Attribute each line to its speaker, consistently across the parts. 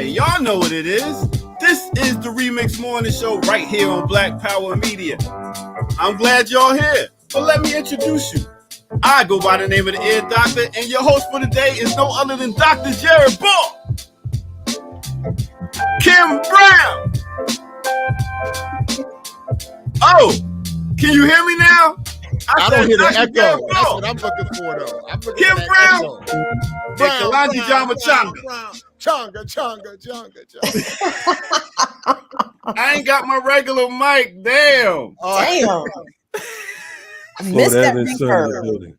Speaker 1: Yeah, y'all know what it is. This is the RemiX Morning Show right here on Black Power Media. I'm glad y'all here, but let me introduce you. I go by the name of the Ear Doctor, and your host for today is no other than Dr. Jared Ball. Kim Brown. Oh, can you hear me now?
Speaker 2: I don't hear the echo.
Speaker 1: Jared
Speaker 2: That's
Speaker 1: Ball.
Speaker 2: what I'm looking for, though. I'm looking
Speaker 1: Kim
Speaker 2: for that
Speaker 1: Brown.
Speaker 2: echo.
Speaker 1: Kalonji Jama Changa.
Speaker 2: Chonga.
Speaker 1: I ain't got my regular mic. Damn.
Speaker 3: Damn. I missed that reverb.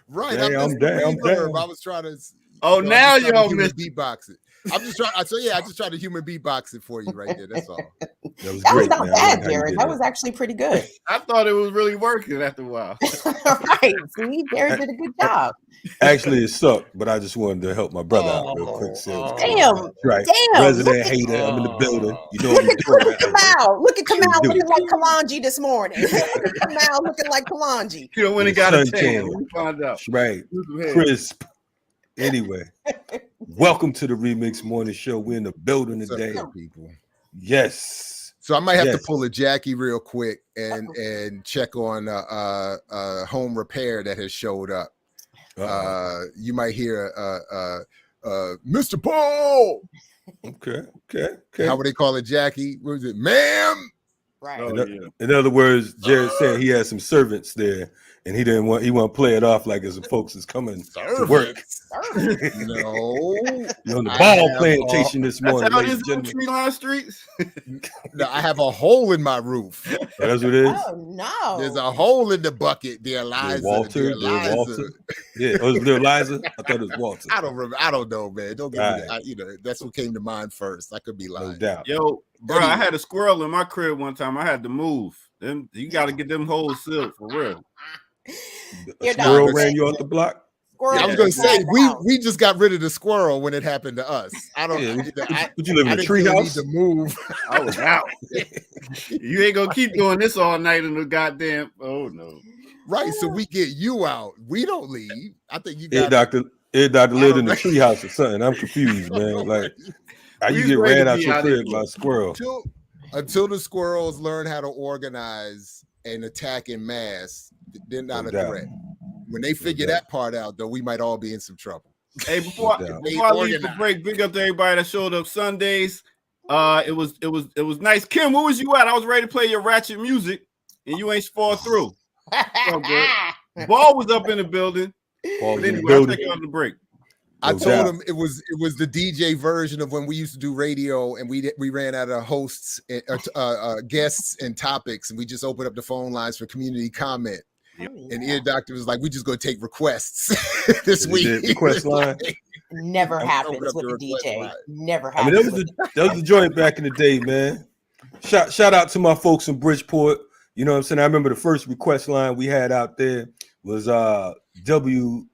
Speaker 2: Right.
Speaker 4: Damn,
Speaker 2: I missed the reverb. I was trying to.
Speaker 1: Oh, now y'all missed
Speaker 2: beatbox it. I'm just trying. I just tried to human beatbox it for you right there. That's all.
Speaker 4: That was
Speaker 3: That
Speaker 4: great,
Speaker 3: was not
Speaker 4: man.
Speaker 3: bad, Jared. That was actually pretty good.
Speaker 1: I thought it was really working after a while.
Speaker 3: Right. See, Jared did a good job.
Speaker 4: Actually, it sucked, but I just wanted to help my brother out real quick. So,
Speaker 3: Damn.
Speaker 4: right.
Speaker 3: Damn.
Speaker 4: Resident hater. I'm in the building. You know what
Speaker 3: Look at Kamal. Look at Kamal
Speaker 4: Do
Speaker 3: looking
Speaker 4: it.
Speaker 3: like Kalonji this morning. Look at Kamal looking like Kalonji.
Speaker 1: You know when it got a
Speaker 4: Suntan.
Speaker 1: tan. We find out.
Speaker 4: Right. Crisp. Anyway, welcome to the RemiX Morning Show. We're in the building
Speaker 2: What's up,
Speaker 4: today.
Speaker 2: people?
Speaker 4: Yes.
Speaker 2: So I might have
Speaker 4: Yes.
Speaker 2: to pull a Jackie real quick and check on home repair that has showed up. You might hear Mr. Paul.
Speaker 4: Okay.
Speaker 2: How would they call it, Jackie? What was it, ma'am?
Speaker 3: Right.
Speaker 4: In other words, Jared said he had some servants there, and he want to play it off like as some folks is coming to work.
Speaker 2: No,
Speaker 4: You're on the ball plantation this morning.
Speaker 1: That's how
Speaker 4: ladies
Speaker 1: it is
Speaker 4: and
Speaker 1: on
Speaker 4: gentlemen.
Speaker 1: Tree Line Streets.
Speaker 2: no, I have a hole in my roof.
Speaker 4: That's what it is.
Speaker 3: Oh no.
Speaker 2: There's a hole in the bucket, dear Liza.
Speaker 4: Walter.
Speaker 2: Liza.
Speaker 4: Yeah, was it Liza? I thought it was Walter.
Speaker 2: I don't remember. I don't know, man. Don't give
Speaker 4: Right.
Speaker 2: me that. That's what came to mind first. I could be lying.
Speaker 4: No doubt.
Speaker 1: Yo, bro, I had a squirrel in my crib one time. I had to move. Them, you got to get them holes sealed for real.
Speaker 4: A squirrel ran you off the block?
Speaker 2: Yeah, I was gonna say we just got rid of the squirrel when it happened to us. I don't.
Speaker 4: Would you live in a tree house?
Speaker 2: To move.
Speaker 1: I was out. You ain't gonna keep doing this all night in the goddamn. Oh no.
Speaker 2: Right. So we get you out. We don't leave. I think you
Speaker 4: Ed
Speaker 2: got.
Speaker 4: Doctor lived in the tree house or something. I'm confused, man. Like, how you get ran out your crib by a squirrel?
Speaker 2: Until the squirrels learn how to organize and attack in mass, they're not a threat. When they figure that part out, though, we might all be in some trouble.
Speaker 1: Hey, before I leave the break, big up to everybody that showed up Sundays. It was nice. Kim, where was you at? I was ready to play your ratchet music, and you ain't fall through. So good. Ball was up in the building. But anyway, I'll take you on the break.
Speaker 2: I told him it was the DJ version of when we used to do radio, and we ran out of hosts, guests, and topics, and we just opened up the phone lines for community comment. And Ear Doctor was like, "We just gonna take requests this week."
Speaker 4: Request line
Speaker 3: never happens with the DJ. Line. Never happens.
Speaker 4: I mean, that was the joint back in the day, man. Shout out to my folks in Bridgeport. You know what I'm saying? I remember the first request line we had out there was WNAB.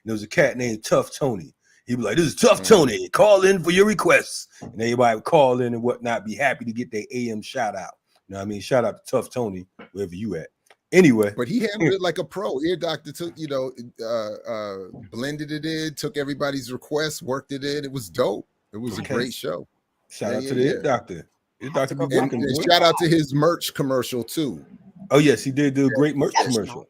Speaker 4: There was a cat named Tough Tony. He'd be like, "This is Tough Tony. Call in for your requests." And everybody would call in and whatnot, be happy to get their AM shout out. You know what I mean? Shout out to Tough Tony, wherever you at. Anyway,
Speaker 2: but he handled it like a pro. Ear Doctor took, blended it in, took everybody's requests, worked it in. It was dope. It was a great show.
Speaker 4: Shout out to the Ear Doctor. Ear Doctor be working.
Speaker 2: And shout out to his merch commercial too.
Speaker 4: Oh yes, he did do a great merch commercial.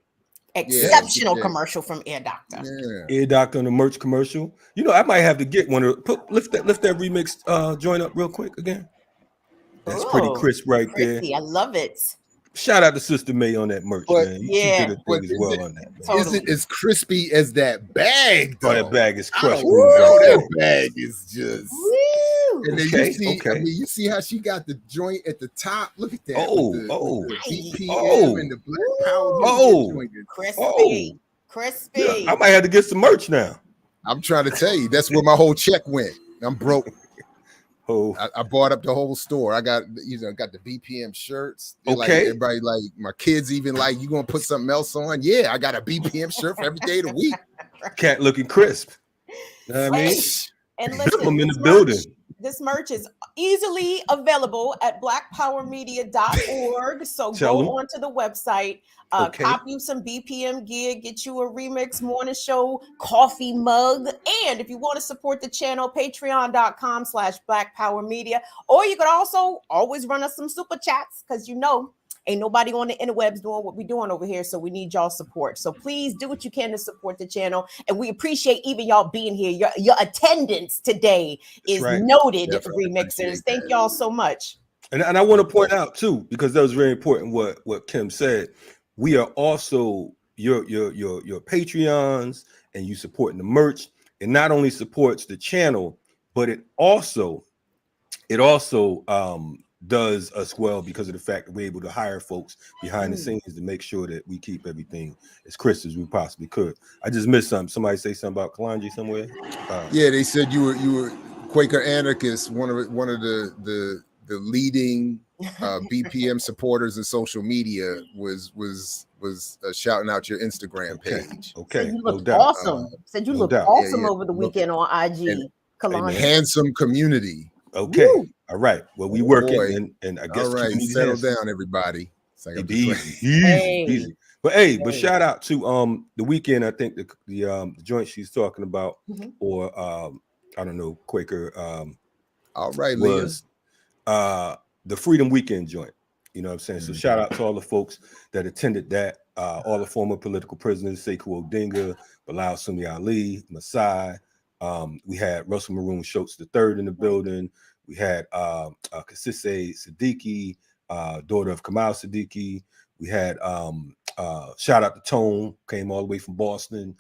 Speaker 3: Exceptional commercial from Ear Doctor.
Speaker 2: Yeah.
Speaker 4: Ear Doctor on the merch commercial. You know, I might have to get one. Lift that RemiX joint up real quick again. That's pretty crisp right there.
Speaker 3: I love it.
Speaker 4: Shout out to Sister May on that merch, man. She did a thing as well on that.
Speaker 2: Totally. Is it as crispy as that bag? Though?
Speaker 4: Oh, that bag is crushed.
Speaker 2: That bag is just.
Speaker 3: Woo.
Speaker 2: And then you see, I mean, you see how she got the joint at the top. Look at that. The BPM and the Black Power.
Speaker 3: Crispy.
Speaker 4: Yeah, I might have to get some merch now.
Speaker 2: I'm trying to tell you, that's where my whole check went. I'm broke.
Speaker 4: Oh,
Speaker 2: I bought up the whole store. I got the BPM shirts.
Speaker 4: Okay.
Speaker 2: Like, everybody, like my kids, even like, you gonna put something else on? Yeah, I got a BPM shirt for every day of the week.
Speaker 4: Cat looking crisp. You know what I mean?
Speaker 3: And
Speaker 4: Them in the building.
Speaker 3: This merch is easily available at blackpowermedia.org. So go onto the website, cop you some BPM gear, get you a RemiX morning show coffee mug. And if you want to support the channel, patreon.com/blackpowermedia. Or you could also always run us some super chats, because ain't nobody on the interwebs doing what we're doing over here. So we need y'all support. So please do what you can to support the channel. And we appreciate even y'all being here. Your attendance today is noted, Remixers. Thank y'all so much.
Speaker 4: And I want to point out too, because that was very important what Kim said. We are also your Patreons, and you supporting the merch. It not only supports the channel, but it also does us well because of the fact that we're able to hire folks behind the scenes to make sure that we keep everything as crisp as we possibly could. I just missed something. Somebody say something about Kalonji somewhere.
Speaker 2: Yeah, they said you were Quaker anarchist, one of the leading BPM supporters in social media was shouting out your Instagram page.
Speaker 3: Okay, you look awesome. Said you look awesome over the weekend on IG.
Speaker 2: Kalonji. Handsome community.
Speaker 4: Okay. Woo. All right. Well, we working and I guess
Speaker 2: all right, settle down, everybody. Like
Speaker 4: easy. But shout out to the weekend. I think the joint she's talking about, or I don't know, Quaker.
Speaker 2: All right,
Speaker 4: was the Freedom Weekend joint. You know what I'm saying? So shout out to all the folks that attended that. All the former political prisoners, Sekou Odinga, Bilal Sumi Ali, Masai. We had Russell Maroon Schultz III in the building. We had Kasise Siddiqui, daughter of Kamal Siddiqui. We had shout out to Tone, came all the way from Boston.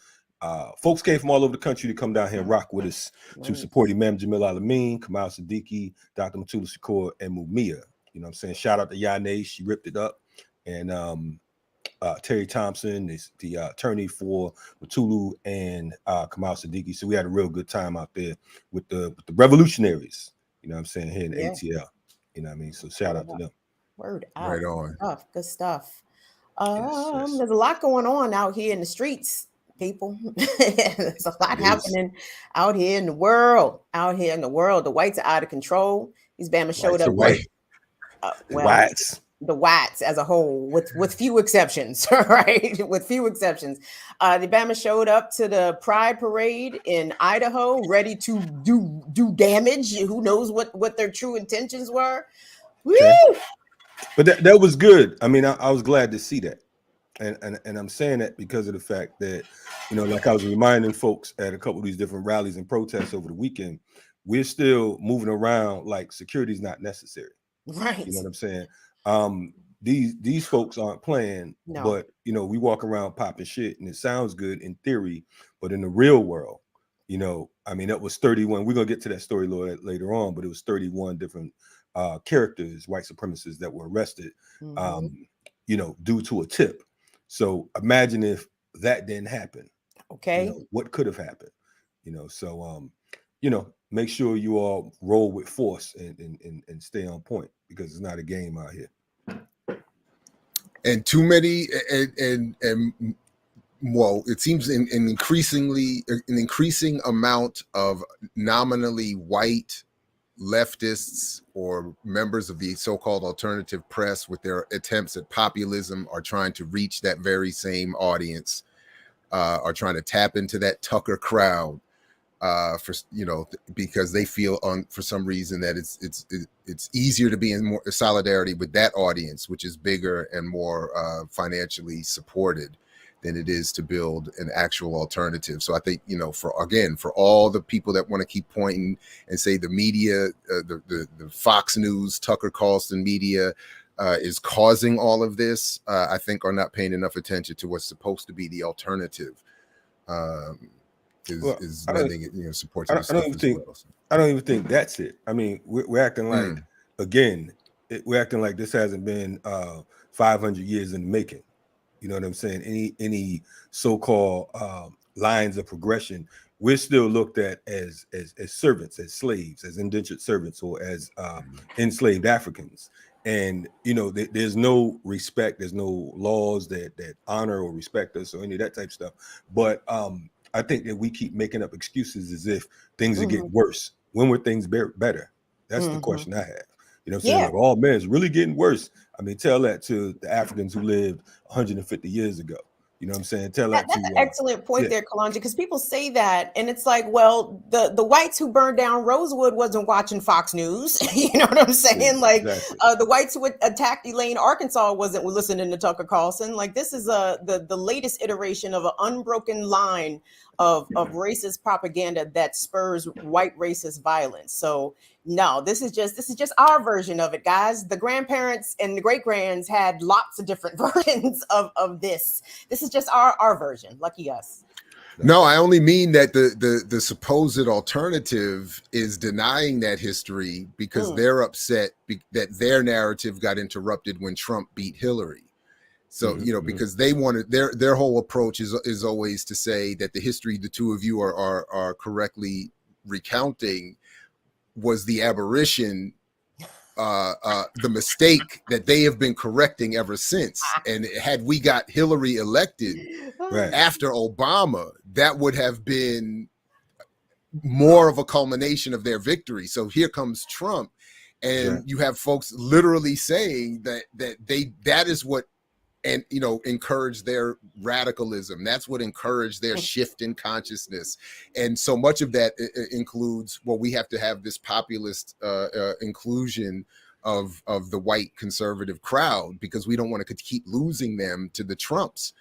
Speaker 4: Folks came from all over the country to come down here and rock with us to support Imam Jamil Alameen, Kamal Siddiqui, Dr. Matula Shakur, and Mumia. You know what I'm saying? Shout out to Yane, she ripped it up. And Terry Thompson is the attorney for Matulu and Kamal Siddiqui. So we had a real good time out there with the revolutionaries. You know what I'm saying? Here in ATL. You know what I mean? So shout out to them.
Speaker 3: Word out.
Speaker 2: Right on.
Speaker 3: Good stuff. Yes. There's a lot going on out here in the streets, people. There's a lot happening out here in the world. The whites are out of control. These Bama showed up. The whites as a whole, with few exceptions, right? With few exceptions. The Bama showed up to the Pride Parade in Idaho, ready to do damage. Who knows what their true intentions were?
Speaker 4: Okay. Woo! But that was good. I mean, I was glad to see that. And I'm saying that because of the fact that, like I was reminding folks at a couple of these different rallies and protests over the weekend, we're still moving around like security is not necessary.
Speaker 3: Right.
Speaker 4: You know what I'm saying? These folks aren't playing, but we walk around popping shit and it sounds good in theory, but in the real world, I mean, that was 31. We're gonna get to that story later on, but it was 31 different characters, white supremacists that were arrested, due to a tip. So imagine if that didn't happen.
Speaker 3: Okay.
Speaker 4: What could have happened? So make sure you all roll with force and stay on point, because it's not a game out here.
Speaker 2: And too many, and well, it seems an increasing amount of nominally white leftists or members of the so-called alternative press, with their attempts at populism, are trying to reach that very same audience, are trying to tap into that Tucker crowd, because they feel for some reason that it's easier to be in more solidarity with that audience, which is bigger and more financially supported, than it is to build an actual alternative. So I think, for all the people that want to keep pointing and say the media, the Fox News, Tucker Carlson media is causing all of this, I think are not paying enough attention to what's supposed to be the alternative. Is lending support to
Speaker 4: I don't even think that's it. I mean, we're acting like we're acting like this hasn't been 500 years in the making. You know what I'm saying? Any so-called lines of progression, we're still looked at as servants, as slaves, as indentured servants, or as enslaved Africans. And there's no respect, there's no laws that honor or respect us or any of that type of stuff. But I think that we keep making up excuses as if things are getting worse. When were things better? That's the question I have. You know what I'm saying? Like, oh man, it's really getting worse. I mean, tell that to the Africans who lived 150 years ago. You know what I'm saying? Tell that
Speaker 3: That's
Speaker 4: to
Speaker 3: an excellent point there, Kalonji, because people say that, and it's like, well, the whites who burned down Rosewood wasn't watching Fox News. You know what I'm saying?
Speaker 4: Yeah,
Speaker 3: like
Speaker 4: exactly.
Speaker 3: The whites who attacked Elaine, Arkansas, wasn't listening to Tucker Carlson. Like, this is the latest iteration of an unbroken line of racist propaganda that spurs white racist violence. So no, this is just our version of it, guys. The grandparents and the great grands had lots of different versions of this. This is just our version. Lucky us.
Speaker 2: No, I only mean that the supposed alternative is denying that history because they're upset that their narrative got interrupted when Trump beat Hillary. So, you know, because they wanted their whole approach is always to say that the history the two of you are correctly recounting was the aberration, the mistake that they have been correcting ever since. And had we got Hillary elected after Obama, that would have been more of a culmination of their victory. So here comes Trump, and you have folks literally saying that is what, and you know, encourage their radicalism. That's what encouraged their shift in consciousness. And so much of that includes, well, we have to have this populist inclusion of the white conservative crowd because we don't want to keep losing them to the Trumps.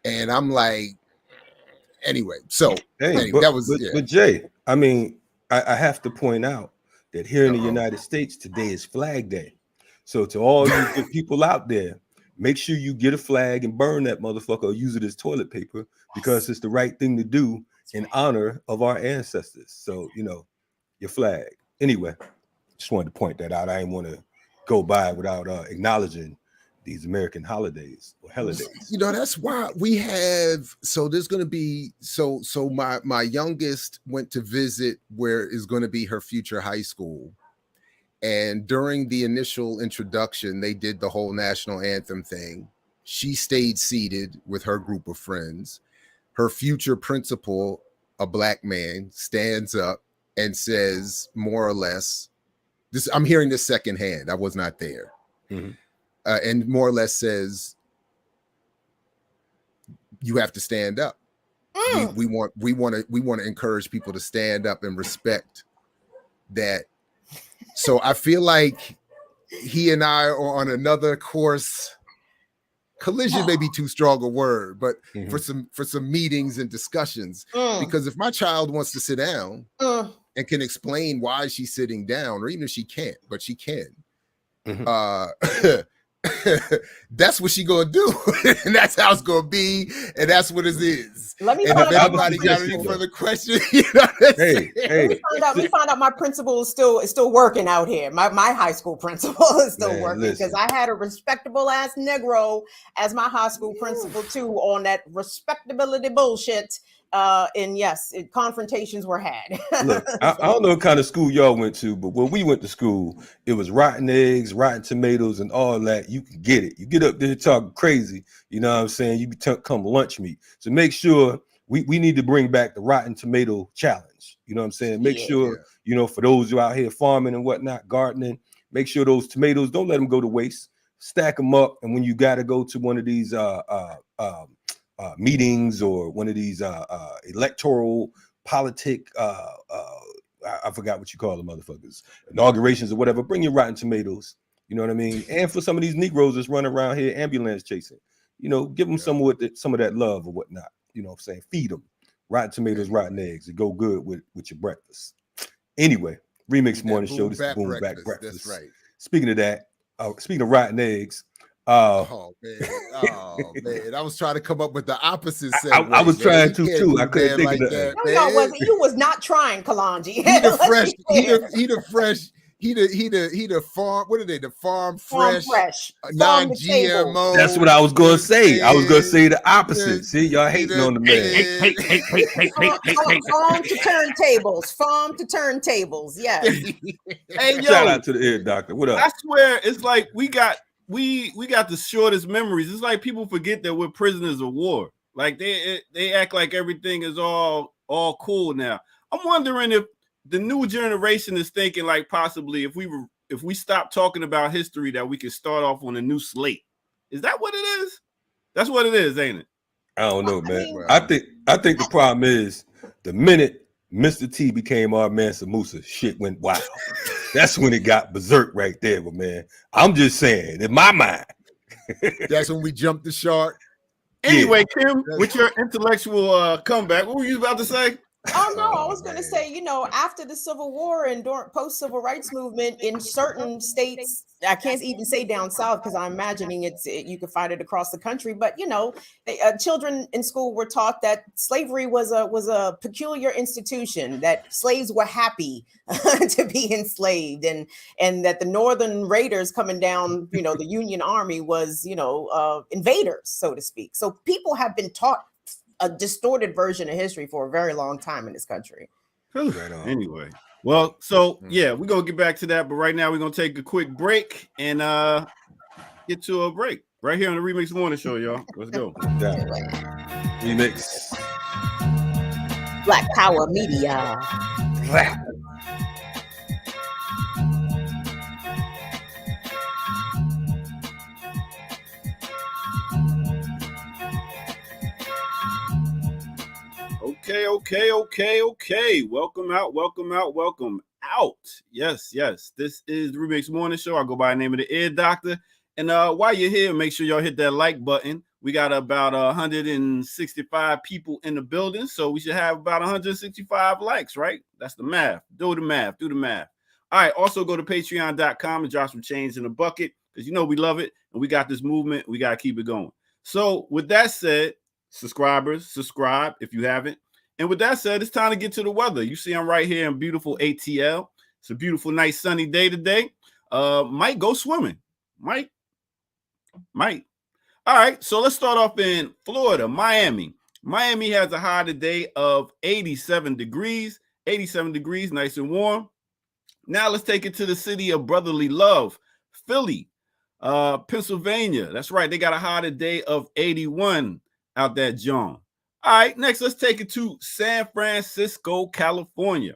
Speaker 2: And I'm like, anyway, so
Speaker 4: but Jay, I mean, I have to point out that here in the United States today is Flag Day. So to all you good people out there, make sure you get a flag and burn that motherfucker or use it as toilet paper because it's the right thing to do in honor of our ancestors. So, you know, your flag. Anyway, just wanted to point that out. I didn't want to go by without acknowledging these American holidays or holidays.
Speaker 2: You know, that's why we have, so there's going to be, so my youngest went to visit where is going to be her future high school. And during the initial introduction, they did the whole national anthem thing. She stayed seated with her group of friends. Her future principal, a black man, stands up and says, more or less, this, I'm hearing this secondhand. I was not there. And more or less says, you have to stand up. We want to encourage people to stand up and respect that. So I feel like he and I are on another course. Collision may be too strong a word, but for some meetings and discussions. Because if my child wants to sit down and can explain why she's sitting down, or even if she can't, but she can, that's what she gonna do, and that's how it's gonna be, and that's what it is.
Speaker 3: Let me
Speaker 2: and
Speaker 3: find
Speaker 2: if
Speaker 3: out
Speaker 2: anybody got any further questions, you know what I'm
Speaker 3: let me find out my principal is still working out here. My high school principal is still working because I had a respectable ass Negro as my high school principal too on that respectability bullshit. And yes, confrontations were had.
Speaker 4: Look, I don't know what kind of school y'all went to, but when we went to school, it was rotten eggs, rotten tomatoes, and all that. You can get it. You get up there talking crazy, you know what I'm saying? You become lunch meat. So make sure we need to bring back the rotten tomato challenge. You know what I'm saying? Make sure, you know, for those who out here farming and whatnot, gardening, make sure those tomatoes, don't let them go to waste. Stack them up, and when you got to go to one of these meetings or one of these electoral politic, I forgot what you call them motherfuckers, inaugurations or whatever, bring your rotten tomatoes, you know what I mean? And for some of these Negroes that's running around here ambulance chasing, you know, give them some of that love or whatnot, you know what I'm saying? Feed them rotten tomatoes, rotten eggs. It go good with your breakfast. Anyway, RemiX Morning Show. This is Boom Back Breakfast. That's right. Speaking of that, speaking of rotten eggs,
Speaker 2: oh man, I was trying to come up with the opposite segue.
Speaker 4: I was trying to too. I couldn't think of that.
Speaker 3: No, you was not trying, Kalonji.
Speaker 2: He the farm. What are they? The farm fresh, non-GMO.
Speaker 4: That's what I was going to say. I was going to say the opposite. See, y'all hating on the man.
Speaker 3: Farm to turntables. Yeah.
Speaker 1: Hey,
Speaker 4: shout out to the ear doctor. What up?
Speaker 1: I swear, it's like we got the shortest memories. It's like people forget that we're prisoners of war. Like they act like everything is all cool now. I'm wondering if the new generation is thinking like possibly if we stop talking about history that we can start off on a new slate. Is that what it is? That's what it is, ain't it?
Speaker 4: I don't know, man. I think the problem is the minute Mr. T became our Mansa Musa, shit went wild. That's when it got berserk right there, but man, I'm just saying, in my mind.
Speaker 2: That's when we jumped the shark.
Speaker 1: Anyway, Kim, with your intellectual comeback, what were you about to say?
Speaker 3: Oh no, I was going to say, after the Civil War and during post-civil rights movement in certain states, I can't even say down south because I'm imagining you can find it across the country. But children in school were taught that slavery was a peculiar institution, that slaves were happy to be enslaved, and that the Northern Raiders coming down, the Union Army was, invaders, so to speak. So people have been taught a distorted version of history for a very long time in this country.
Speaker 1: Anyway, well, so yeah, we're gonna get back to that, but right now we're gonna take a quick break and get to a break right here on the Remix Morning Show, y'all. Let's go.
Speaker 4: Remix.
Speaker 3: Black Power Media.
Speaker 1: Okay. Welcome out. Yes. This is the Remix Morning Show. I go by the name of the Ear Doctor. And while you're here, make sure y'all hit that like button. We got about 165 people in the building, so we should have about 165 likes, right? That's the math. Do the math. All right. Also go to patreon.com and drop some change in the bucket because we love it and we got this movement. We got to keep it going. So with that said, subscribers, subscribe if you haven't. And with that said, it's time to get to the weather. You see I'm right here in beautiful ATL. It's a beautiful, nice, sunny day today. Might go swimming. Might. All right, so let's start off in Florida, Miami. Miami has a high today of 87 degrees. 87 degrees, nice and warm. Now let's take it to the city of brotherly love, Philly, Pennsylvania. That's right, they got a high today of 81 out that John. All right, next, let's take it to San Francisco, California.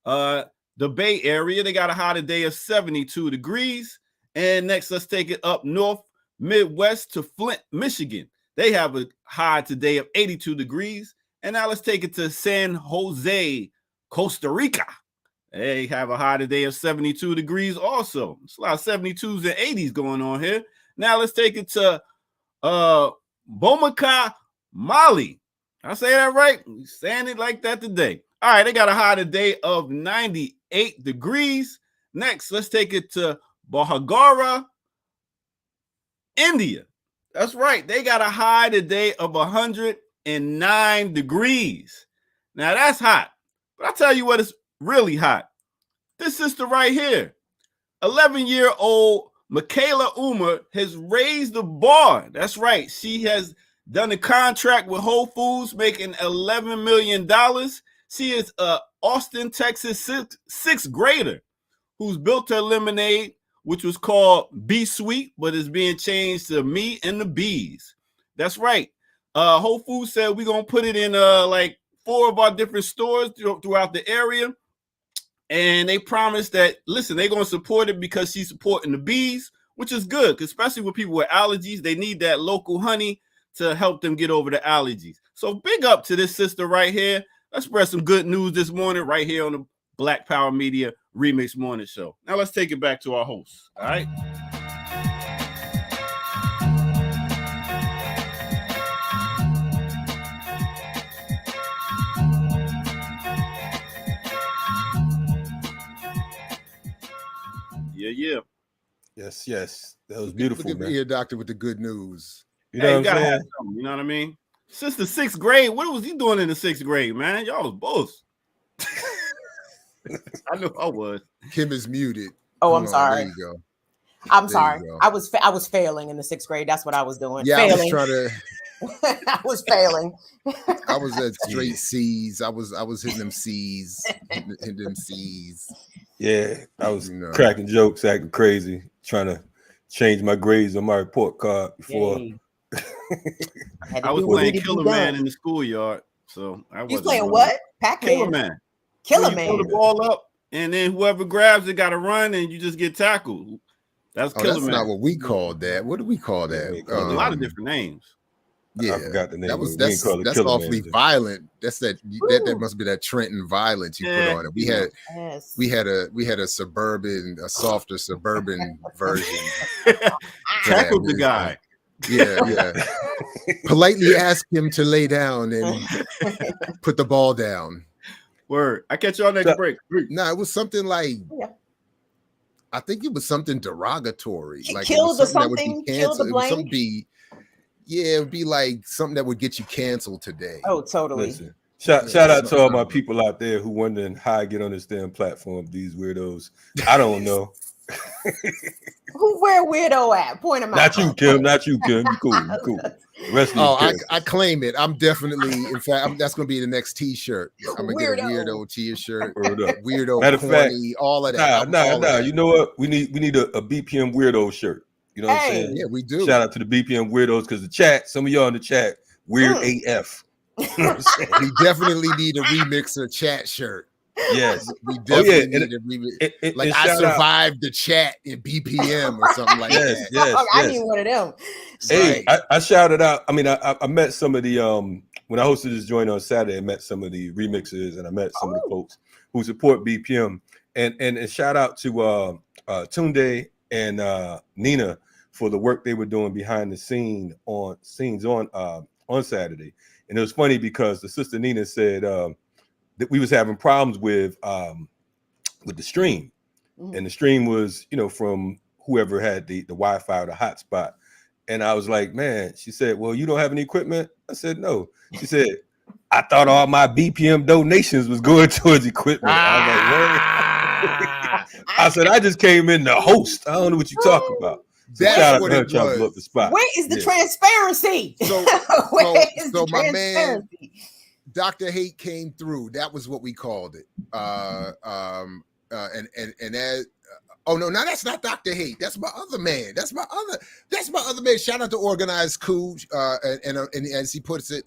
Speaker 1: The Bay Area, they got a high today of 72 degrees. And next, let's take it up north, Midwest to Flint, Michigan. They have a high today of 82 degrees. And now let's take it to San Jose, Costa Rica. They have a high today of 72 degrees also. It's a lot of 72s and 80s going on here. Now let's take it to Bamako, Mali. I say that right? We're saying it like that today. All right, they got a high today of 98 degrees. Next, let's take it to Bahagara, India. That's right. They got a high today of 109 degrees. Now, that's hot. But I'll tell you what is really hot. This sister right here, 11-year-old Michaela Umar, has raised the bar. That's right. She has done a contract with Whole Foods, making $11 million. She is a Austin, Texas sixth grader who's built her lemonade, which was called Be Sweet, but is being changed to Me and the Bees. That's right. Whole Foods said we're going to put it in like 4 of our different stores throughout the area. And they promised that, listen, they're going to support it because she's supporting the bees, which is good, especially with people with allergies. They need that local honey to help them get over the allergies. So big up to this sister right here. Let's spread some good news this morning right here on the Black Power Media Remix Morning Show. Now let's take it back to our hosts. All right. Yeah.
Speaker 4: Yes. That was beautiful.
Speaker 2: Look at me here, doctor, with the good news.
Speaker 4: You know what I'm saying?
Speaker 1: You know what I mean? Since the 6th grade, what was he doing in the 6th grade, man? Y'all was both. I knew I was.
Speaker 2: Kim is muted.
Speaker 3: Oh, I'm sorry.
Speaker 2: There you go.
Speaker 3: I'm sorry. I was failing in the 6th grade. That's what I was doing.
Speaker 2: Yeah,
Speaker 3: failing.
Speaker 2: I was trying to.
Speaker 3: I was failing.
Speaker 2: I was at straight C's. I was hitting them C's. Hitting them C's.
Speaker 4: Yeah, I was cracking jokes, acting crazy, trying to change my grades on my report card before.
Speaker 1: I was playing Killer Man in the schoolyard. So I was
Speaker 3: playing what?
Speaker 1: Killer Man.
Speaker 3: Killer
Speaker 1: you
Speaker 3: man.
Speaker 1: throw the ball up, and then whoever grabs it got to run, and you just get tackled. That's killer
Speaker 2: that's
Speaker 1: man.
Speaker 2: not what we called that. What do we call that?
Speaker 1: There's a lot of different names.
Speaker 2: Yeah,
Speaker 4: I forgot the name.
Speaker 2: That's awfully violent. That's that must be that Trenton violence you put on it. We had a softer suburban version.
Speaker 1: Tackled the guy.
Speaker 2: Yeah. Politely ask him to lay down and put the ball down.
Speaker 1: Word. I catch y'all next break.
Speaker 2: No, it was something like I think it was something derogatory. Like
Speaker 3: kill
Speaker 2: it
Speaker 3: the
Speaker 2: was something
Speaker 3: something,
Speaker 2: that would be
Speaker 3: kill the
Speaker 2: canceled. It was
Speaker 3: blank.
Speaker 2: it would be like something that would get you canceled today.
Speaker 3: Oh, totally.
Speaker 4: Listen, shout out to all my people out there who wondering how I get on this damn platform. These weirdos. I don't know.
Speaker 3: Who where weirdo at? Point him out.
Speaker 4: Not you, Kim. You cool. Rest of
Speaker 2: I claim it. I'm definitely. In fact, that's going to be the next T-shirt. I'm going to get a weirdo T-shirt. Weirdo,
Speaker 4: matter of fact,
Speaker 2: all of that.
Speaker 4: Nah. You know what? We need a BPM weirdo shirt. You know what I'm saying?
Speaker 2: Yeah, we do.
Speaker 4: Shout out to the BPM weirdos because the chat. Some of y'all in the chat weird AF. You know what I'm saying?
Speaker 2: We definitely need a remixer chat shirt.
Speaker 4: Yes,
Speaker 2: we definitely need a remix. Like I survived the chat in BPM or something like that.
Speaker 3: Yes. I need one of them.
Speaker 4: Hey, I shouted out. I mean, I met some of the when I hosted this joint on Saturday. I met some of the remixers and I met some of the folks who support BPM. And shout out to Tunde and Nina for the work they were doing behind the scenes on Saturday. And it was funny because the sister Nina said that we was having problems with the stream, and the stream was, from whoever had the Wi-Fi or the hotspot. And I was like, man, she said, well, you don't have any equipment? I said, no. She said, I thought all my BPM donations was going towards equipment. I was like, I said, I just came in to host. I don't know what you're talking about.
Speaker 2: That's what it was.
Speaker 4: The spot.
Speaker 3: Where is the transparency?
Speaker 2: So my man, Dr. Hate came through. That was what we called it. Oh no, that's not Dr. Hate. That's my other man. That's my other man. Shout out to Organized Coup. And as he puts it,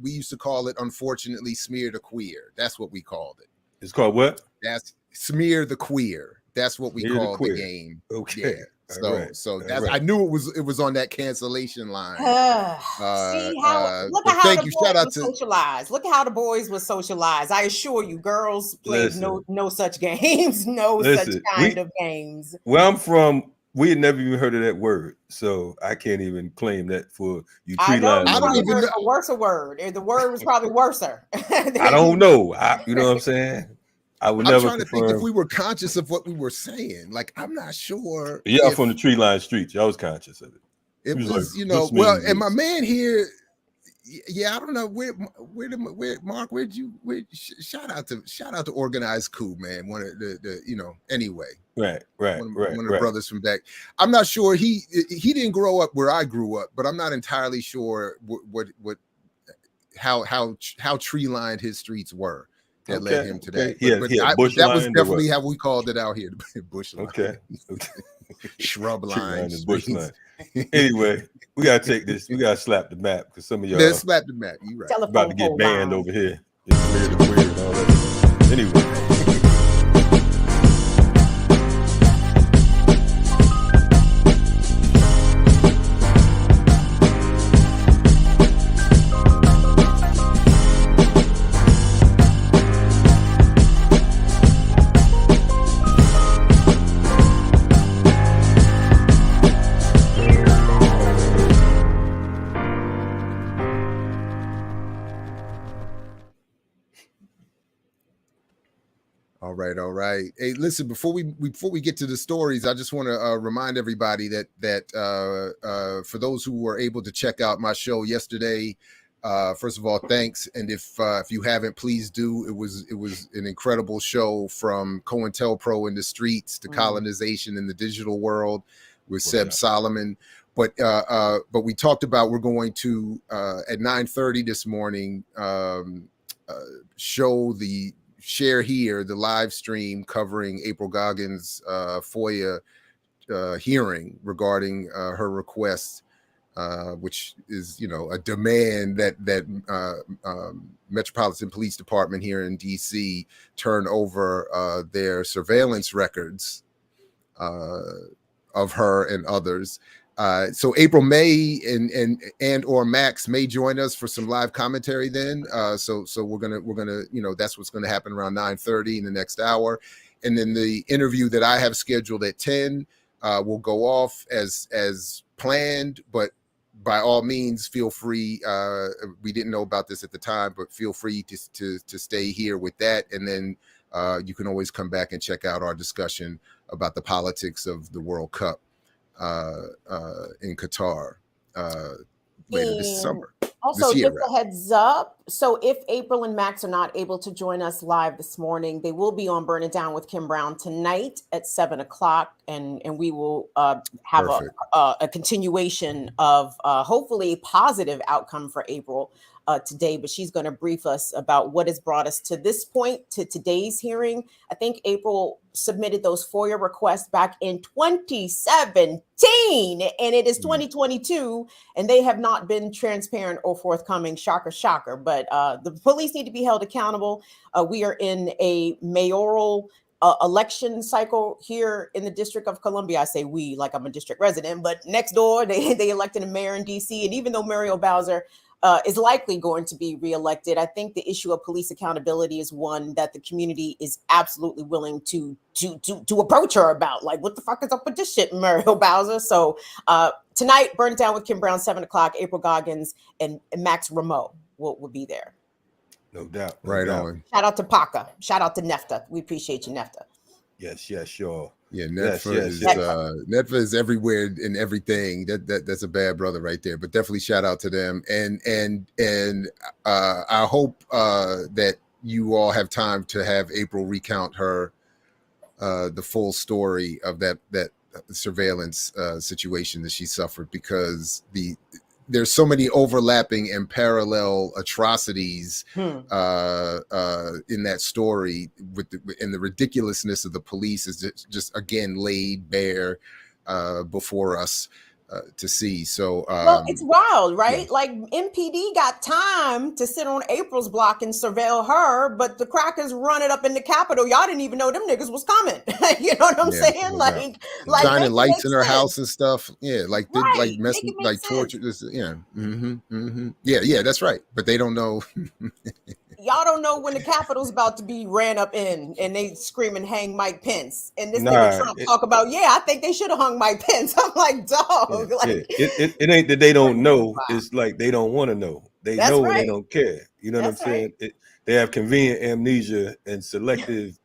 Speaker 2: we used to call it, unfortunately, Smear the Queer. That's what we called it.
Speaker 4: It's called what?
Speaker 2: That's Smear the Queer. That's what we called the game.
Speaker 4: Okay.
Speaker 2: Yeah. So that's I knew it was on that cancellation line.
Speaker 3: Look at how the boys were socialized. Look at how the boys were socialized. I assure you, girls played no such games, such kind of games.
Speaker 4: Where I'm from, we had never even heard of that word, so I can't even claim that for you.
Speaker 3: I don't even know a worse word. The word was probably worser.
Speaker 4: I don't know. You know what I'm saying? I'm
Speaker 2: trying to think if we were conscious of what we were saying. Like, I'm not sure.
Speaker 4: Y'all from the Tree Line Streets. Y'all was conscious of it.
Speaker 2: It was like, well, and my man here, I don't know where Mark, shout out to Organized Coup, man. One of the anyway.
Speaker 4: Right.
Speaker 2: One of the brothers from back. I'm not sure he didn't grow up where I grew up, but I'm not entirely sure how tree lined his streets were. That led him to that. That was definitely how we called it out here. Bush line. Okay. Shrub lines.
Speaker 4: Bush line. Anyway, we gotta take this. We gotta slap the map because some of y'all
Speaker 2: slap the map. You right.
Speaker 4: About to get banned over here. It's weird and all that. Anyway.
Speaker 2: All right. Hey, listen, before we get to the stories, I just want to remind everybody that for those who were able to check out my show yesterday, first of all, thanks. And if you haven't, please do. It was an incredible show, from COINTELPRO in the streets to colonization in the digital world with Seb Solomon. But we talked about, we're going to at 9:30 this morning share here the live stream covering April Goggins' FOIA hearing regarding her request which is, a demand that Metropolitan Police Department here in DC turn over their surveillance records of her and others. So April May and or Max may join us for some live commentary then. So we're gonna that's what's gonna happen around 9:30 in the next hour, and then the interview that I have scheduled at 10 will go off as planned. But by all means, feel free. We didn't know about this at the time, but feel free to stay here with that, and then you can always come back and check out our discussion about the politics of the World Cup in Qatar later this summer.
Speaker 3: Also, just a heads up. So if April and Max are not able to join us live this morning, they will be on Burn It Down with Kim Brown tonight at 7:00, and we will have a continuation of hopefully a positive outcome for April today. But she's going to brief us about what has brought us to this point, to today's hearing. I think April submitted those FOIA requests back in 2017, and it is 2022, and they have not been transparent or forthcoming. Shocker, shocker. But the police need to be held accountable. We are in a mayoral election cycle here in the District of Columbia. I say we like I'm a district resident, but next door they elected a mayor in DC, and even though Muriel Bowser is likely going to be reelected, I think the issue of police accountability is one that the community is absolutely willing to approach her about. Like, what the fuck is up with this shit, Muriel Bowser? So tonight, Burn It Down with Kim Brown, 7:00. April Goggins and Max Rameau will be there.
Speaker 4: No doubt.
Speaker 2: Right on.
Speaker 3: Shout out to Paca. Shout out to Nefta. We appreciate you, Nefta.
Speaker 4: Yes, sure.
Speaker 2: Yeah, Netfa is everywhere and everything. That's a bad brother right there. But definitely shout out to them. And I hope that you all have time to have April recount her the full story of that surveillance situation that she suffered, because there's so many overlapping and parallel atrocities in that story, and the ridiculousness of the police is just again laid bare before us to see. So
Speaker 3: well, it's wild, right? Yeah. Like MPD got time to sit on April's block and surveil her, but the crackers run it up in the Capitol. Y'all didn't even know them niggas was coming. You know what I'm saying? Like
Speaker 2: shining lights in her house and stuff. Yeah, like torture. Yeah, yeah, that's right. But they don't know.
Speaker 3: Y'all don't know when the Capitol's about to be ran up in, and they screaming, "Hang Mike Pence!" And this nigga Trump talk about, I think they should have hung Mike Pence. I'm like, dog.
Speaker 4: It ain't that they don't know. It's like they don't want to know. They know and they don't care. You know what I'm saying? They have convenient amnesia and selective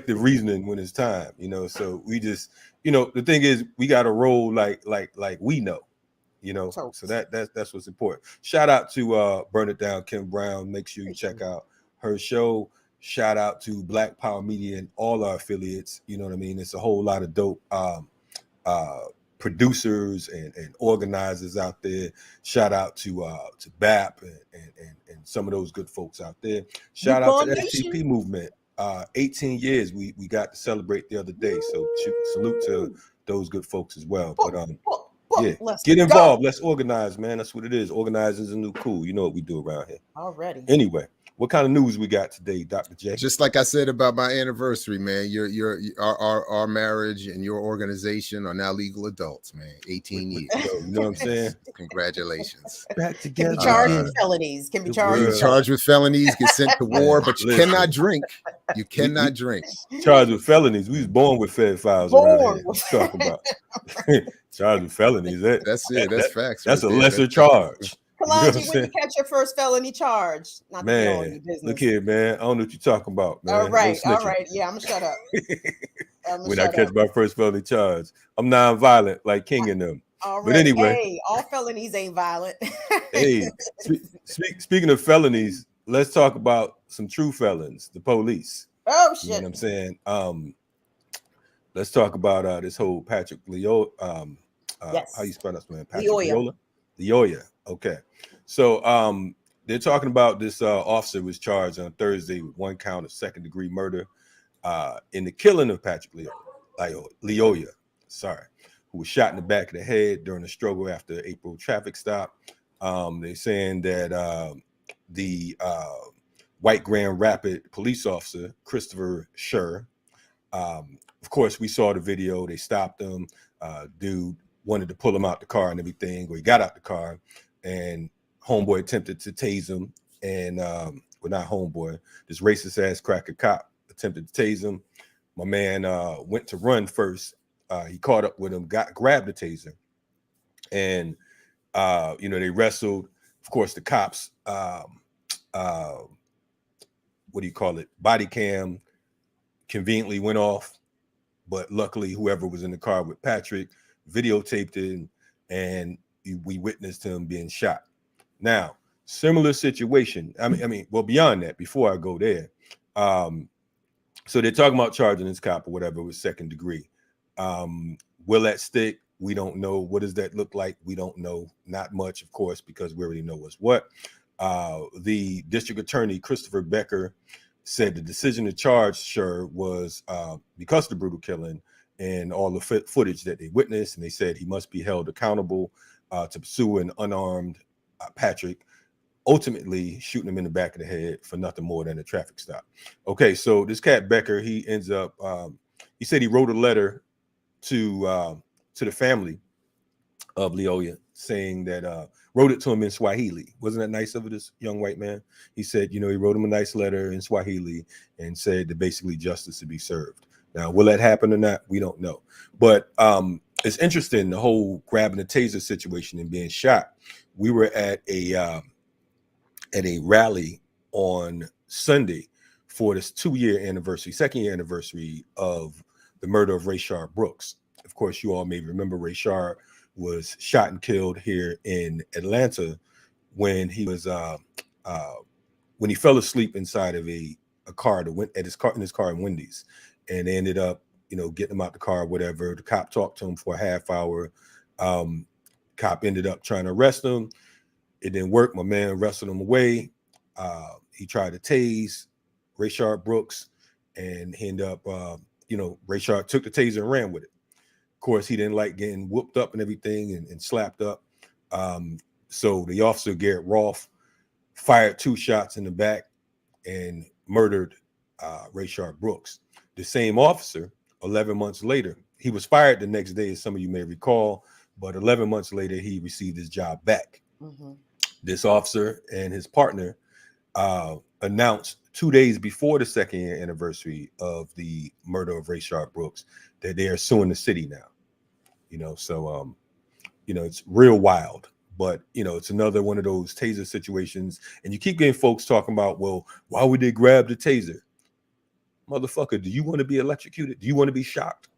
Speaker 4: reasoning when it's time. So we just, the thing is, we got to roll like we know. So that's what's important. Shout out to Burn It Down, Kim Brown. Make sure you check out her show. Shout out to Black Power Media and all our affiliates. You know what I mean? It's a whole lot of dope producers and organizers out there. Shout out to BAP and some of those good folks out there. Shout out to the STP movement. 18 years we got to celebrate the other day. So salute to those good folks as well. But get involved. Let's organize, man. That's what it is. Organizing is a new cool. You know what we do around here.
Speaker 3: Already.
Speaker 4: Anyway, what kind of news we got today, Dr. J?
Speaker 2: Just like I said about my anniversary, man. Our marriage and your organization are now legal adults, man. 18 years.
Speaker 4: You know what I'm saying?
Speaker 2: Congratulations.
Speaker 4: Back together.
Speaker 3: Can be charged with felonies. Can be charged
Speaker 2: with felonies. Get sent to war, but you cannot drink. You cannot drink.
Speaker 4: Charged with felonies. We was born with Fed files around here. What you talking about? Charged with felonies. That's it. That's facts.
Speaker 2: That's
Speaker 4: a lesser charge.
Speaker 3: Kalanji, when you catch your first felony charge? Not
Speaker 4: man, look here, man. I don't know what you're talking about, man.
Speaker 3: All right. Yeah, I'm gonna shut up.
Speaker 4: When I catch my first felony charge, I'm non-violent like King and them.
Speaker 3: All right.
Speaker 4: But anyway,
Speaker 3: hey, all felonies ain't violent.
Speaker 4: Hey, speaking of felonies, let's talk about some true felons, the police.
Speaker 3: Oh shit!
Speaker 4: You know what I'm saying? Let's talk about this whole Patrick Leo.
Speaker 3: Yes.
Speaker 4: How you spell that, man? Patrick Leoya. Okay. So they're talking about this officer was charged on Thursday with one count of second-degree murder in the killing of Patrick Leoya. Sorry. who was shot in the back of the head during a struggle after April traffic stop. They're saying that the white Grand Rapid police officer, Christopher Scher, of course, we saw the video. They stopped him. Dude wanted to pull him out the car and everything, or he got out the car, and homeboy attempted to tase him. And well, not homeboy, this racist ass cracker cop attempted to tase him. My man went to run first. He caught up with him, grabbed the taser, and they wrestled. Of course, the cops, what do you call it? Body cam conveniently went off, but luckily whoever was in the car with Patrick videotaped it, and we witnessed him being shot. Now, similar situation. I mean, well, beyond that, before I go there, so they're talking about charging this cop or whatever with second degree. Will that stick? We don't know. What does that look like? We don't know. Not much, of course, because we already know what's what. The district attorney, Christopher Becker, said the decision to charge Scher was because of the brutal killing and all the footage that they witnessed, and they said he must be held accountable to pursue an unarmed Patrick, ultimately shooting him in the back of the head for nothing more than a traffic stop. Okay, so this cat Becker, he ends up, he said he wrote a letter to the family of Leoya, saying that wrote it to him in Swahili. Wasn't that nice of this young white man? He said, he wrote him a nice letter in Swahili and said that basically justice to be served. Now, will that happen or not? We don't know. But it's interesting, the whole grabbing the taser situation and being shot. We were at a rally on Sunday for this second year anniversary of the murder of Rayshard Brooks. Of course, you all may remember Rayshard was shot and killed here in Atlanta when he was when he fell asleep inside of a car in his car in Wendy's, and they ended up getting him out the car, whatever. The cop talked to him for a half hour. Cop ended up trying to arrest him. It didn't work. My man wrestled him away. He tried to tase Rayshard Brooks, and he ended up Rayshard took the taser and ran with it. Of course, he didn't like getting whooped up and everything and slapped up. So the officer, Garrett Rolfe, fired 2 shots in the back and murdered Rayshard Brooks. The same officer, 11 months later, he was fired the next day, as some of you may recall, but 11 months later, he received his job back. Mm-hmm. This officer and his partner announced 2 days before the second year anniversary of the murder of Rayshard Brooks that they are suing the city now. So it's real wild, but it's another one of those taser situations, and you keep getting folks talking about, well, why would they grab the taser? Motherfucker, do you want to be electrocuted? Do you want to be shocked?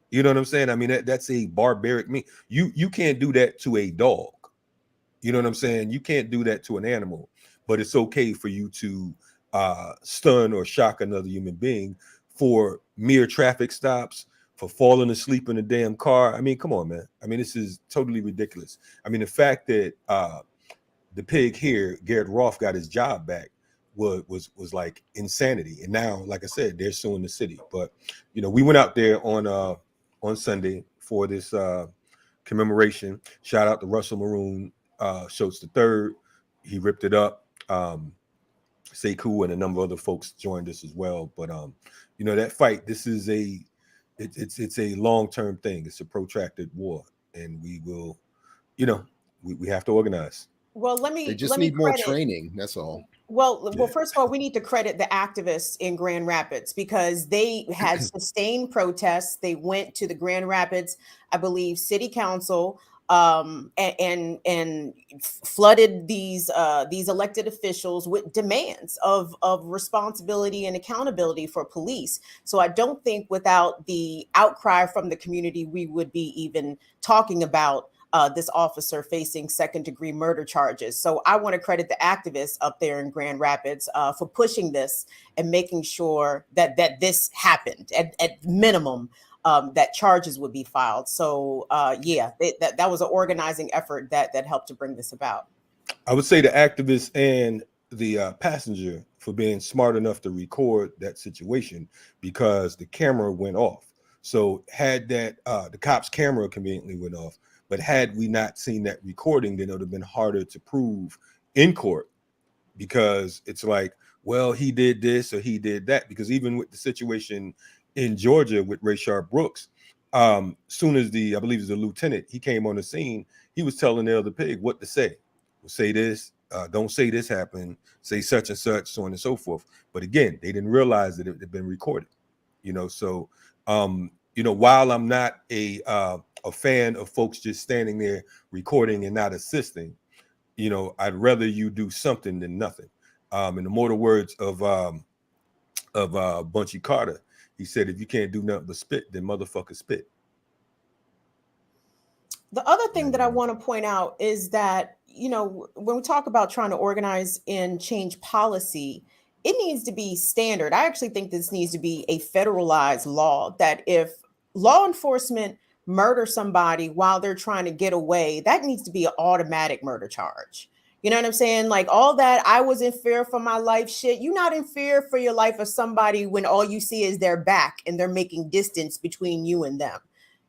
Speaker 4: You know what I'm saying? I mean, that's a barbaric mean. You can't do that to a dog. You know what I'm saying? You can't do that to an animal, but it's okay for you to stun or shock another human being for mere traffic stops, for falling asleep in a damn car. I mean, come on, man. I mean, this is totally ridiculous. I mean, the fact that the pig here, Garrett Rolfe, got his job back was like insanity. And now, like I said, they're suing the city. But we went out there on Sunday for this commemoration. Shout out to Russell Maroon Schultz III. He ripped it up. Sekou and a number of other folks joined us as well. But that fight, this is it's a long-term thing. It's a protracted war, and we will, we have to organize.
Speaker 3: Well,
Speaker 2: they just need more training. That's all.
Speaker 3: Well, first of all, we need to credit the activists in Grand Rapids, because they had sustained protests. They went to the Grand Rapids, I believe, City Council, and flooded these elected officials with demands of responsibility and accountability for police. So I don't think without the outcry from the community, we would be even talking about this officer facing second-degree murder charges. So I want to credit the activists up there in Grand Rapids for pushing this and making sure that this happened at minimum. That charges would be filed. So that was an organizing effort that helped to bring this about.
Speaker 4: I would say the activists and the passenger for being smart enough to record that situation, because the camera went off. So had that the cop's camera conveniently went off, but had we not seen that recording, then it would have been harder to prove in court, because it's like, well, he did this or he did that. Because even with the situation in Georgia with Rayshard Brooks, soon as I believe it was the lieutenant, he came on the scene, he was telling the other pig what to say. Well, say this, don't say this happened, say such and such, so on and so forth. But again, they didn't realize that it had been recorded. So while I'm not a fan of folks just standing there recording and not assisting, I'd rather you do something than nothing. In the mortal words of Bunchy Carter, he said, if you can't do nothing but spit, then motherfucker spit.
Speaker 3: The other thing that I want to point out is that, when we talk about trying to organize and change policy, it needs to be standard. I actually think this needs to be a federalized law, that if law enforcement murder somebody while they're trying to get away, that needs to be an automatic murder charge. You know what I'm saying? Like all that, I was in fear for my life shit. You're not in fear for your life of somebody when all you see is their back and they're making distance between you and them.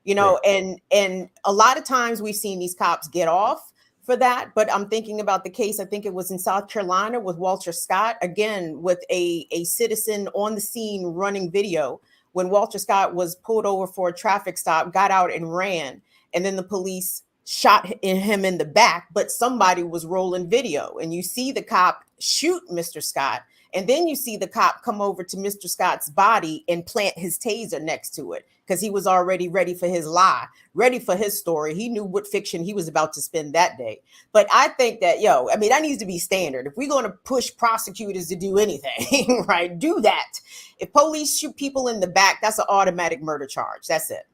Speaker 3: Right. And a lot of times we've seen these cops get off for that. But I'm thinking about the case, I think it was in South Carolina with Walter Scott, again, with a citizen on the scene running video when Walter Scott was pulled over for a traffic stop, got out and ran. And then the police shot him in the back, but somebody was rolling video. And you see the cop shoot Mr. Scott. And then you see the cop come over to Mr. Scott's body and plant his taser next to it, because he was already ready for his lie, ready for his story. He knew what fiction he was about to spend that day. But I think that, that needs to be standard. If we're going to push prosecutors to do anything, right, do that. If police shoot people in the back, that's an automatic murder charge. That's it.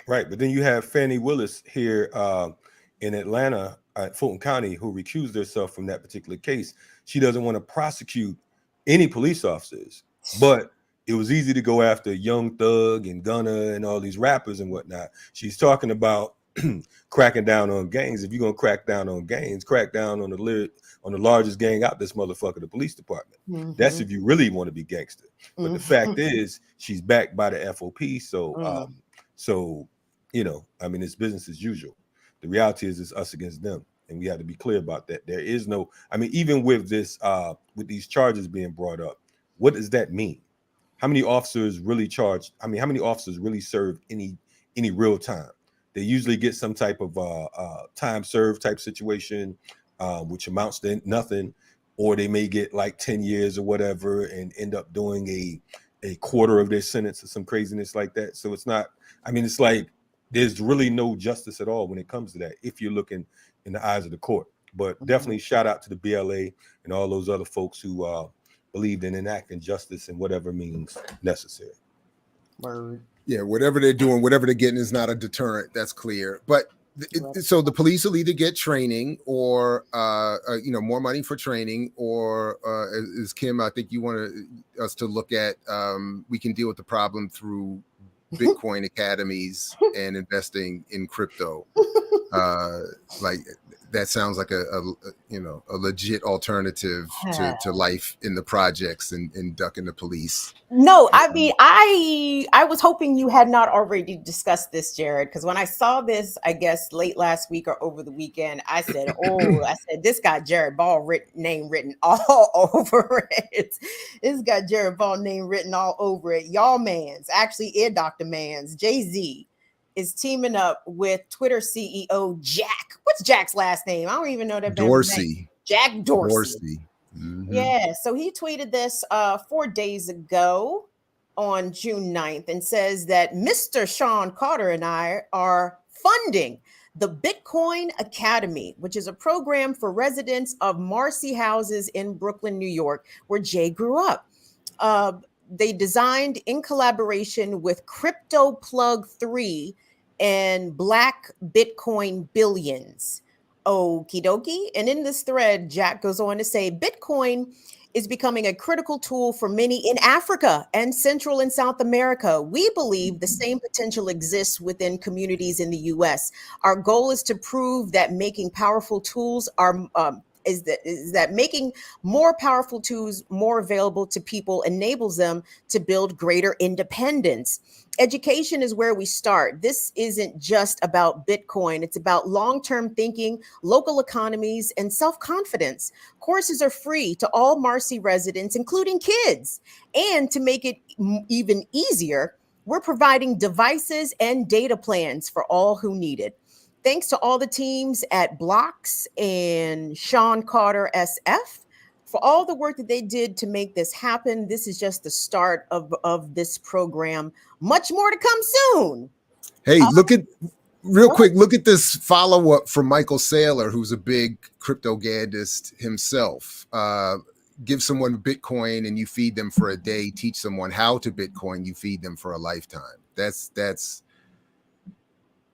Speaker 4: Right. But then you have Fannie Willis here in Atlanta, Fulton County, who recused herself from that particular case. She doesn't want to prosecute any police officers, but it was easy to go after Young Thug and Gunna and all these rappers and whatnot. She's talking about cracking down on gangs. If you're gonna crack down on gangs, crack down on the largest gang out this motherfucker, the police department. Mm-hmm. That's if you really want to be gangster. But the fact is, she's backed by the FOP, so it's business as usual. The reality is, it's us against them. And we have to be clear about that. There is no, even with this, with these charges being brought up, what does that mean? How many officers really charged? How many officers really serve any real time? They usually get some type of time served type situation, which amounts to nothing, or they may get like 10 years or whatever and end up doing a quarter of their sentence or some craziness like that. So it's not, it's like there's really no justice at all when it comes to that, if you're looking in the eyes of the court. But definitely shout out to the BLA and all those other folks who believed in enacting justice in whatever means necessary.
Speaker 3: Word.
Speaker 2: Yeah, whatever they're doing, whatever they're getting is not a deterrent. That's clear. But so the police will either get training or more money for training, or as Kim, I think you want us to look at, we can deal with the problem through Bitcoin academies and investing in crypto. That sounds like a legit alternative to life in the projects and ducking the police.
Speaker 3: No, I was hoping you had not already discussed this, Jared, because when I saw this, I guess late last week or over the weekend, I said, this got Jared Ball name written all over it. It's got Jared Ball name written all over it. Y'all mans, actually Ear Doctor Mans, Jay-Z is teaming up with Twitter CEO Jack. What's Jack's last name? I don't even know that.
Speaker 2: Dorsey.
Speaker 3: Jack Dorsey.
Speaker 2: Mm-hmm.
Speaker 3: Yeah, so he tweeted this 4 days ago on June 9th and says that Mr. Sean Carter and I are funding the Bitcoin Academy, which is a program for residents of Marcy houses in Brooklyn, New York, where Jay grew up. They designed in collaboration with Crypto Plug 3 and Black Bitcoin Billions. Okie dokie. And in this thread, Jack goes on to say, Bitcoin is becoming a critical tool for many in Africa and Central and South America. We believe the same potential exists within communities in the US. Our goal is to prove that making powerful tools are is that making more powerful tools more available to people enables them to build greater independence. Education is where we start. This isn't just about Bitcoin. It's about long-term thinking, local economies, and self-confidence. Courses are free to all Marcy residents, including kids. And to make it even easier, we're providing devices and data plans for all who need it. Thanks to all the teams at Blocks and Sean Carter SF for all the work that they did to make this happen. This is just the start of this program. Much more to come soon.
Speaker 2: Hey, look at this follow-up from Michael Saylor, who's a big cryptogandist himself. Give someone Bitcoin and you feed them for a day. Teach someone how to Bitcoin, you feed them for a lifetime. That's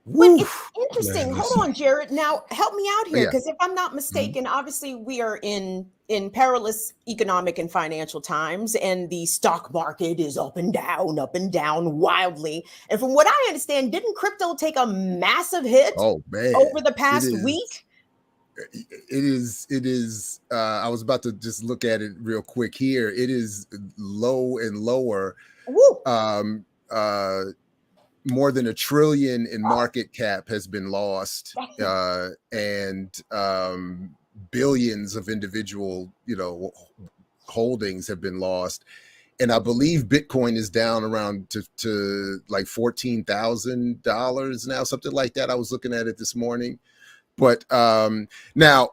Speaker 3: But it's interesting. Man, hold on, Jared. Now help me out here, because if I'm not mistaken, obviously we are in perilous economic and financial times, and the stock market is up and down wildly. And from what I understand, didn't crypto take a massive hit over the past week?
Speaker 2: It is. I was about to just look at it real quick here. It is low and lower. More than $1 trillion in market cap has been lost, and billions of individual, holdings have been lost. And I believe Bitcoin is down around to like $14,000 now, something like that. I was looking at it this morning. But now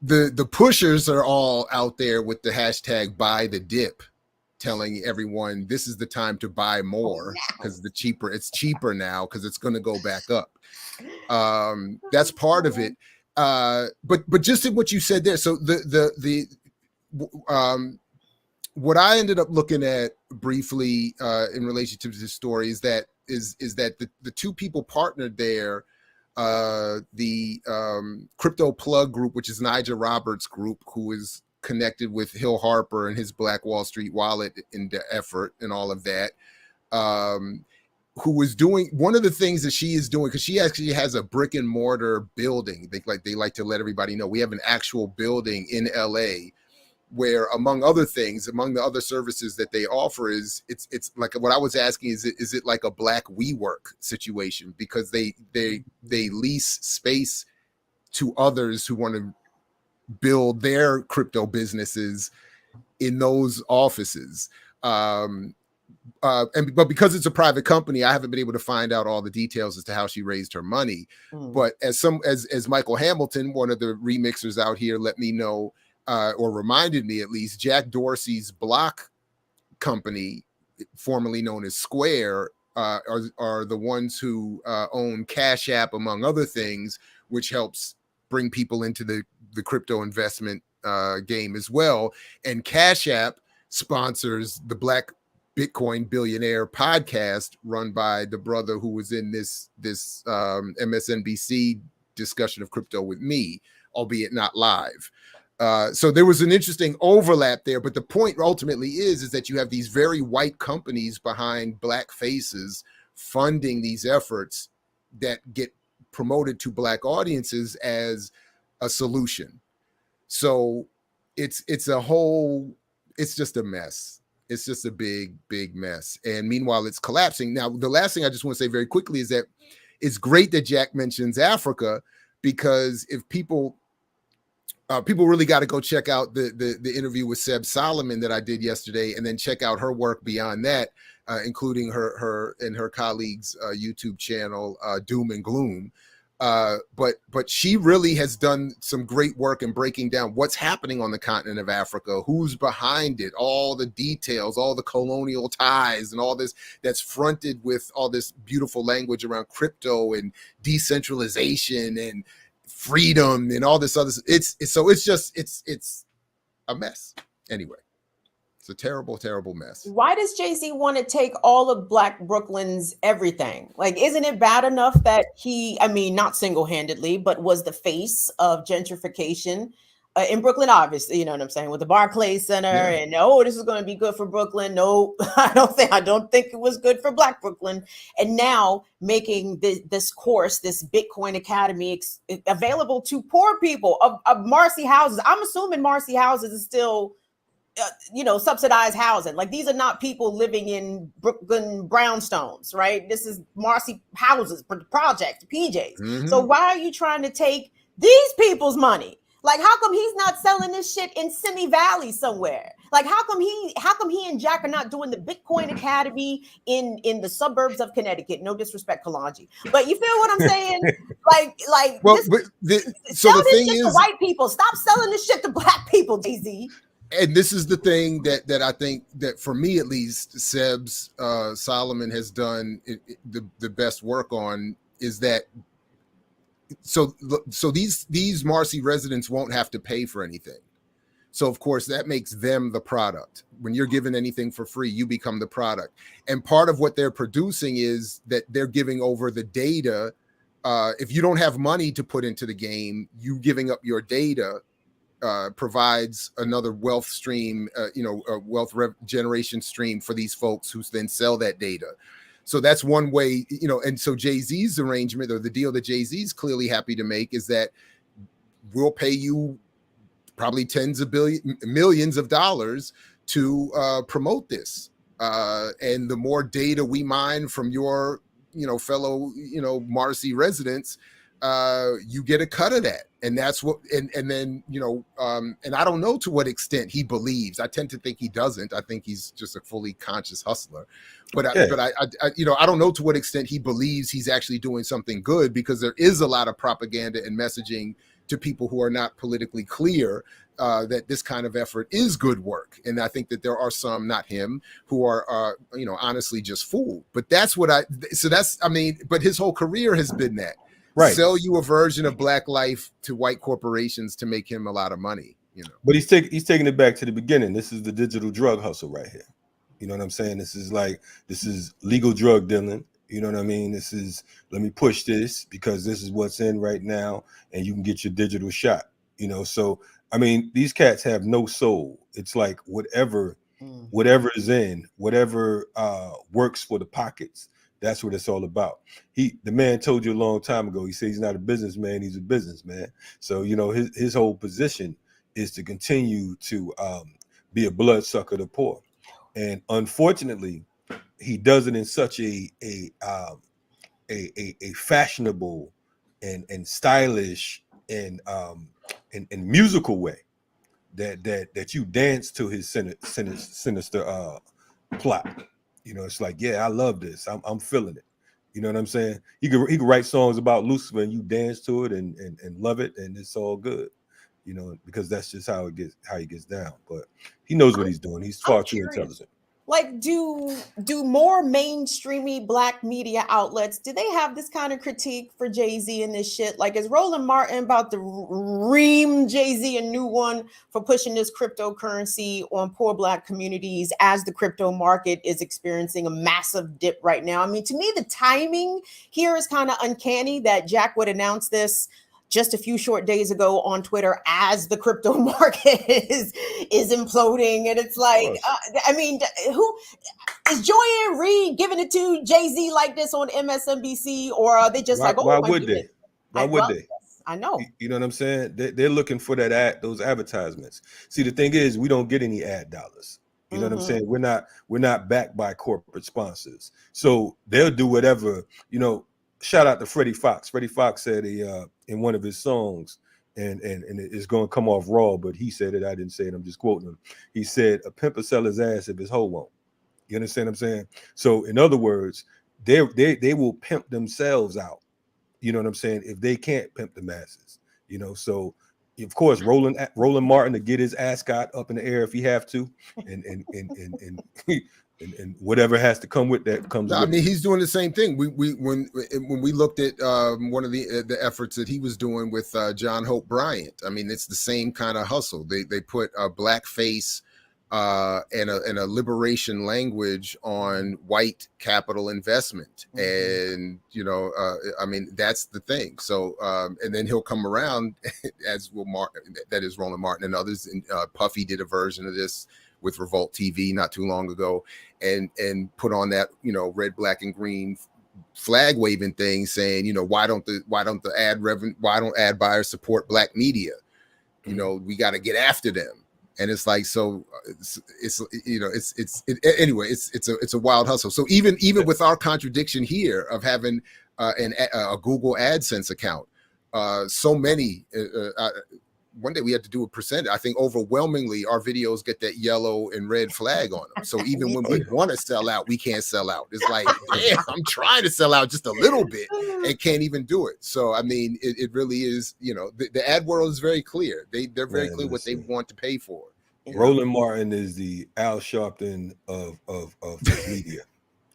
Speaker 2: the pushers are all out there with the hashtag buy the dip, telling everyone this is the time to buy more because it's cheaper now because it's going to go back up. That's part of it. But just in what you said there. So what I ended up looking at briefly in relation to this story is that the two people partnered there, the Crypto Plug group, which is Nigel Roberts' group, who is connected with Hill Harper and his Black Wall Street wallet in the effort and all of that, who was doing one of the things that she is doing, because she actually has a brick and mortar building. They like to let everybody know we have an actual building in LA where, among other things, among the other services that they offer is it's like what I was asking, is it like a Black WeWork situation, because they lease space to others who want to build their crypto businesses in those offices. But because it's a private company, I haven't been able to find out all the details as to how she raised her money. But as Michael Hamilton, one of the remixers out here, let me know, or reminded me at least, Jack Dorsey's Block company, formerly known as Square, are the ones who own Cash App, among other things, which helps bring people into the crypto investment game as well. And Cash App sponsors the Black Bitcoin Billionaire podcast, run by the brother who was in this MSNBC discussion of crypto with me, albeit not live. So there was an interesting overlap there. But the point ultimately is that you have these very white companies behind Black faces funding these efforts that get promoted to Black audiences as a solution. So it's just a mess. It's just a big mess. And meanwhile, it's collapsing. Now, the last thing I just want to say very quickly is that it's great that Jack mentions Africa, because if people really got to go check out the interview with Seb Solomon that I did yesterday, and then check out her work beyond that, including her and her colleagues' YouTube channel, Doom and Gloom. But she really has done some great work in breaking down what's happening on the continent of Africa, who's behind it, all the details, all the colonial ties, and all this that's fronted with all this beautiful language around crypto and decentralization and freedom and all this other. It's a mess. Anyway, it's a terrible mess.
Speaker 3: Why does Jay-Z want to take all of Black Brooklyn's everything? Like, isn't it bad enough that he, not single-handedly, but was the face of gentrification in Brooklyn, obviously, you know what I'm saying, with the Barclays Center, and this is going to be good for Brooklyn. No, I don't think it was good for Black Brooklyn. And now making this course, this Bitcoin Academy, available to poor people of Marcy houses. I'm assuming Marcy houses is still, subsidized housing. Like, these are not people living in Brooklyn brownstones, right? This is Marcy houses, project, PJs.
Speaker 2: Mm-hmm.
Speaker 3: So why are you trying to take these people's money? Like, how come he's not selling this shit in Simi Valley somewhere? Like, how come he and Jack are not doing the Bitcoin Academy in the suburbs of Connecticut? No disrespect, Kalanji, but you feel what I'm saying?
Speaker 2: Well,
Speaker 3: sell this shit to white people. Stop selling this shit to Black people, Jay-Z.
Speaker 2: And this is the thing that I think that, for me at least, Seb's Solomon has done the best work on, is that so these Marcy residents won't have to pay for anything. So of course that makes them the product. When you're given anything for free, you become the product. And part of what they're producing is that they're giving over the data. If you don't have money to put into the game, you giving up your data provides another wealth stream, a wealth generation stream for these folks who then sell that data. So that's one way, and so Jay-Z's arrangement, or the deal that Jay-Z's clearly happy to make, is that we'll pay you probably millions of dollars to promote this. And the more data we mine from your, fellow, Marcy residents, you get a cut of that. And that's what, and then, and I don't know to what extent he believes. I tend to think he doesn't. I think he's just a fully conscious hustler. But I don't know to what extent he believes he's actually doing something good, because there is a lot of propaganda and messaging to people who are not politically clear that this kind of effort is good work. And I think that there are some, not him, who are, honestly just fooled. But that's what but his whole career has been that. Right. Sell you a version of Black life to white corporations to make him a lot of money,
Speaker 4: But he's taking it back to the beginning. This is the digital drug hustle right here. You know what I'm saying? This is legal drug dealing. You know what I mean? This is, let me push this because this is what's in right now, and you can get your digital shot. So I mean, these cats have no soul. It's like whatever is in, whatever works for the pockets. That's what it's all about. The man told you a long time ago, he said he's not a businessman, he's a businessman. So, his whole position is to continue to be a bloodsucker to the poor. And unfortunately, he does it in such a fashionable and stylish and musical way that you dance to his sinister plot. It's like, yeah, I love this. I'm feeling it. You know what I'm saying? He could write songs about Lucifer and you dance to it and love it, and it's all good. Because that's just how he gets down. But he knows what he's doing. He's far too intelligent.
Speaker 3: Like, do more mainstreamy Black media outlets, do they have this kind of critique for Jay-Z and this shit? Like, is Roland Martin about to ream Jay-Z a new one for pushing this cryptocurrency on poor Black communities as the crypto market is experiencing a massive dip right now? I mean, to me, the timing here is kind of uncanny that Jack would announce this just a few short days ago on Twitter as the crypto market is imploding. And it's like, who is Joy-Ann Reid giving it to Jay-Z like this on MSNBC? Or are they just
Speaker 4: why would they? Why would they?
Speaker 3: I know.
Speaker 4: You know what I'm saying? They're looking for those advertisements. See, the thing is, we don't get any ad dollars. You know what I'm saying? We're not backed by corporate sponsors. So they'll do whatever, Shout out to Freddie Fox. Freddie Fox said in one of his songs, and it's going to come off raw, but he said it. I didn't say it. I'm just quoting him. He said, "A pimp will sell his ass if his hoe won't." You understand what I'm saying? So in other words, they will pimp themselves out. You know what I'm saying? If they can't pimp the masses, So of course, Roland Martin to get his ascot up in the air if he have to, and whatever has to come with that comes.
Speaker 2: I mean, he's doing the same thing. When we looked at one of the efforts that he was doing with John Hope Bryant, I mean, it's the same kind of hustle. They put a blackface and a liberation language on white capital investment. And, you know, I mean, that's the thing. So, and then he'll come around, as will that is Roland Martin and others. And Puffy did a version of this with Revolt TV not too long ago, and put on that, you know, red, black, and green flag waving thing, saying, you know, why don't ad buyers support black media? You know, we got to get after them. And it's like, so it's you know, anyway, it's a wild hustle. So even with our contradiction here of having a Google AdSense account, so many, one day we had to do a percentage. I think overwhelmingly our videos get that yellow and red flag on them. So even when we want to sell out, we can't sell out. It's like, damn, I'm trying to sell out just a little bit and can't even do it. So, I mean, it really is, you know, the ad world is very clear. They're very clear what they want to pay for.
Speaker 4: Roland Martin is the Al Sharpton of media.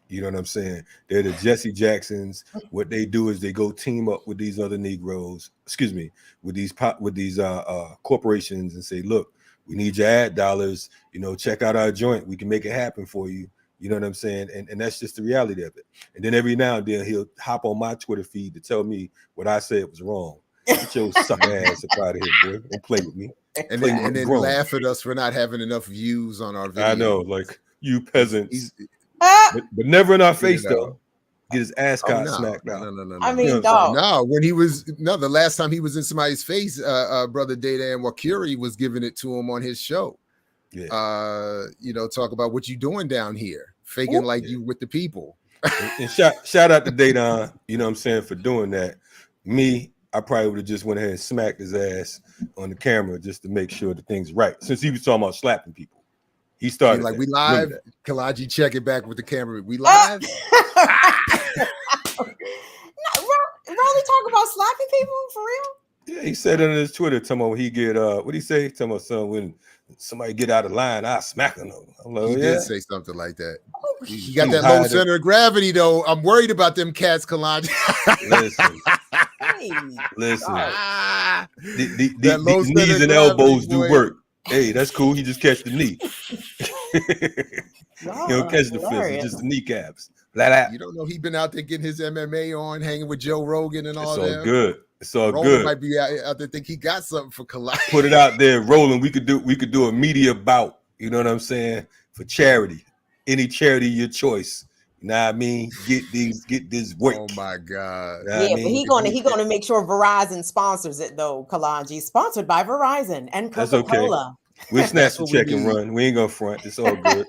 Speaker 4: You know what I'm saying? They're the Jesse Jacksons. What they do is they go team up with these other Negroes, with these corporations, and say, look, we need your ad dollars. You know, check out our joint. We can make it happen for you. You know what I'm saying? And that's just the reality of it. And then every now and then he'll hop on my Twitter feed to tell me what I said was wrong. Get your sucker ass up out of here, boy. Don't play with me.
Speaker 2: And then laugh at us for not having enough views on our video.
Speaker 4: I know, like, you peasants. But never in our face, though. Get his ass smacked out.
Speaker 2: No.
Speaker 3: I mean, dog.
Speaker 2: No, the last time he was in somebody's face, brother Data and Wakuri was giving it to him on his show. Yeah. You know, talk about what you doing down here, faking like you with the people.
Speaker 4: And shout out to Data, you know what I'm saying, for doing that. Me, I probably would have just went ahead and smacked his ass on the camera just to make sure the thing's right. Since he was talking about slapping people. He started
Speaker 2: like, we live. Kalaji, check it back with the camera. We live.
Speaker 3: Rolly talk about slapping people for real?
Speaker 4: Yeah, he said it on his Twitter. Talking about he get what he say? Talking about son, when somebody get out of line, I smack them. Like,
Speaker 2: he did say something like that. He got that low center of gravity though. I'm worried about them cats, Kalaji.
Speaker 4: Listen. These knees and elbows do work. Hey, that's cool. He just catch the knee. He don't catch the fist, just the kneecaps.
Speaker 2: You don't know he been out there getting his MMA on, hanging with Joe Rogan and all that.
Speaker 4: It's all good. It's all
Speaker 2: Roland
Speaker 4: good.
Speaker 2: Might be out there think he got something for Kalaji.
Speaker 4: Put it out there, Roland. We could do a media bout. You know what I'm saying? For charity, any charity your choice. You know what I mean? Get this work.
Speaker 2: Oh my God.
Speaker 3: You know but he gonna make sure Verizon sponsors it though. Kalaji sponsored by Verizon and Coca-Cola.
Speaker 4: Okay. We'll snatch the check and run. We ain't gonna front. It's all good.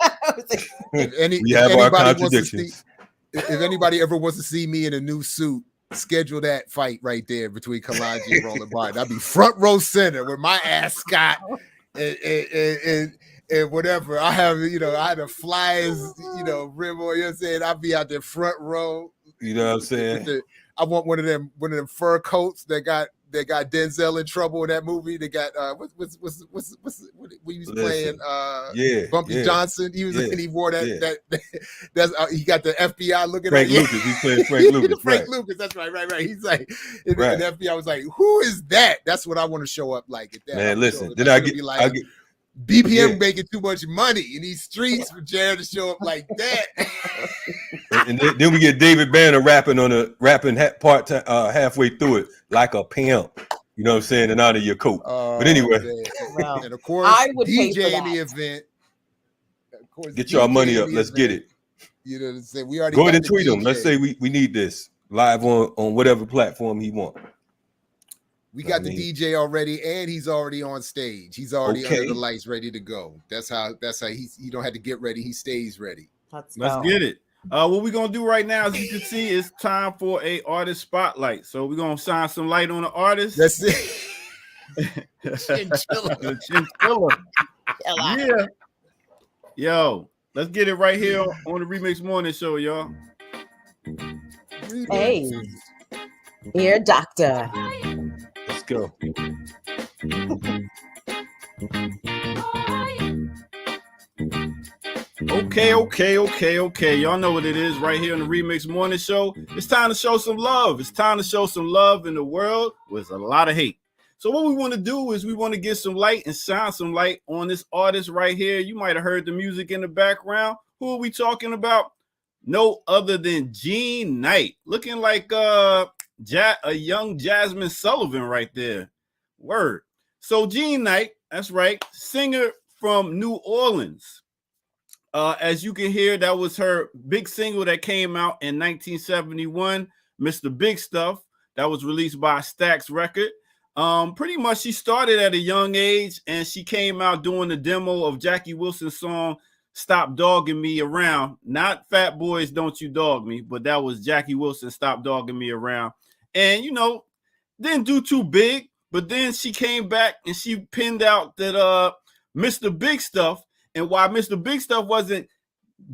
Speaker 2: We have our contradictions. If anybody ever wants to see me in a new suit, schedule that fight right there between Kalaji and Roland Martin. I'll be front row center with my ascot and whatever. I have, you know, I had a Flyers, you know, rim on, you know what I'm saying? I'll be out there front row.
Speaker 4: You know what I'm saying?
Speaker 2: I want one of them fur coats that got Denzel in trouble in that movie. They got what he was playing Bumpy Johnson. He was he wore that that's he got the FBI looking
Speaker 4: Frank
Speaker 2: at
Speaker 4: Lucas. He's playing Frank Lucas.
Speaker 2: Frank Lucas, that's right. He's like, the FBI was like, who is that? That's what I want to show up like at that.
Speaker 4: Man, listen,
Speaker 2: did I get BPM making too much money in these streets for Jared to show up like that.
Speaker 4: And then we get David Banner rapping part halfway through it like a pimp. You know what I'm saying? In honor of your coat. But anyway.
Speaker 3: Well,
Speaker 2: and of course,
Speaker 3: I would
Speaker 2: DJ in the event.
Speaker 4: Of course, get your money up. Let's get it.
Speaker 2: You know what I'm saying? We already
Speaker 4: go ahead and tweet him. Let's say we need this live on whatever platform he wants.
Speaker 2: We got the DJ already, and he's already on stage. He's already under the lights, ready to go. That's how he don't have to get ready. He stays ready.
Speaker 1: Let's get it. What we're gonna do right now, as you can see, it's time for a artist spotlight. So we're gonna shine some light on the artist.
Speaker 2: That's it. Chinchilla.
Speaker 1: Yeah. Yo, let's get it right here on the Remix Morning Show, y'all.
Speaker 3: Hey, Dear Doctor.
Speaker 4: Let's go.
Speaker 1: Okay. Y'all know what it is right here on the Remix Morning Show. It's time to show some love. It's time to show some love in the world with a lot of hate. So what we want to do is we want to get some light and shine some light on this artist right here. You might have heard the music in the background. Who are we talking about? No other than Jean Knight, looking like a young Jasmine Sullivan right there. Word. So Jean Knight, that's right, singer from New Orleans. As you can hear, that was her big single that came out in 1971, Mr. Big Stuff. That was released by Stax Record. Pretty much she started at a young age, and she came out doing the demo of Jackie Wilson's song, Stop Dogging Me Around. Not Fat Boys, Don't You Dog Me, but that was Jackie Wilson, Stop Dogging Me Around. And, you know, didn't do too big, but then she came back and she pinned out that Mr. Big Stuff. And why Mr. Big Stuff wasn't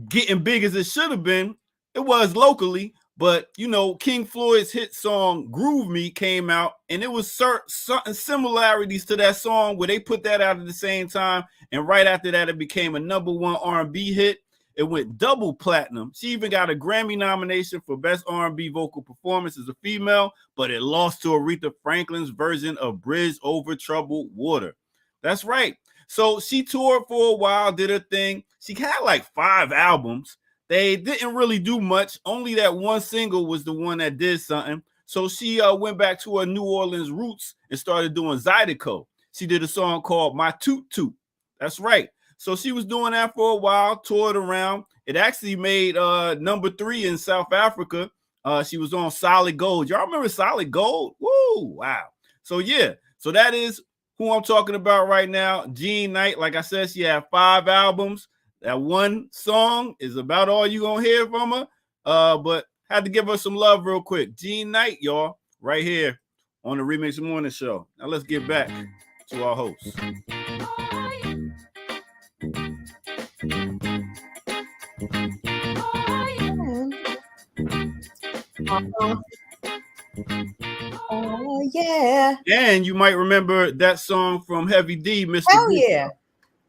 Speaker 1: getting big as it should have been, it was locally. But, you know, King Floyd's hit song Groove Me came out, and it was certain similarities to that song where they put that out at the same time. And right after that, it became a #1 R&B hit. It went double platinum. She even got a Grammy nomination for Best R&B Vocal Performance as a female, but it lost to Aretha Franklin's version of Bridge Over Troubled Water. That's right. So she toured for a while, did her thing. She had like 5 albums. They didn't really do much. Only that one single was the one that did something. So she went back to her New Orleans roots and started doing Zydeco. She did a song called My Toot Toot. That's right. So she was doing that for a while, toured around. It actually made #3 in South Africa. She was on Solid Gold. Y'all remember Solid Gold? Woo, wow. So yeah, so that is who I'm talking about right now. Jean Knight, like I said, she had 5 albums. That one song is about all you're going to hear from her. But had to give her some love real quick. Jean Knight, y'all, right here on the Remix Morning Show. Now let's get back to our host.
Speaker 3: Oh, yeah.
Speaker 1: And you might remember that song from Heavy D, Mr.
Speaker 3: Hell
Speaker 1: B.
Speaker 3: yeah.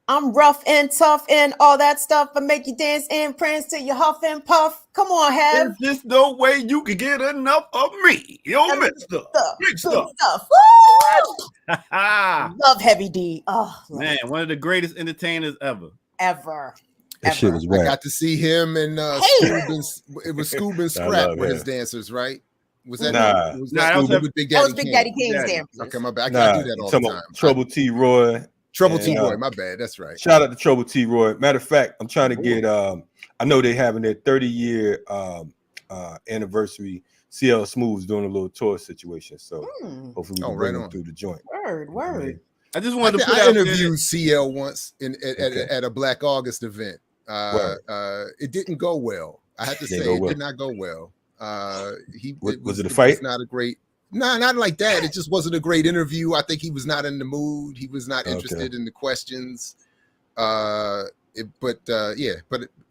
Speaker 3: I'm rough and tough and all that stuff. I make you dance and prance till you huff and puff. Come on, Hev.
Speaker 1: Is this no way you can get enough of me? Yo, Mr. Big Stuff.
Speaker 3: Woo! Love Heavy D. Oh,
Speaker 1: man, one of the greatest entertainers ever.
Speaker 4: That shit was right.
Speaker 2: I got to see him and it was Scoob and Scrap with his dancers, right? Was that
Speaker 1: that was
Speaker 2: Big Daddy
Speaker 3: Big Daddy King's dancers.
Speaker 2: Okay, my bad. I gotta do that all the time.
Speaker 4: Trouble T. Roy.
Speaker 2: Trouble T. Roy, my bad. That's right.
Speaker 4: Shout out to Trouble T. Roy. Matter of fact, I'm trying to get I know they having their 30-year anniversary. CL Smooth's doing a little tour situation. So hopefully we can bring them through the joint.
Speaker 3: Word.
Speaker 1: I just wanted to put
Speaker 2: I interviewed CL once at a Black August event. It didn't go well. I have to say it did not go well.
Speaker 4: Was it a fight?
Speaker 2: Not a great. No, not like that. It just wasn't a great interview. I think he was not in the mood. He was not interested in the questions. But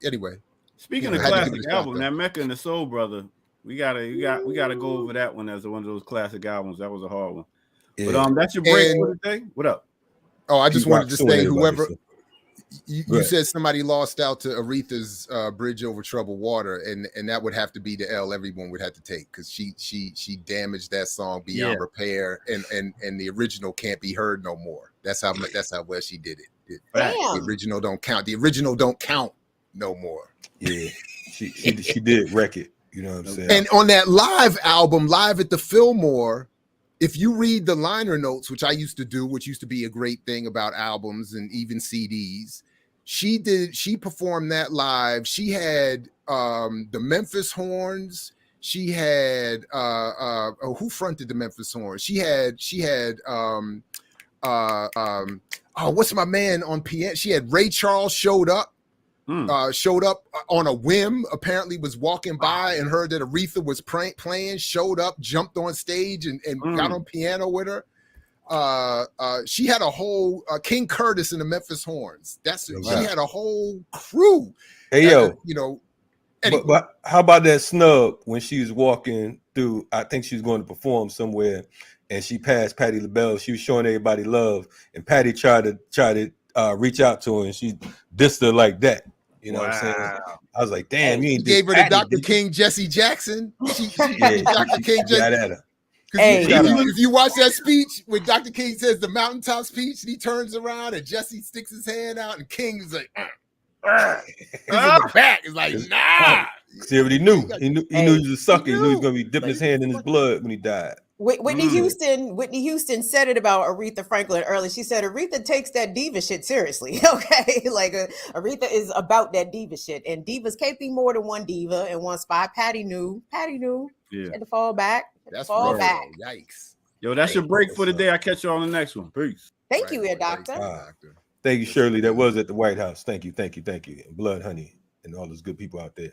Speaker 2: anyway.
Speaker 1: Speaking of classic album, that Mecca and the Soul Brother, we gotta go over that one as one of those classic albums. That was a hard one. Yeah. But that's your break for today. What up?
Speaker 2: Oh, I just wanted to say, whoever you said somebody lost out to Aretha's Bridge Over Troubled Water, and that would have to be the L everyone would have to take, because she damaged that song beyond repair, and the original can't be heard no more. That's how well she did it. The original don't count. The original don't count no more.
Speaker 4: Yeah, she did wreck it. You know what I'm saying?
Speaker 2: And on that live album, Live at the Fillmore, if you read the liner notes, which I used to do, which used to be a great thing about albums and even CDs, she performed that live. She had the Memphis Horns. She had who fronted the Memphis Horns? She had what's my man on piano? She had Ray Charles showed up on a whim, apparently was walking by and heard that Aretha was playing, showed up, jumped on stage and got on piano with her. She had a whole King Curtis and the Memphis Horns. She had a whole crew.
Speaker 4: Hey, yo,
Speaker 2: anyway.
Speaker 4: but how about that snub when she was walking through? I think she was going to perform somewhere, and she passed Patti LaBelle. She was showing everybody love, and Patti tried to reach out to her, and she dissed her like that. You know what I'm saying? I was like, damn, you ain't
Speaker 2: gave her to Dr. King Jesse Jackson. She Dr. King Jesse.
Speaker 3: Hey,
Speaker 2: if you watch that speech when Dr. King says the mountaintop speech, and he turns around and Jesse sticks his hand out, and King is like, he's in the back. It's like, nah.
Speaker 4: See what he knew. He knew he was a sucker. He knew he was gonna be dipping his hand in his blood when he died.
Speaker 3: Whitney Houston said it about Aretha Franklin early. She said Aretha takes that diva shit seriously. Okay, like Aretha is about that diva shit, and divas can't be more than one diva in one spot. Patty knew. Yeah. She had to fall back.
Speaker 2: Yikes.
Speaker 1: Yo, that's your break for the day. I catch you on the next one. Peace.
Speaker 3: Thank you, Doctor.
Speaker 4: Thank you, Shirley. That was at the White House. Thank you. And Blood Honey and all those good people out there.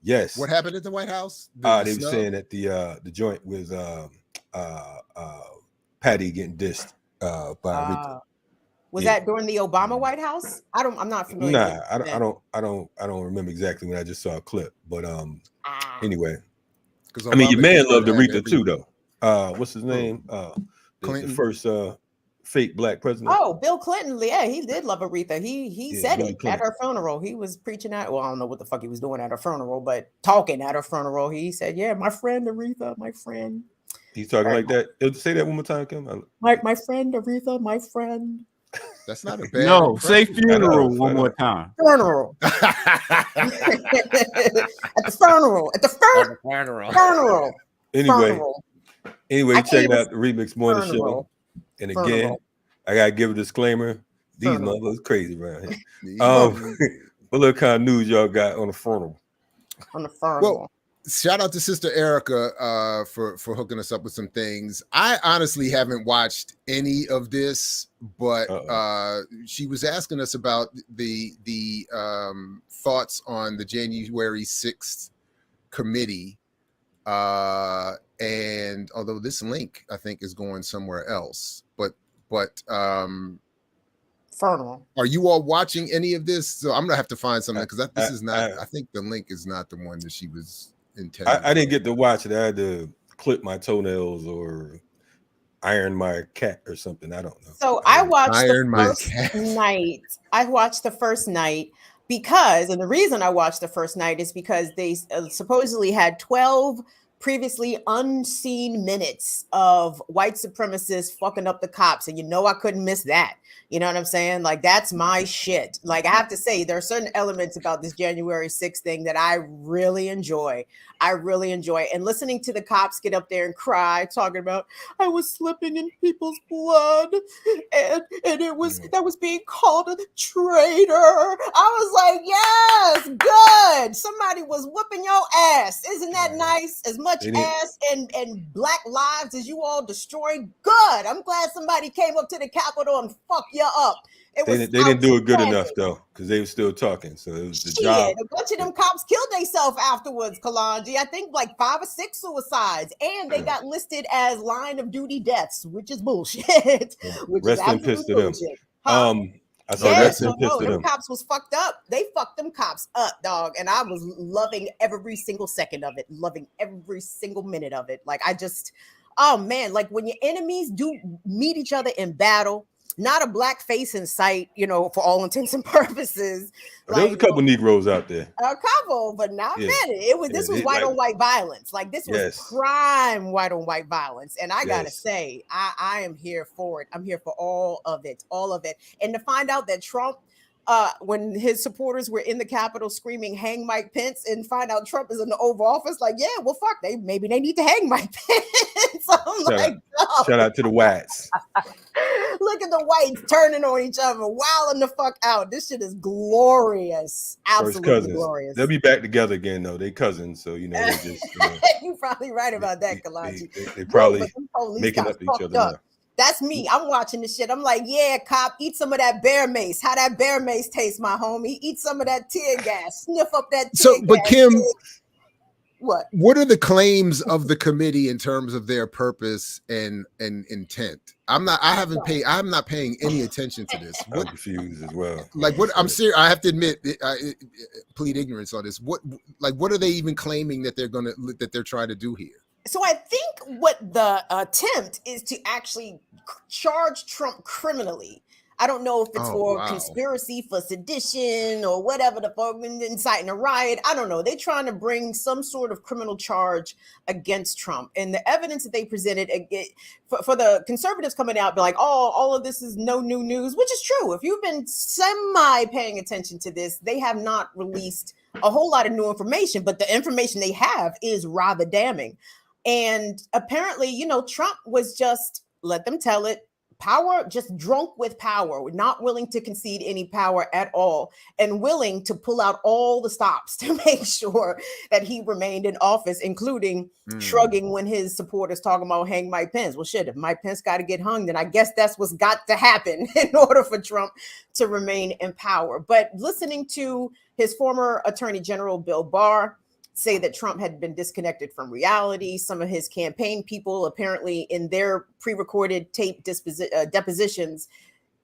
Speaker 4: Yes.
Speaker 2: What happened at the White House?
Speaker 4: They were saying that the joint was Patty getting dissed by Aretha.
Speaker 3: Was that during the Obama White House? I'm not familiar.
Speaker 4: Nah, I don't remember exactly when I just saw a clip, but anyway.
Speaker 2: I mean,
Speaker 4: your man loved Aretha too, though. What's his name? The first fake black president.
Speaker 3: Oh, Bill Clinton. Yeah, he did love Aretha. He said it at her funeral. He was preaching at. Well, I don't know what the fuck he was doing at her funeral, but talking at her funeral, he said, "Yeah, my friend Aretha, my friend."
Speaker 4: He's talking like that. Say that one more time, Kim.
Speaker 3: My friend Aretha, my friend.
Speaker 2: That's not a bad.
Speaker 1: No, say funeral one more time.
Speaker 3: Funeral. At the funeral. At the funeral.
Speaker 4: Anyway, check out the Remix Morning Show. And again, I gotta give a disclaimer. These motherfuckers crazy around here. What little kind of news y'all got on the funeral?
Speaker 2: Well, shout out to Sister Erica for hooking us up with some things. I honestly haven't watched any of this, but she was asking us about the thoughts on the January 6th committee. And although this link I think is going somewhere else, but are you all watching any of this? So I'm gonna have to find something because this is not. I think the link is not the one that she was intending.
Speaker 4: I didn't get to watch it. I had to clip my toenails or iron my cat or something. I don't know.
Speaker 3: So I watched the first night because, and the reason I watched the first night is because they supposedly had 12 previously unseen minutes of white supremacists fucking up the cops. And I couldn't miss that. You know what I'm saying? Like, that's my shit. Like, I have to say, there are certain elements about this January 6th thing that I really enjoy. And listening to the cops get up there and cry, talking about, I was slipping in people's blood and that was being called a traitor. I was like, yes, good. Somebody was whooping your ass. Isn't that nice? As much ass and black lives as you all destroyed. Good. I'm glad somebody came up to the Capitol and fucked you up.
Speaker 4: They didn't do it good enough though, because they were still talking. So it was the job.
Speaker 3: A bunch of them cops killed themselves afterwards, Kalanji. I think like 5 or 6 suicides, and they got listed as line of duty deaths, which is bullshit.
Speaker 4: Rest in peace to them. I saw
Speaker 3: rest in peace to them. Cops was fucked up. They fucked them cops up, dog. And I was loving every single second of it, loving every single minute of it. Like oh man, like when your enemies do meet each other in battle. Not a black face in sight, for all intents and purposes.
Speaker 4: There was a couple Negroes out there.
Speaker 3: A couple, but not many. This was white on white violence. Like this was prime white on white violence. And I gotta say, I am here for it. I'm here for all of it. And to find out that Trump, when his supporters were in the Capitol screaming "Hang Mike Pence," and find out Trump is in the Oval Office, like, yeah, well, fuck, maybe they need to hang Mike Pence.
Speaker 4: Shout out to the whites.
Speaker 3: Look at the whites turning on each other, wilding the fuck out. This shit is glorious, absolutely glorious.
Speaker 4: They'll be back together again, though. They cousins, so they just.
Speaker 3: You're probably right about that, Kalaji.
Speaker 4: They probably making up to each other now.
Speaker 3: That's me. I'm watching this shit. I'm like, yeah, cop, eat some of that bear mace. How that bear mace tastes, my homie. Eat some of that tear gas. Sniff up that tear gas.
Speaker 2: But Kim,
Speaker 3: what
Speaker 2: are the claims of the committee in terms of their purpose and intent? I'm not paying any attention to this.
Speaker 4: I'm confused as well.
Speaker 2: Like what? I'm serious. I have to admit, plead ignorance on this. What are they even claiming that they're trying to do here?
Speaker 3: So I think what the attempt is to actually charge Trump criminally. I don't know if it's for conspiracy, for sedition, or whatever the fuck, inciting a riot. I don't know. They're trying to bring some sort of criminal charge against Trump. And the evidence that they presented for the conservatives coming out, be like, oh, all of this is no new news, which is true. If you've been semi paying attention to this, they have not released a whole lot of new information, but the information they have is rather damning. And apparently, you know, Trump was just, let them tell it, power, just drunk with power, not willing to concede any power at all, and willing to pull out all the stops to make sure that he remained in office, including shrugging when his supporters talking about hang Mike Pence. Well, shit, if Mike Pence got to get hung, then I guess that's what's got to happen in order for Trump to remain in power. But listening to his former Attorney General, Bill Barr, say that Trump had been disconnected from reality. Some of his campaign people, apparently in their pre-recorded tape depositions,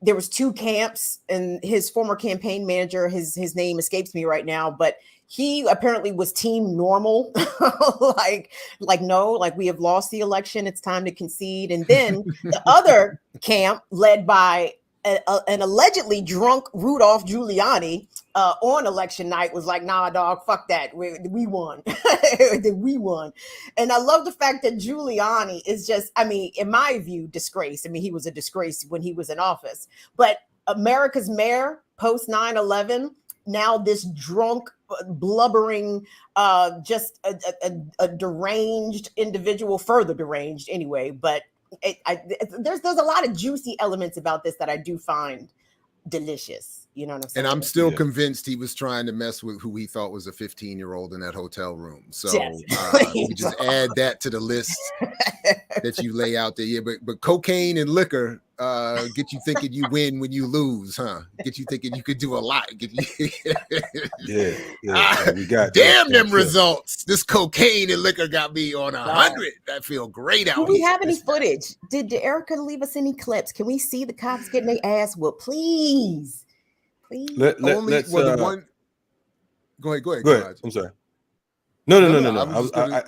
Speaker 3: there was two camps, and his former campaign manager, his name escapes me right now, but he apparently was team normal, like no, like we have lost the election, it's time to concede. And then the other camp, led by an allegedly drunk Rudolph Giuliani on election night, was like, nah, dog, fuck that. We won. We won. And I love the fact that Giuliani is just, I mean, in my view, disgrace. I mean, he was a disgrace when he was in office. But America's mayor, post 9/11, now this drunk, blubbering, just a deranged individual, further deranged anyway, but there's a lot of juicy elements about this that I do find delicious. You know what I'm saying?
Speaker 2: And I'm still convinced he was trying to mess with who he thought was a 15-year-old in that hotel room. So we just add that to the list that you lay out there. Yeah, but cocaine and liquor get you thinking you win when you lose, huh? Get you thinking you could do a lot. We got damn them results. This cocaine and liquor got me on 100. I feel great out here.
Speaker 3: Do we have any footage? Did Erica leave us any clips? Can we see the cops getting their ass whooped? Please.
Speaker 2: Go ahead.
Speaker 4: I'm sorry. No.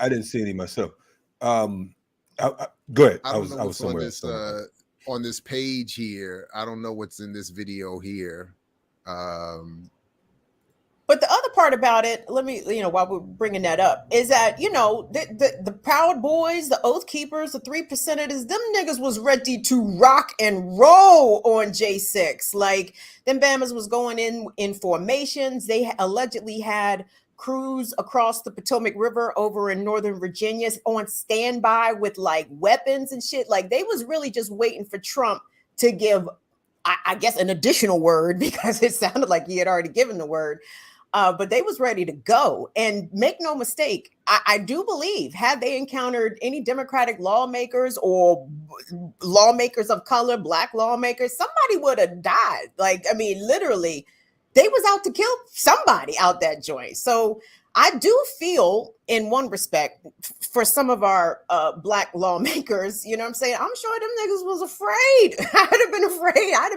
Speaker 4: I didn't see any myself. Go ahead. I was somewhere
Speaker 2: on this page here. I don't know what's in this video here.
Speaker 3: But the other part about it, let me, while we're bringing that up, is that, the Proud Boys, the Oath Keepers, the 3%ers, them niggas was ready to rock and roll on J6. Like, them Bammers was going in formations. They allegedly had crews across the Potomac River over in Northern Virginia on standby with like weapons and shit. Like, they was really just waiting for Trump to give, I guess, an additional word, because it sounded like he had already given the word. But they was ready to go. And make no mistake, I do believe, had they encountered any Democratic lawmakers or lawmakers of color, Black lawmakers, somebody would have died. Like, I mean, literally, they was out to kill somebody out that joint. So I do feel, in one respect, for some of our Black lawmakers, you know what I'm saying? I'm sure them niggas was afraid. I'd have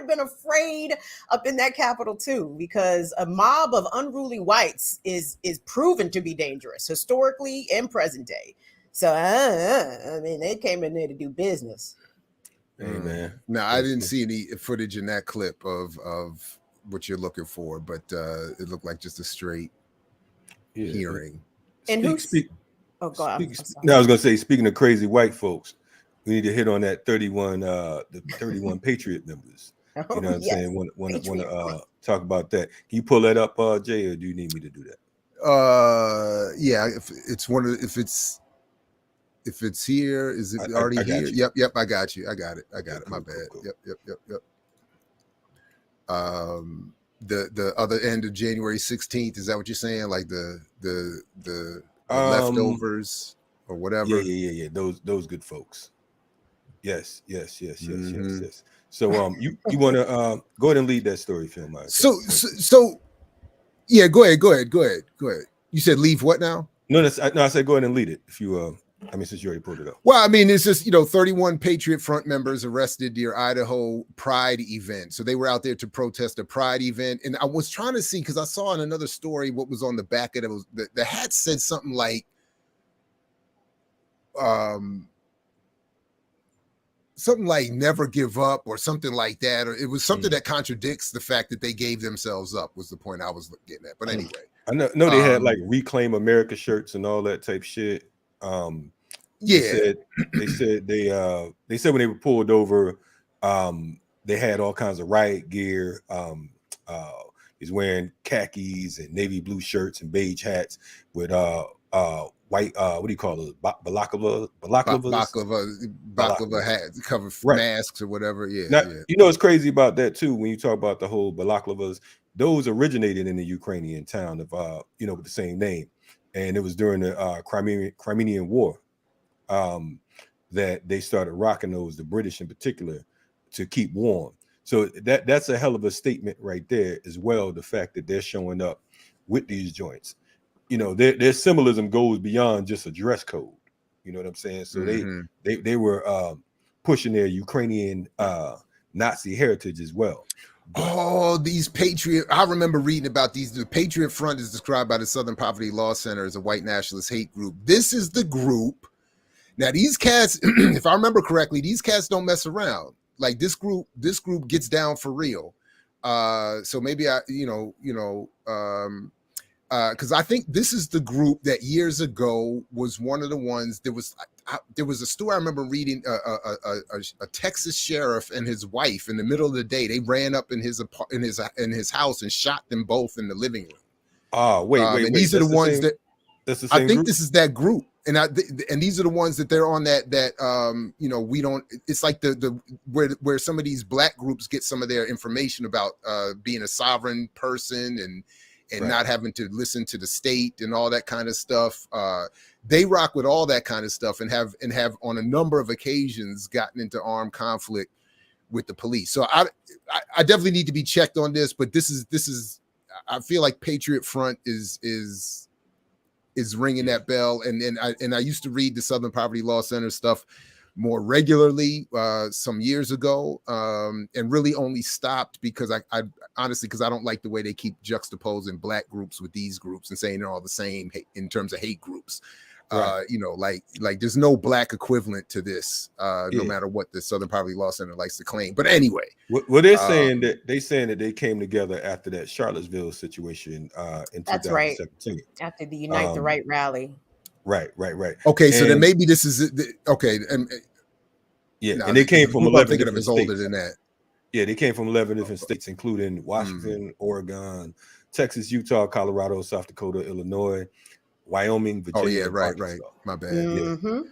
Speaker 3: been afraid up in that Capitol too, because a mob of unruly whites is proven to be dangerous historically and present day. So, I mean, they came in there to do business.
Speaker 4: Hey, man.
Speaker 2: Now, I didn't see any footage in that clip of what you're looking for, but it looked like just a straight hearing.
Speaker 3: And
Speaker 4: oh God! No, I was gonna say, speaking of crazy white folks, we need to hit on that 31, the 31 Patriot members. You know what I'm saying? Want to talk about that? Can you pull that up, Jay, or do you need me to do that?
Speaker 2: Yeah. If it's here, is it already here? Yep. I got you. I got it. My bad. Cool. Yep. The other end of January 16th, is that what you're saying? Like the leftovers or whatever?
Speaker 4: Yeah. Those good folks. Yes. So you want to go ahead and lead that story, Phil?
Speaker 2: So yeah, go ahead. You said leave what now?
Speaker 4: No, I said go ahead and lead it if you since you already pulled it up.
Speaker 2: Well, I mean, it's just, 31 Patriot Front members arrested near Idaho Pride event. So they were out there to protest a Pride event. And I was trying to see, because I saw in another story what was on the back of it. The hat said something like, something like never give up or something like that, or it was something that contradicts the fact that they gave themselves up, was the point I was getting at. But anyway,
Speaker 4: I know they had like Reclaim America shirts and all that type shit.
Speaker 2: Yeah,
Speaker 4: they said when they were pulled over, they had all kinds of riot gear. He's wearing khakis and navy blue shirts and beige hats with white what do you call it, balaclavas
Speaker 2: hats, cover masks or whatever.
Speaker 4: Now, you know, it's crazy about that too when you talk about the whole balaclavas. Those originated in the Ukrainian town of with the same name, and it was during the Crimean War that they started rocking those, the British in particular, to keep warm. So that's a hell of a statement right there as well. The fact that they're showing up with these joints, you know, their symbolism goes beyond just a dress code. You know what I'm saying? So they were pushing their Ukrainian Nazi heritage as well.
Speaker 2: Oh, these Patriot! I remember reading about these. The Patriot Front is described by the Southern Poverty Law Center as a white nationalist hate group. This is the group. Now, these cats, if I remember correctly, these cats don't mess around. Like this group gets down for real. So maybe because I think this is the group that years ago was one of the ones. There was a story I remember reading. A Texas sheriff and his wife in the middle of the day, they ran up in his house and shot them both in the living room.
Speaker 4: Oh, wait.
Speaker 2: And these are the ones that
Speaker 4: that's the same
Speaker 2: I think
Speaker 4: group?
Speaker 2: this is that group. And these are the ones that they're on that we don't. It's like the where some of these black groups get some of their information about being a sovereign person and not having to listen to the state and all that kind of stuff. They rock with all that kind of stuff and have on a number of occasions gotten into armed conflict with the police. So I definitely need to be checked on this. But this is I feel like Patriot Front is ringing that bell, and I used to read the Southern Poverty Law Center stuff more regularly some years ago, and really only stopped because I honestly, because I don't like the way they keep juxtaposing black groups with these groups and saying they're all the same in terms of hate groups. Right. Like there's no black equivalent to this, no matter what the Southern Poverty Law Center likes to claim. But anyway,
Speaker 4: well, they're saying that they came together after that Charlottesville situation in 2017.
Speaker 3: Right. After the Unite the Right rally.
Speaker 4: Right.
Speaker 2: Okay, so then maybe this is okay.
Speaker 4: And they came from 11
Speaker 2: thinking of
Speaker 4: is
Speaker 2: older than that.
Speaker 4: Yeah, they came from 11 different states, including Washington, Oregon, Texas, Utah, Colorado, South Dakota, Illinois, Wyoming, Virginia.
Speaker 2: Right. My bad.
Speaker 3: Mm-hmm.
Speaker 2: Yeah.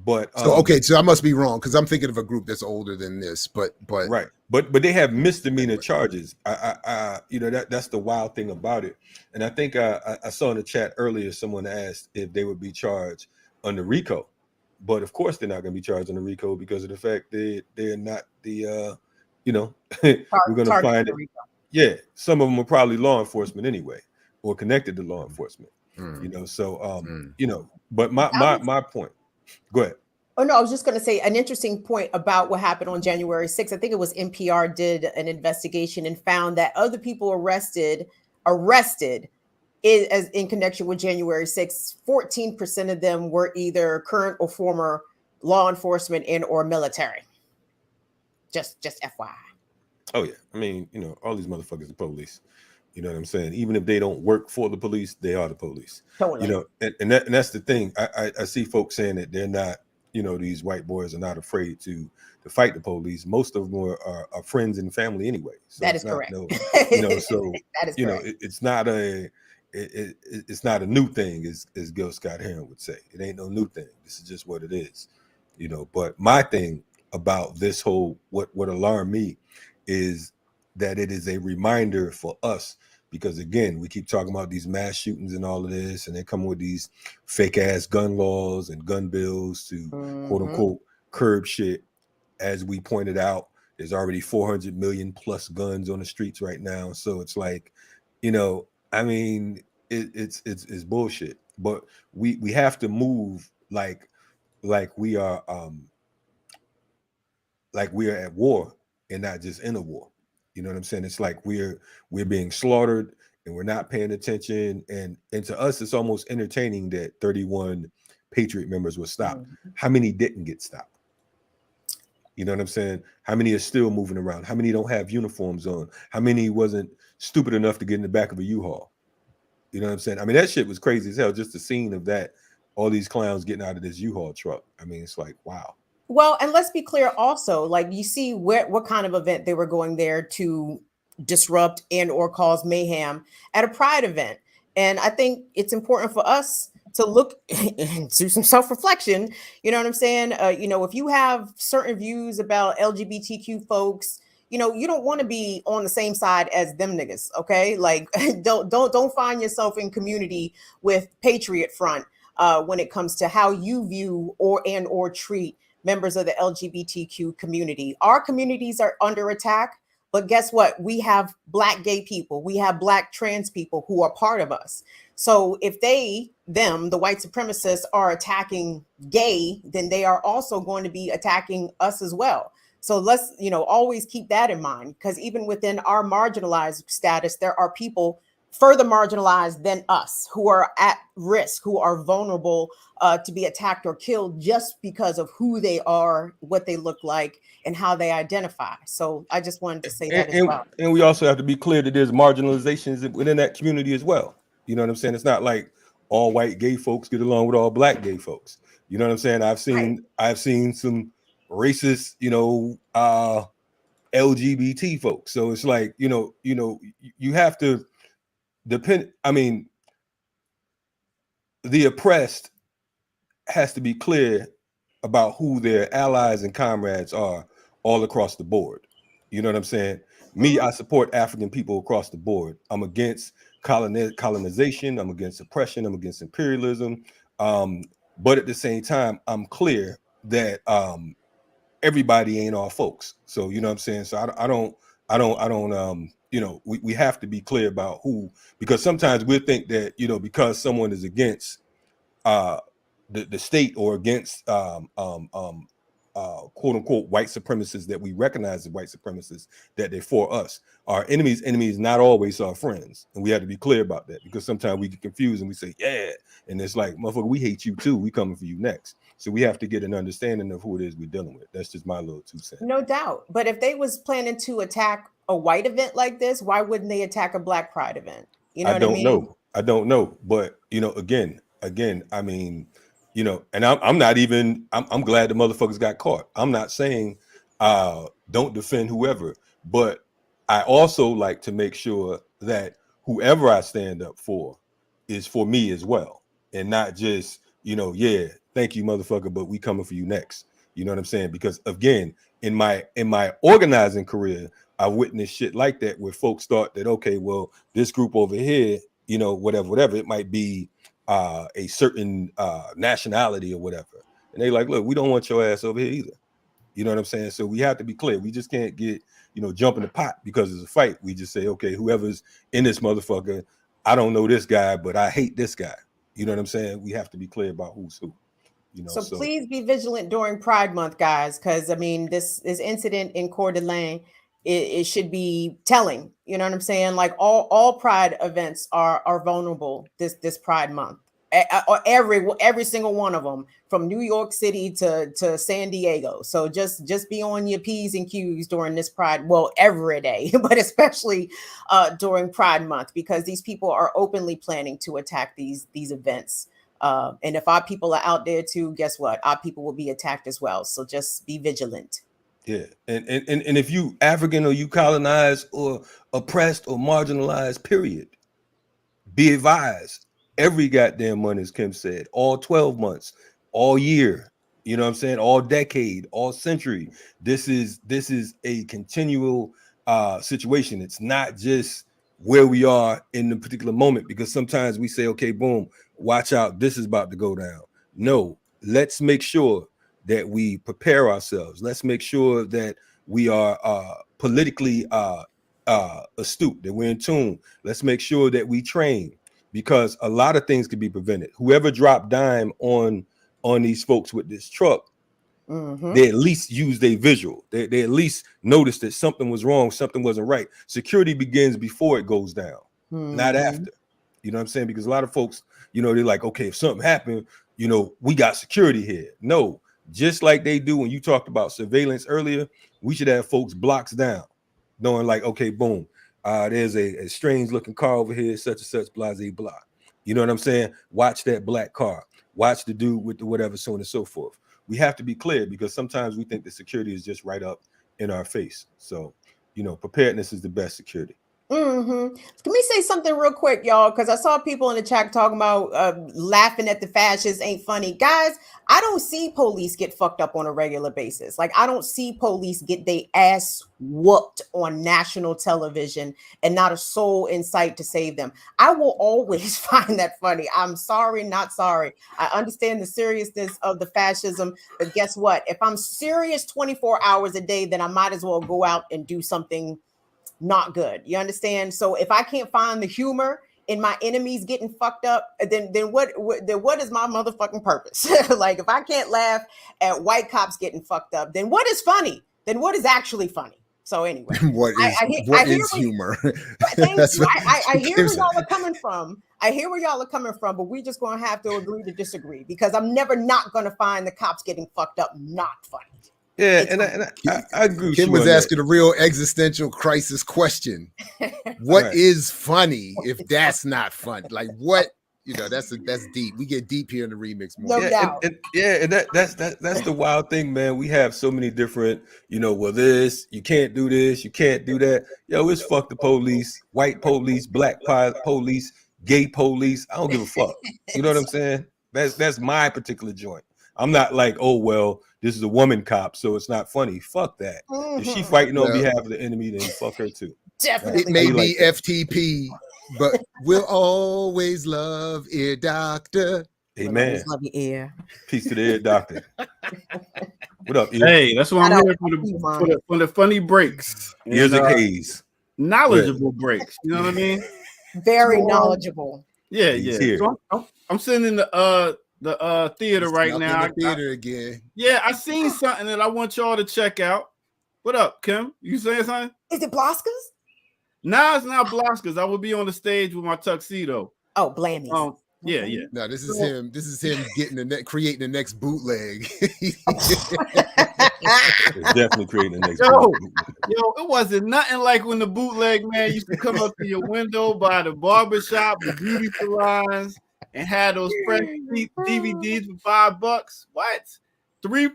Speaker 4: But
Speaker 2: so I must be wrong because I'm thinking of a group that's older than this. But
Speaker 4: right. But they have misdemeanor charges. That's the wild thing about it. And I think I saw in the chat earlier someone asked if they would be charged under RICO. But of course they're not going to be charged under RICO because of the fact that they're not the we're going to find it. Yeah, some of them are probably law enforcement anyway, or connected to law enforcement. But my point. Go ahead.
Speaker 3: Oh no, I was just going to say an interesting point about what happened on January 6th. I think it was NPR did an investigation and found that other people arrested in connection with January 6th, 14% of them were either current or former law enforcement and or military. Just FYI.
Speaker 4: Oh yeah, I mean, all these motherfuckers are police. You know what I'm saying? Even if they don't work for the police, they are the police.
Speaker 3: Totally.
Speaker 4: And that's the thing. I see folks saying that they're not, these white boys are not afraid to fight the police. Most of them are friends and family anyway. So
Speaker 3: that is correct.
Speaker 4: So
Speaker 3: that is correct.
Speaker 4: it's not a new thing, as Gil Scott Heron would say. It ain't no new thing. This is just what it is. But my thing about this whole what alarmed me is that it is a reminder for us, because again, we keep talking about these mass shootings and all of this, and they come with these fake ass gun laws and gun bills to quote unquote curb shit. As we pointed out, there's already 400 million plus guns on the streets right now. So it's like, I mean, it's bullshit. But we have to move like we are at war and not just in a war. You know what I'm saying? It's like we're being slaughtered and we're not paying attention. And to us, it's almost entertaining that 31 Patriot members were stopped. How many didn't get stopped? You know what I'm saying? How many are still moving around? How many don't have uniforms on? How many wasn't stupid enough to get in the back of a U-Haul? You know what I'm saying? I mean, that shit was crazy as hell. Just the scene of that, all these clowns getting out of this U-Haul truck. I mean, it's like, wow.
Speaker 3: Well, and let's be clear also, like you see what kind of event they were going there to disrupt and or cause mayhem at a pride event. And I think it's important for us to look and do some self-reflection. You know what I'm saying? If you have certain views about LGBTQ folks, you don't want to be on the same side as them niggas. Okay. Like don't find yourself in community with Patriot Front when it comes to how you view or treat members of the LGBTQ community. Our communities are under attack, but guess what? We have Black gay people, we have Black trans people who are part of us. So if the white supremacists are attacking gay, then they are also going to be attacking us as well. So let's, always keep that in mind, because even within our marginalized status, there are people further marginalized than us who are at risk, who are vulnerable to be attacked or killed just because of who they are, what they look like, and how they identify. So I just wanted to say that as well.
Speaker 4: And we also have to be clear that there's marginalizations within that community as well. You know what I'm saying? It's not like all white gay folks get along with all Black gay folks. You know what I'm saying? I've seen some racist, LGBT folks. So it's like, you have to depend. I mean, the oppressed has to be clear about who their allies and comrades are all across the board. You know what I'm saying? Me, I support African people across the board. I'm against colonization. I'm against oppression. I'm against imperialism. But at the same time, I'm clear that everybody ain't all folks. So, you know what I'm saying? So we have to be clear about who, because sometimes we think that, because someone is against the state or against quote unquote white supremacists that we recognize as white supremacists, that they're for us. Our enemies not always our friends. And we have to be clear about that, because sometimes we get confused and we say, yeah. And it's like, motherfucker, we hate you too. We coming for you next. So we have to get an understanding of who it is we're dealing with. That's just my little 2 cents.
Speaker 3: No doubt. But if they was planning to attack a white event like this, why wouldn't they attack a Black pride event? You know what I mean?
Speaker 4: I don't know. But, again, I mean, and I'm not even, I'm glad the motherfuckers got caught. I'm not saying don't defend whoever, but I also like to make sure that whoever I stand up for is for me as well. And not just, yeah, thank you, motherfucker, but we coming for you next. You know what I'm saying? Because again, in my organizing career, I witnessed shit like that where folks thought that, okay, well, this group over here, whatever, it might be a certain nationality or whatever. And they like, look, we don't want your ass over here either. You know what I'm saying? So we have to be clear. We just can't get, jump in the pot because it's a fight. We just say, okay, whoever's in this motherfucker, I don't know this guy, but I hate this guy. You know what I'm saying? We have to be clear about who's who.
Speaker 3: So please be vigilant during Pride Month, guys, because I mean, this incident in Coeur d'Alene, it should be telling. You know what I'm saying? Like all Pride events are vulnerable this Pride Month. Every single one of them, from New York City to San Diego. So just be on your P's and Q's during this Pride, well, every day, but especially during Pride Month, because these people are openly planning to attack these events. And if our people are out there too, guess what? Our people will be attacked as well. So just be vigilant.
Speaker 4: Yeah. And if you African or you colonized or oppressed or marginalized, period, be advised, every goddamn month, as Kim said, all 12 months, all year, you know what I'm saying? All decade, all century. This is a continual situation. It's not just where we are in the particular moment, because sometimes we say, okay, boom, watch out, this is about to go down. No, let's make sure that we prepare ourselves. Let's make sure that we are politically astute, that we're in tune. Let's make sure that we train, because a lot of things can be prevented. Whoever dropped dime on these folks with this truck, they at least used a visual. They at least noticed that something was wrong, something wasn't right. Security begins before it goes down, not after. You know what I'm saying? Because a lot of folks, they're like, okay, if something happened, we got security here. No, just like they do when you talked about surveillance earlier. We should have folks blocks down, knowing like, okay, boom, there's a strange looking car over here, such and such, blase blah. You know what I'm saying? Watch that black car. Watch the dude with the whatever, so on and so forth. We have to be clear because sometimes we think the security is just right up in our face. So, preparedness is the best security.
Speaker 3: Mm-hmm. Let me say something real quick, y'all, because I saw people in the chat talking about laughing at the fascists ain't funny. Guys, I don't see police get fucked up on a regular basis. Like, I don't see police get their ass whooped on national television and not a soul in sight to save them. I will always find that funny. I'm sorry, not sorry. I understand the seriousness of the fascism, but guess what? If I'm serious 24 hours a day, then I might as well go out and do something not good. You understand? So if I can't find the humor in my enemies getting fucked up, then what is my motherfucking purpose? Like, if I can't laugh at white cops getting fucked up, then what is funny? Then what is actually funny? So anyway,
Speaker 2: what is humor?
Speaker 3: I hear where y'all are coming from. I hear where y'all are coming from, but we just gonna have to agree to disagree, because I'm never not gonna find the cops getting fucked up not funny.
Speaker 4: Yeah, and I agree.
Speaker 2: Kim was asking a real existential crisis question. What is funny if that's not fun? Like, what? That's deep. We get deep here in the remix.
Speaker 3: No doubt.
Speaker 4: And that's the wild thing, man. We have so many different, well, this, you can't do this, you can't do that. Yo, it's fuck the police, white police, black police, gay police. I don't give a fuck. You know what I'm saying? That's my particular joint. I'm not like, oh, well, this is a woman cop, so it's not funny. Fuck that. Mm-hmm. If she fighting on behalf of the enemy, then fuck her too.
Speaker 3: Definitely.
Speaker 2: It may be FTP, but we'll always love Ear Doctor.
Speaker 4: Amen.
Speaker 3: Love your ear.
Speaker 4: Peace to the Ear Doctor. What up, Ear?
Speaker 1: Hey, that's what I'm here for the funny breaks.
Speaker 4: Ears of haze.
Speaker 1: Knowledgeable breaks. You know what I mean?
Speaker 3: Very knowledgeable.
Speaker 1: Yeah, yeah. So I'm sitting in the theater right now.
Speaker 2: Theater again.
Speaker 1: Yeah, I seen something that I want y'all to check out. What up, Kim? You saying something?
Speaker 3: Is it Bloskas?
Speaker 1: Nah, it's not Bloskas. I will be on the stage with my tuxedo.
Speaker 3: Oh, Blammies.
Speaker 1: Yeah.
Speaker 2: No, this is him. This is him creating the next bootleg.
Speaker 4: Definitely creating the next
Speaker 1: bootleg. Yo, it wasn't nothing like when the bootleg man used to come up to your window by the barbershop, the beauty salons, and had those fresh DVDs for $5. What? 3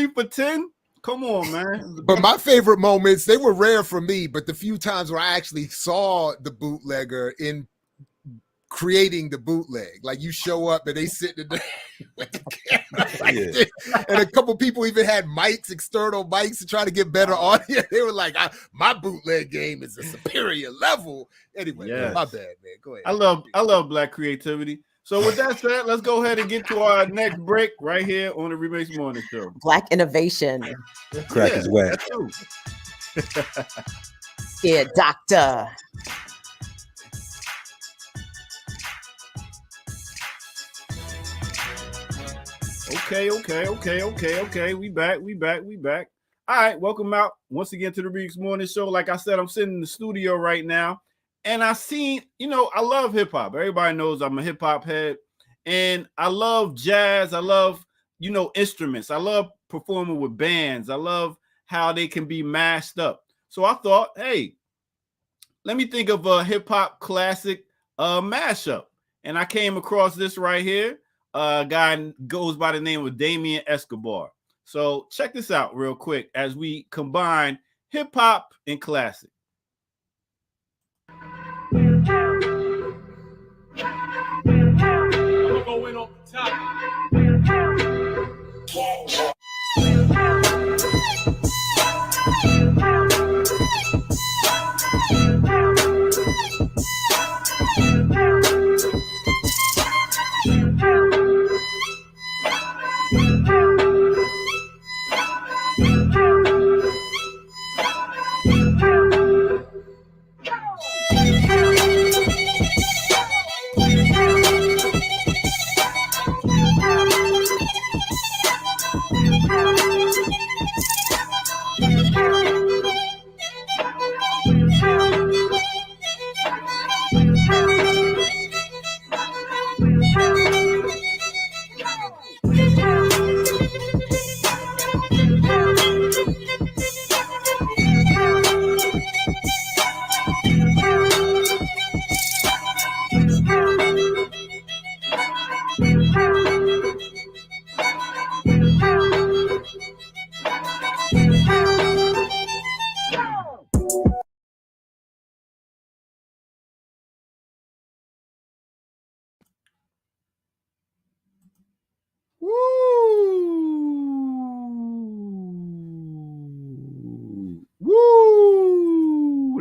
Speaker 1: for 10? Come on, man.
Speaker 2: But my favorite moments, they were rare for me, but the few times where I actually saw the bootlegger in creating the bootleg, like you show up and they sit in the with the camera like this. And a couple people even had mics, external mics, to try to get better audio. They were like, my bootleg game is a superior level. Anyway, my bad, man. Go ahead.
Speaker 1: I love black creativity. So with that said, let's go ahead and get to our next break right here on the Remix Morning Show.
Speaker 3: Black innovation.
Speaker 4: Crack is whack.
Speaker 3: Yeah, doctor.
Speaker 1: Okay. We back. All right, welcome out once again to the Remix Morning Show. Like I said, I'm sitting in the studio right now. And I seen, I love hip hop. Everybody knows I'm a hip hop head, and I love jazz. I love, instruments. I love performing with bands. I love how they can be mashed up. So I thought, hey, let me think of a hip hop classic mashup. And I came across this right here. A guy goes by the name of Damien Escobar. So check this out real quick as we combine hip hop and classic. Going up top.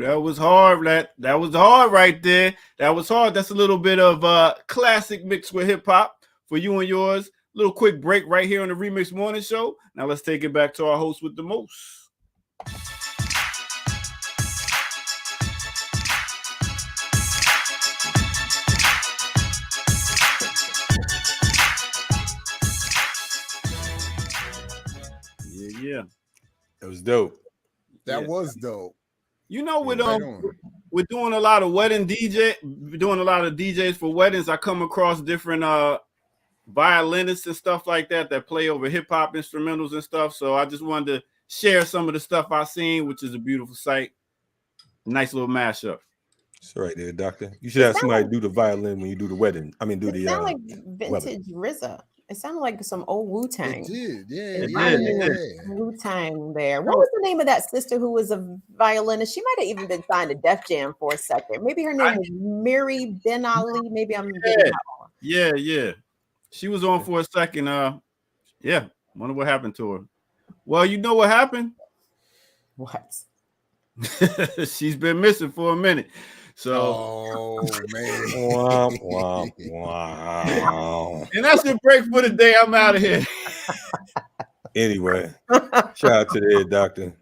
Speaker 1: that was hard. That was hard right there. That was hard. That's a little bit of classic mixed with hip hop for you and yours. Little quick break right here on the Remix Morning Show. Now let's take it back to our host with the most. Yeah.
Speaker 4: That was dope.
Speaker 2: That was dope.
Speaker 1: You know, we're doing a lot of wedding DJ, doing a lot of DJs for weddings. I come across different violinists and stuff like that play over hip hop instrumentals and stuff. So I just wanted to share some of the stuff I've seen, which is a beautiful sight. Nice little mashup.
Speaker 4: It's right there, Doctor. You should have somebody do the violin when you do the wedding. I mean, do the
Speaker 3: like vintage RZA. It sounded like some old Wu-Tang.
Speaker 2: It did, yeah.
Speaker 3: Wu-Tang there. What was the name of that sister who was a violinist? She might have even been signed to Def Jam for a second. Maybe her name was Miri Ben Ali. Maybe I'm getting that wrong.
Speaker 1: Yeah. She was on for a second. Yeah. Wonder what happened to her. Well, you know what happened?
Speaker 3: What?
Speaker 1: She's been missing for a minute. So,
Speaker 2: man.
Speaker 4: Wow.
Speaker 1: And that's the break for the day. I'm out of here.
Speaker 4: Anyway, shout out to the doctor.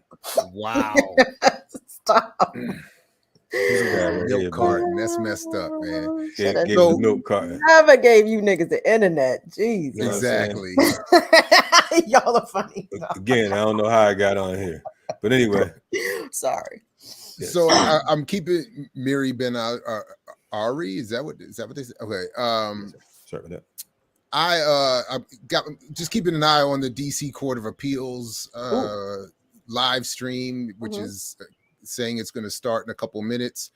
Speaker 2: Wow.
Speaker 3: Stop.
Speaker 2: Milk carton. That's messed up, man.
Speaker 4: Gave the milk carton.
Speaker 3: Never gave you niggas the internet. Jeez.
Speaker 2: Exactly.
Speaker 3: Y'all are funny.
Speaker 4: Again, I don't know how I got on here. But anyway.
Speaker 3: Sorry.
Speaker 2: Yes. So I'm keeping Miri Ben Ari. Is that what they said? Okay.
Speaker 4: Sorry about that.
Speaker 2: I got just keeping an eye on the DC Court of Appeals live stream, which is saying it's going to start in a couple minutes.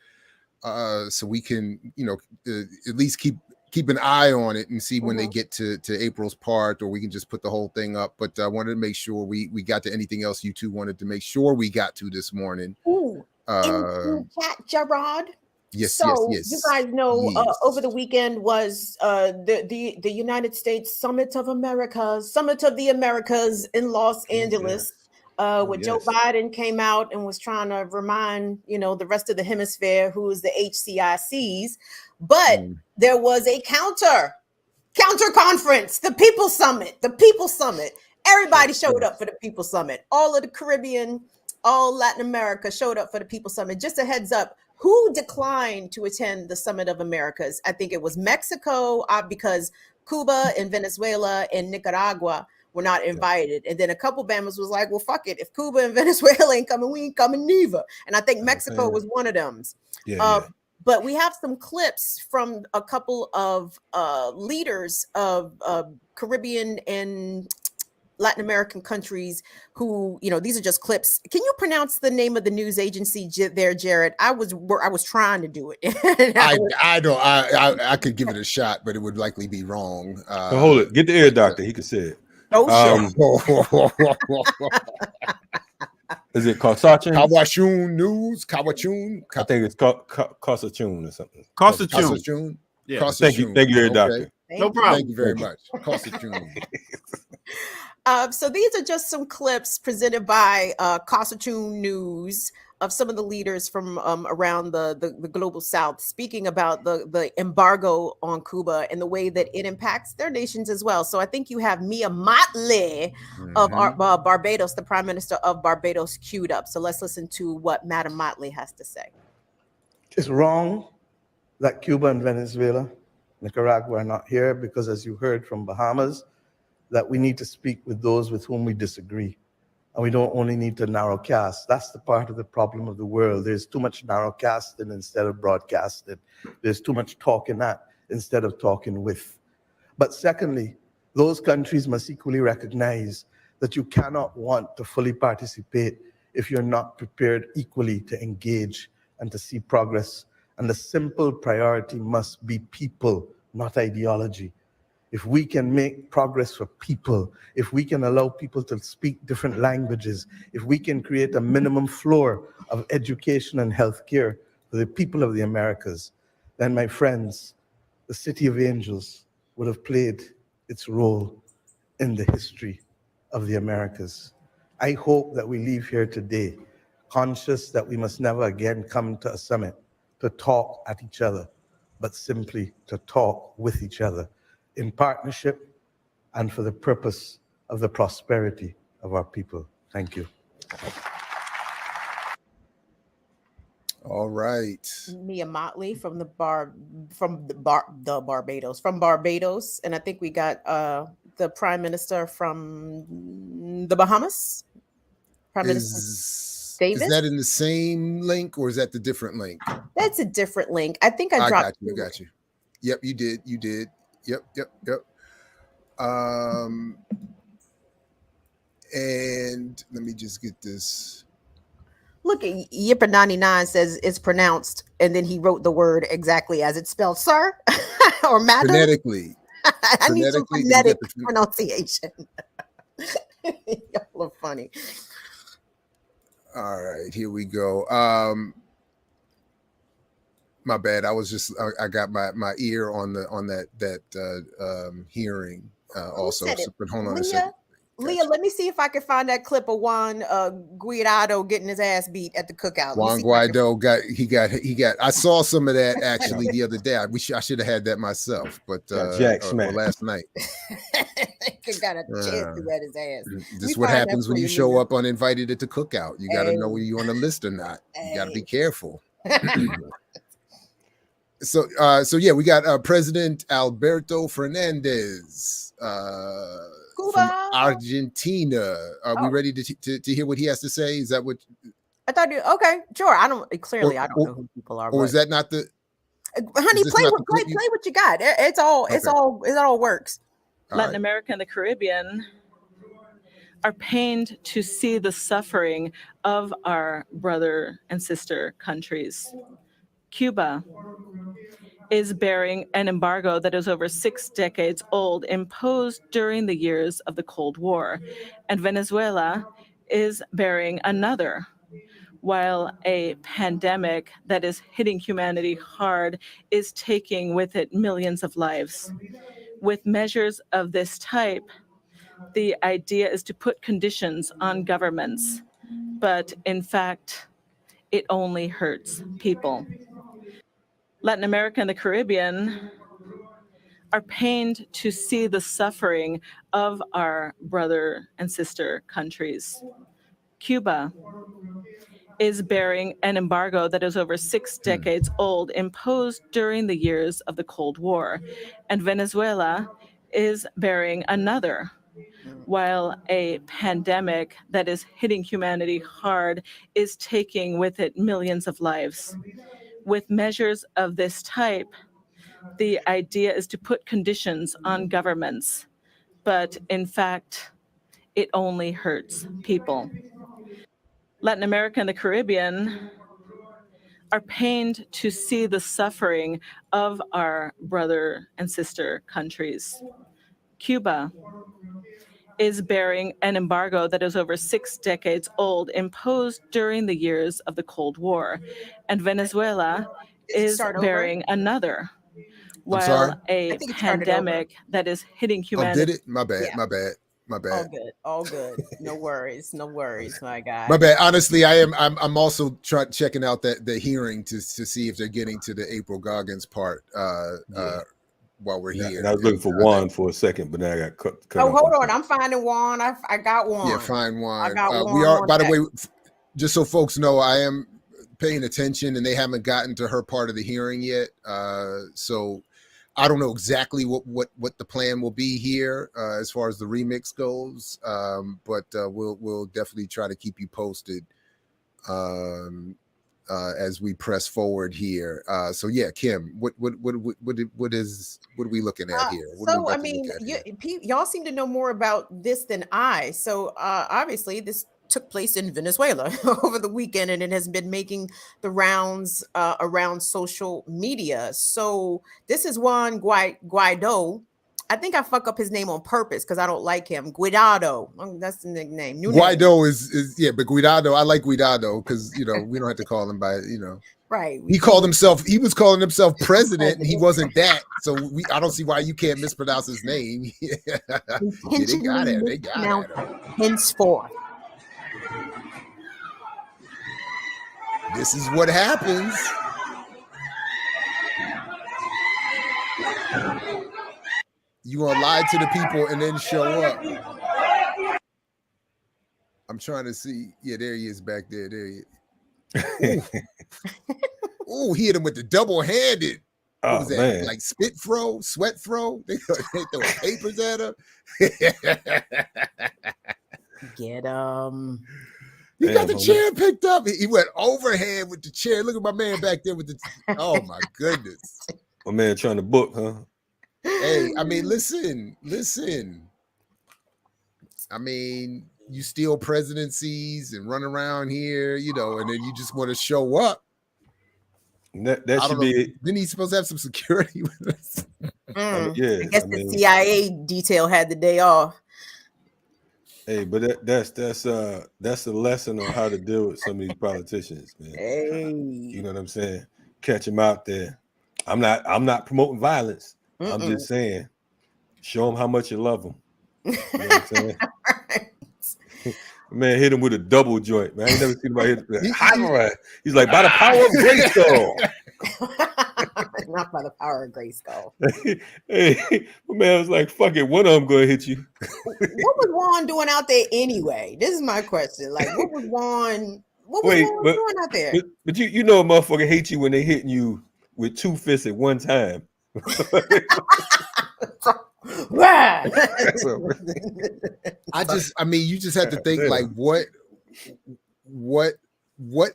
Speaker 2: So we can, at least keep an eye on it and see when they get to April's part, or we can just put the whole thing up. But I wanted to make sure we got to anything else you two wanted to make sure we got to this morning.
Speaker 3: In chat, Gerard.
Speaker 2: Yes.
Speaker 3: You guys know over the weekend was the United States Summit of the Americas in Los Angeles. Where Joe Biden came out and was trying to remind, the rest of the hemisphere who is the HCICs. But there was a counter conference, the People Summit. Everybody showed up for the People Summit. All of the Caribbean, all Latin America showed up for the People Summit. Just a heads up, who declined to attend the Summit of Americas? I think it was Mexico, because Cuba and Venezuela and Nicaragua were not invited. And then a couple Bamas was like, well, fuck it. If Cuba and Venezuela ain't coming, we ain't coming neither. And I think Mexico was one of them. But we have some clips from a couple of leaders of Caribbean and Latin American countries who, these are just clips. Can you pronounce the name of the news agency there, Jared? I was trying to do it.
Speaker 2: I could give it a shot, but it would likely be wrong.
Speaker 4: Hold it. Get the ear doctor. He could say it. Is it Kawachun?
Speaker 2: Kawachun News? Kawachun?
Speaker 4: I think it's Kawachun or something.
Speaker 2: Kawachun.
Speaker 4: Yeah. Thank you, ear doctor.
Speaker 1: No problem.
Speaker 2: Thank you very much. Kawachun.
Speaker 3: So these are just some clips presented by Kawachun News of some of the leaders from around the global South speaking about the embargo on Cuba and the way that it impacts their nations as well. So I think you have Mia Mottley of Barbados, the Prime Minister of Barbados, queued up. So let's listen to what Madam Mottley has to say.
Speaker 5: It's wrong that Cuba and Venezuela, Nicaragua are not here because, as you heard from Bahamas, that we need to speak with those with whom we disagree. And we don't only need to narrow cast. That's the part of the problem of the world. There's too much narrow casting instead of broadcasting. There's too much talking at instead of talking with. But secondly, those countries must equally recognize that you cannot want to fully participate if you're not prepared equally to engage and to see progress. And the simple priority must be people, not ideology. If we can make progress for people, if we can allow people to speak different languages, if we can create a minimum floor of education and healthcare for the people of the Americas, then, my friends, the City of Angels would have played its role in the history of the Americas. I hope that we leave here today conscious that we must never again come to a summit to talk at each other, but simply to talk with each other in partnership and for the purpose of the prosperity of our people. Thank you.
Speaker 2: All right.
Speaker 3: Mia Motley from Barbados, and I think we got the Prime Minister from the Bahamas. Prime Minister Davis.
Speaker 2: Is that in the same link or is that the different link?
Speaker 3: That's a different link. I think I dropped.
Speaker 2: Got you. Yep, you did. Yep. And let me just get this.
Speaker 3: Look, Yipper99 says it's pronounced, and then he wrote the word exactly as it's spelled, sir, or madam.
Speaker 2: Phonetically.
Speaker 3: I need some phonetic pronunciation. Y'all are funny.
Speaker 2: All right, here we go. My bad. I was just I got my ear on that hearing also. But hold on a second.
Speaker 3: Leah, let me see if I can find that clip of Juan Guaidó getting his ass beat at the cookout.
Speaker 2: Juan Guaidó got. I saw some of that actually the other day. I should have had that myself, but
Speaker 4: Jack Smack
Speaker 2: last night.
Speaker 3: Got a chance to get his ass.
Speaker 2: This is what happens when you show up uninvited at the cookout. You got to know whether you're on the list or not. You got to be careful. So yeah, we got President Alberto Fernandez. From Argentina. Are we ready to hear what he has to say? Is that what
Speaker 3: I thought? Okay, sure. I don't know who people are.
Speaker 2: Or is that not the?
Speaker 3: Honey, play what you got. It all works.
Speaker 6: Latin America and the Caribbean are pained to see the suffering of our brother and sister countries. Cuba is bearing an embargo that is over 6 decades old, imposed during the years of the Cold War. And Venezuela is bearing another, while a pandemic that is hitting humanity hard is taking with it millions of lives. With measures of this type, the idea is to put conditions on governments, but in fact, it only hurts people. Latin America and the Caribbean are pained to see the suffering of our brother and sister countries. Cuba is bearing an embargo that is over 6 decades old, imposed during the years of the Cold War. And Venezuela is bearing another, while a pandemic that is hitting humanity hard is taking with it millions of lives. With measures of this type, the idea is to put conditions on governments, but in fact, it only hurts people. Latin America and the Caribbean are pained to see the suffering of our brother and sister countries. Cuba is bearing an embargo that is over 6 decades old, imposed during the years of the Cold War. And Venezuela is bearing another, while a pandemic that is hitting humanity.
Speaker 2: Oh, did it? My bad.
Speaker 3: All good. No worries, my guy.
Speaker 2: My bad. Honestly, I'm also checking out the hearing to see if they're getting to the April Goggins part. While we're here,
Speaker 4: and I was looking for Juan for a second, but then I got cut.
Speaker 3: Hold on, I'm finding Juan. I got Juan.
Speaker 2: Yeah, find Juan.
Speaker 3: I got Juan.
Speaker 2: We are, by the way, just so folks know, I am paying attention, and they haven't gotten to her part of the hearing yet. So I don't know exactly what the plan will be here as far as the remix goes, but we'll definitely try to keep you posted as we press forward here. So yeah, Kim, what are we looking at here?
Speaker 3: So I mean, y'all seem to know more about this than I. So obviously this took place in Venezuela over the weekend, and it has been making the rounds around social media. So this is Juan Guaidó. I think I fuck up his name on purpose because I don't like him. Guaidó. That's the nickname.
Speaker 2: Guaidó is yeah, but Guaidó, I like Guaidó because we don't have to call him by
Speaker 3: Right.
Speaker 2: He was calling himself president, and he wasn't that. So I don't see why you can't mispronounce his name. Yeah, they got it. Henceforth. This is what happens. You gonna lie to the people and then show up. I'm trying to see. Yeah, there he is back there. There he is. Ooh, he hit him with the double-handed. What was that?
Speaker 4: Man.
Speaker 2: Like spit throw, sweat throw? They throw papers at him.
Speaker 3: Get him.
Speaker 2: He got the chair picked up. He went overhand with the chair. Look at my man back there with the. Oh my goodness.
Speaker 4: My man trying to book, huh?
Speaker 2: Hey, I mean, listen. I mean, you steal presidencies and run around here, you know, and then you just want to show up.
Speaker 4: That should be.
Speaker 2: Then he's supposed to have some security with us.
Speaker 3: Yeah, I guess the CIA detail had the day off.
Speaker 4: Hey, but that's a lesson on how to deal with some of these politicians, man.
Speaker 3: Hey.
Speaker 4: You know what I'm saying? Catch them out there. I'm not promoting violence. I'm just saying, show them how much you love them. You know what I'm saying? Man, hit him with a double joint, man. I ain't never seen anybody hit him. He's like, by the power of Grayskull.
Speaker 3: Not by the power of Grayskull.
Speaker 4: Hey, my man was like, fuck it, one of them gonna hit you.
Speaker 3: What was Juan doing out there anyway? This is my question. Like, what was Juan doing out there?
Speaker 4: But you know a motherfucker hate you when they hitting you with two fists at one time.
Speaker 2: I mean, you just have to think like what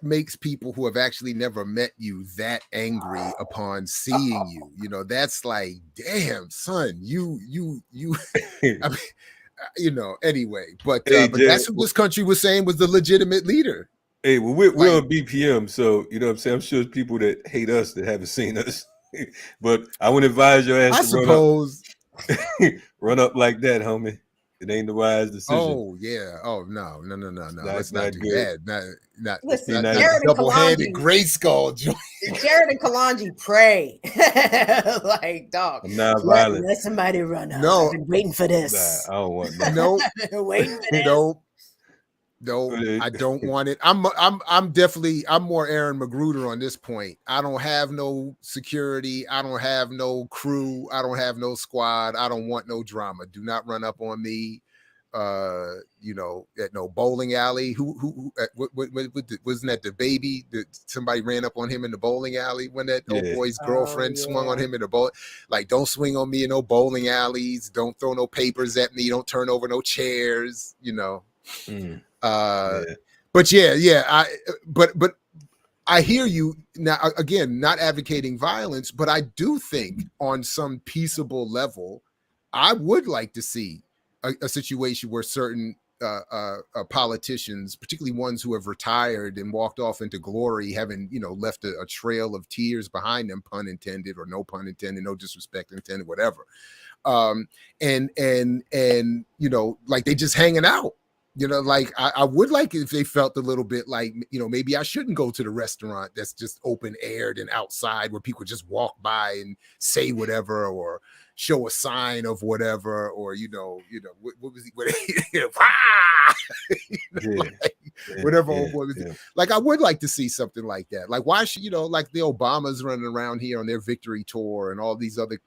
Speaker 2: makes people who have actually never met you that angry upon seeing you? You know, that's like, damn, son, you I mean, you know, anyway, but that's what this country was saying was the legitimate leader.
Speaker 4: Hey, well, we're on BPM, so you know what I'm saying? I'm sure there's people that hate us that haven't seen us. But I would advise your ass run up like that, homie. It ain't the wise decision.
Speaker 2: Oh yeah. Oh no. Let's not do that. Not
Speaker 3: double-handed
Speaker 2: Grayskull joint.
Speaker 3: Jared and Kalonji pray. Like, dog.
Speaker 4: I'm not violent.
Speaker 3: Let somebody run up.
Speaker 2: No.
Speaker 3: I've been waiting for this.
Speaker 4: Nah, I don't want that.
Speaker 2: Nope.
Speaker 3: Waiting for this.
Speaker 2: No, I don't want it. I'm more Aaron Magruder on this point. I don't have no security. I don't have no crew. I don't have no squad. I don't want no drama. Do not run up on me. You know, at no bowling alley. Who wasn't that the baby that somebody ran up on him in the bowling alley when that old boy's girlfriend swung on him in the bowl? Like, don't swing on me in no bowling alleys. Don't throw no papers at me. Don't turn over no chairs. You know. But but I hear you now. Again, not advocating violence, but I do think on some peaceable level, I would like to see a situation where certain politicians, particularly ones who have retired and walked off into glory, having left a trail of tears behind them, pun intended or no pun intended, no disrespect intended, whatever. And like they just hanging out. Like I would like it if they felt a little bit like, maybe I shouldn't go to the restaurant that's just open aired and outside where people just walk by and say whatever or show a sign of whatever, or what was he? Whatever. Like I would like to see something like that. Like why should like the Obamas running around here on their victory tour and all these other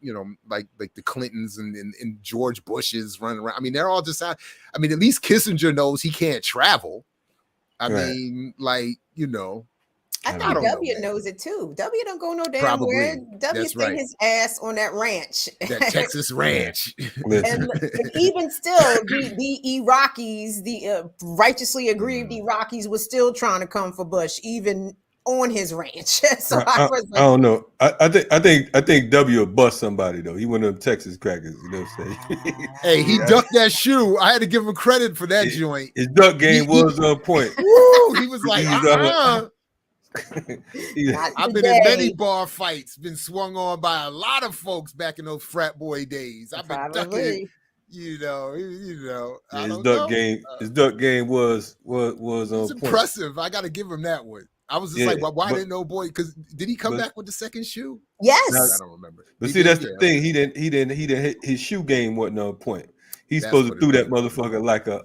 Speaker 2: like the Clintons and George Bush's running around. I mean, they're all just out. I mean, at least Kissinger knows he can't travel. I mean, like
Speaker 3: I think W knows it too. W don't go no damn where. W stay his ass on that ranch.
Speaker 2: That Texas ranch.
Speaker 3: and even still, the Iraqis, the righteously aggrieved Iraqis was still trying to come for Bush, even on his ranch. So
Speaker 4: I don't know. I think W will bust somebody though. He one of them Texas crackers, you know what I'm saying?
Speaker 2: Hey, he ducked that shoe. I had to give him credit for that joint.
Speaker 4: His duck game was on point.
Speaker 2: Woo! He was like, I've been in many bar fights, been swung on by a lot of folks back in those frat boy days. I've been ducking, his
Speaker 4: duck game was on point.
Speaker 2: Impressive. I got to give him that one. I was just like, why didn't no boy? Because did he come back with the second shoe?
Speaker 3: Yes,
Speaker 2: I don't remember.
Speaker 4: But that's the thing. He didn't. His shoe game wasn't on point. He's supposed to do that motherfucker like a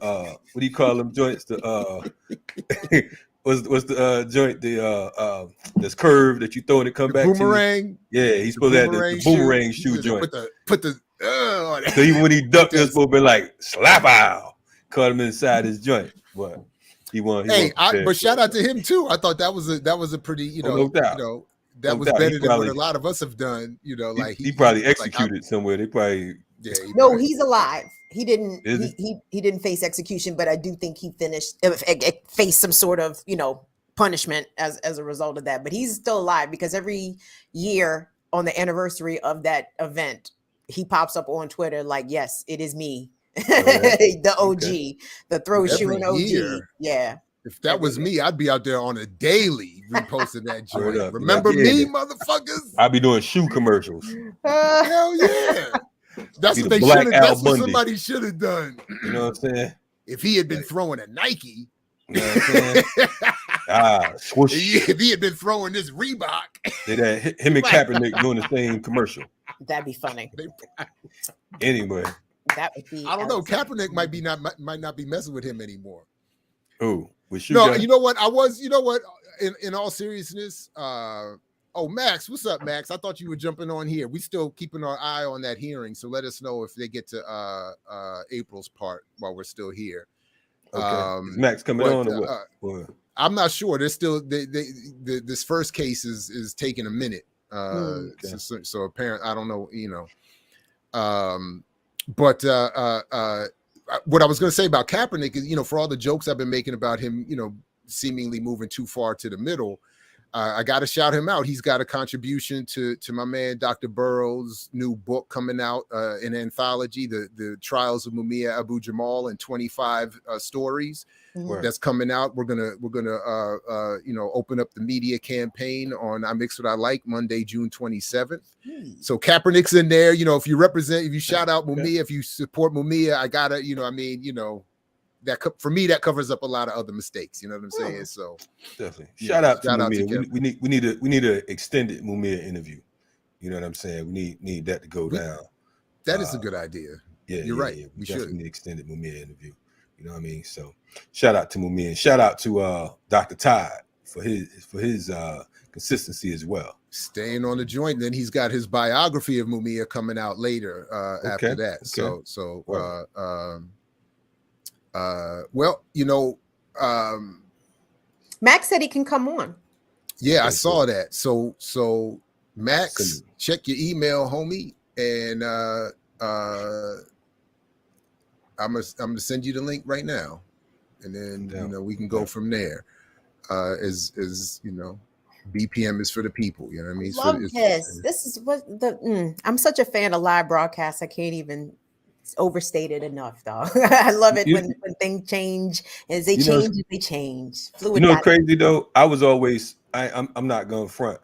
Speaker 4: what do you call them joints? what's the joint, this curve that you throw and it come back
Speaker 2: boomerang.
Speaker 4: To you? Yeah, he's supposed to have the boomerang shoe joint.
Speaker 2: Put the
Speaker 4: so even when he ducked, it's supposed to be like slap out, caught him inside his joint. But he won.
Speaker 2: But shout out to him too. I thought that was a pretty,
Speaker 4: no doubt.
Speaker 2: That was better than what a lot of us have done. Like
Speaker 4: he probably executed somewhere. They probably
Speaker 3: he's alive. He didn't he didn't face execution, but I do think he faced some sort of punishment as a result of that. But he's still alive because every year on the anniversary of that event, he pops up on Twitter like, yes, it is me. The OG, the throw shoe OG.
Speaker 2: Year.
Speaker 3: Yeah.
Speaker 2: If that was me, I'd be out there on a daily reposting that joint. Remember me, motherfuckers?
Speaker 4: I'd be doing shoe commercials.
Speaker 2: Hell yeah. That's what they should have. That's what somebody should have done.
Speaker 4: You know what I'm saying?
Speaker 2: If he had been throwing a Nike,
Speaker 4: you know what I'm saying? Swoosh.
Speaker 2: If he had been throwing this Reebok,
Speaker 4: him and Kaepernick doing the same commercial.
Speaker 3: That'd be funny.
Speaker 4: Anyway,
Speaker 3: that would be.
Speaker 2: I don't know. Kaepernick might not be messing with him anymore.
Speaker 4: Oh,
Speaker 2: no. You know what? In all seriousness, Max, what's up, Max? I thought you were jumping on here. We still keeping our eye on that hearing, so let us know if they get to April's part while we're still here.
Speaker 4: Okay. Is Max coming on or what?
Speaker 2: I'm not sure. There's still this first case is taking a minute. So apparently, I don't know. But what I was going to say about Kaepernick is, for all the jokes I've been making about him, seemingly moving too far to the middle. I got to shout him out. He's got a contribution to my man, Dr. Burroughs' new book coming out, an anthology, the Trials of Mumia Abu-Jamal in 25 stories. Mm-hmm. That's coming out. We're gonna open up the media campaign on I Mix What I Like Monday, June 27th. So Kaepernick's in there. If you shout out Mumia, if you support Mumia, I gotta, that for me that covers up a lot of other mistakes. You know what I'm saying? So
Speaker 4: definitely shout out to Mumia. We need a extended Mumia interview. You know what I'm saying? We need that to go down.
Speaker 2: That is a good idea.
Speaker 4: Yeah,
Speaker 2: you're right.
Speaker 4: Yeah.
Speaker 2: We
Speaker 4: should need extended Mumia interview. You know what I mean? So shout out to Mumia and shout out to Dr. Todd for his consistency as well.
Speaker 2: Staying on the joint. Then he's got his biography of Mumia coming out later after that. Okay.
Speaker 3: Max said he can come on.
Speaker 2: Yeah, I saw that. So Max, check your email, homie, and I'm gonna send you the link right now, and then we can go from there. As BPM is for the people. You know what I mean?
Speaker 3: Love this. This is what I'm such a fan of live broadcasts. I can't even overstate it enough, dog. I love it when things change. As they change, they change. Fluid.
Speaker 4: What's crazy though? I was always I'm not going front.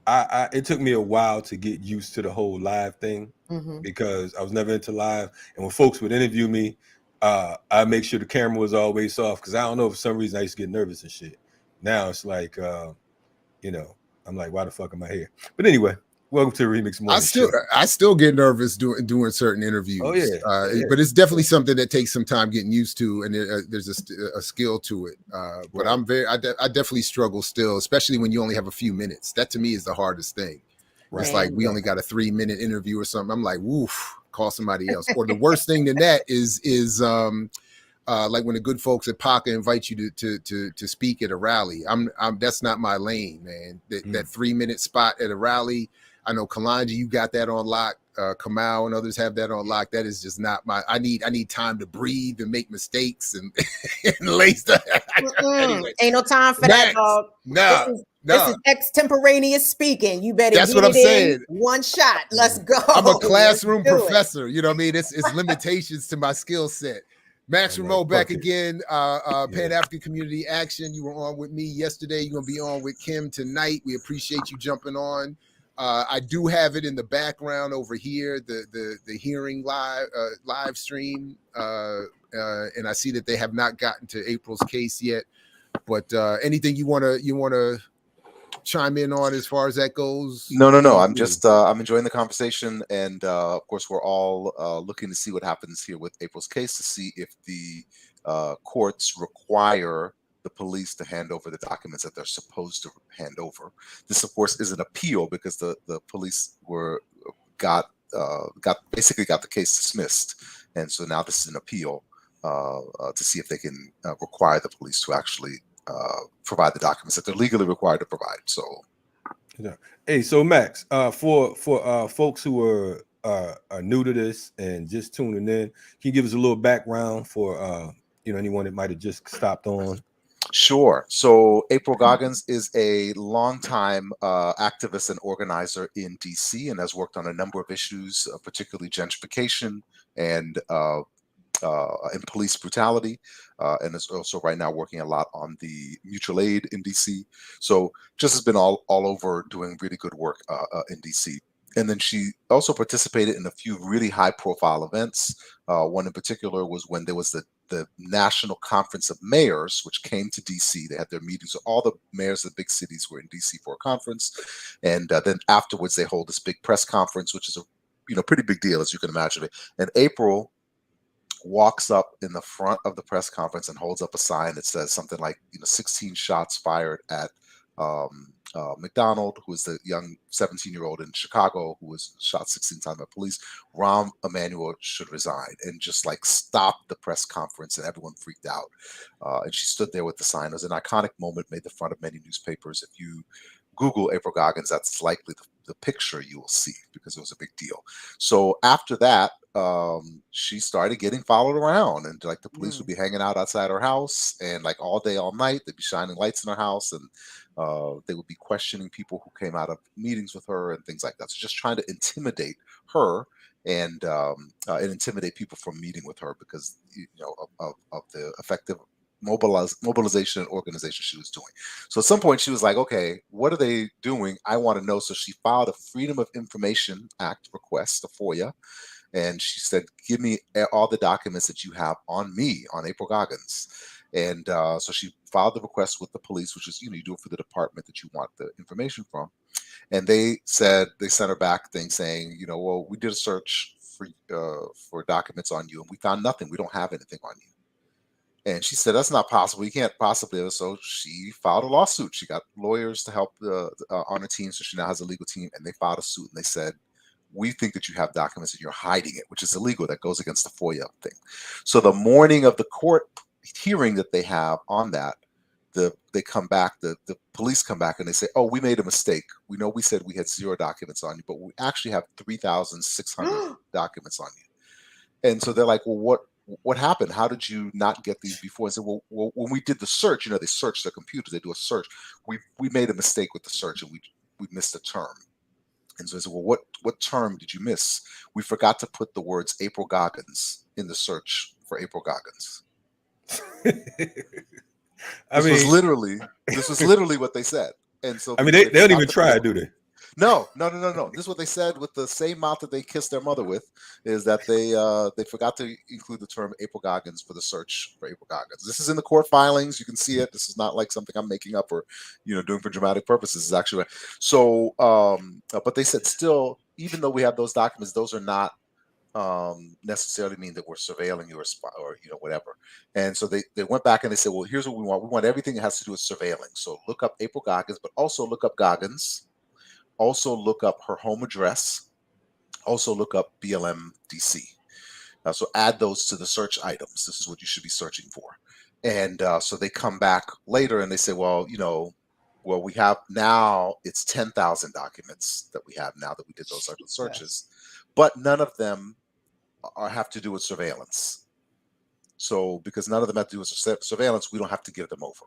Speaker 4: It took me a while to get used to the whole live thing because I was never into live. And when folks would interview me, I make sure the camera was always off because I don't know, for some reason I used to get nervous and shit. Now it's like, I'm like, why the fuck am I here? But anyway, welcome to the RemiX Morning.
Speaker 2: I still get nervous doing certain interviews.
Speaker 4: Oh yeah.
Speaker 2: But it's definitely something that takes some time getting used to, and there's a skill to it. But I definitely struggle still, especially when you only have a few minutes. That to me is the hardest thing. Right. It's like we only got a 3-minute interview or something. I'm like, woof, call somebody else. Or the worst thing than that is like when the good folks at PACA invite you to speak at a rally. That's not my lane, man. That 3-minute spot at a rally. I know Kalanja, you got that on lock. Kamal and others have that on lock. That is just not my. I need time to breathe and make mistakes and lay stuff.
Speaker 3: Anyway. Ain't no time for that, dog. This is extemporaneous speaking. You better.
Speaker 2: That's what I'm saying.
Speaker 3: One shot. Let's go.
Speaker 2: I'm a classroom professor. You know what I mean? It's limitations to my skill set. Max Remo back again. Pan-African Community Action. You were on with me yesterday. You're gonna be on with Kim tonight. We appreciate you jumping on. I do have it in the background over here, the hearing live stream, and I see that they have not gotten to April's case yet. But anything you wanna chime in on as far as that goes?
Speaker 7: No. I'm just I'm enjoying the conversation, and of course we're all looking to see what happens here with April's case, to see if the courts require the police to hand over the documents that they're supposed to hand over. This, of course, is an appeal because the police got the case dismissed, and so now this is an appeal to see if they can require the police to actually provide the documents that they're legally required to provide. So,
Speaker 4: yeah. Hey, so Max, for folks who are new to this and just tuning in, can you give us a little background for anyone that might have just stopped on?
Speaker 7: Sure. So April Goggins is a longtime activist and organizer in DC and has worked on a number of issues, particularly gentrification and police brutality, and is also right now working a lot on the mutual aid in DC. So just has been all over doing really good work in DC. And then she also participated in a few really high-profile events. One in particular was when there was the National Conference of Mayors, which came to DC. They had their meetings. So all the mayors of the big cities were in DC for a conference. And then afterwards, they hold this big press conference, which is a pretty big deal, as you can imagine. And April walks up in the front of the press conference and holds up a sign that says something like, 16 shots fired at McDonald, who is the young 17-year-old in Chicago who was shot 16 times by police. Rahm Emanuel should resign, and just like stopped the press conference, and everyone freaked out. And she stood there with the sign. It was an iconic moment, made the front of many newspapers. If you Google April Goggins, that's likely the picture you will see, because it was a big deal. So after that, she started getting followed around, and like the police would be hanging out outside her house, and like all day, all night, they'd be shining lights in her house, and they would be questioning people who came out of meetings with her and things like that. So just trying to intimidate her and intimidate people from meeting with her because of the effective mobilization and organization she was doing. So at some point she was like, okay, what are they doing? I want to know. So she filed a Freedom of Information Act request, a FOIA, and she said, give me all the documents that you have on me, on April Goggins. And so she filed the request with the police, which is, you do it for the department that you want the information from. And they sent her back things saying, well, we did a search for documents on you, and we found nothing. We don't have anything on you. And she said, that's not possible. You can't possibly. So she filed a lawsuit. She got lawyers to help on her team. So she now has a legal team, and they filed a suit, and they said, we think that you have documents and you're hiding it, which is illegal. That goes against the FOIA thing. So the morning of the court hearing that they have on that, they come back, the police come back and they say, oh, we made a mistake. We know we said we had 0 documents on you, but we actually have 3,600 documents on you. And so they're like, well, what happened? How did you not get these before? And said, well, when we did the search, they search their computers, they do a search. We made a mistake with the search, and we missed a term. And so I said, well, what term did you miss? We forgot to put the words April Goggins in the search for April Goggins. This was literally what they said. And so
Speaker 4: they don't even try, do they?
Speaker 7: No. This is what they said with the same mouth that they kissed their mother with, is that they forgot to include the term April Goggins for the search for April Goggins. This is in the court filings. You can see it. This is not like something I'm making up or, doing for dramatic purposes. It's actually so. But they said still, even though we have those documents, those are not necessarily mean that we're surveilling you or whatever. And so they went back and they said, well, here's what we want. We want everything that has to do with surveilling. So look up April Goggins, but also look up Goggins. Also look up her home address. Also look up BLM DC. So add those to the search items. This is what you should be searching for. And so they come back later and they say, well, we have now, it's 10,000 documents that we have now that we did those other searches, but none of them have to do with surveillance. So because none of them have to do with surveillance, we don't have to give them over.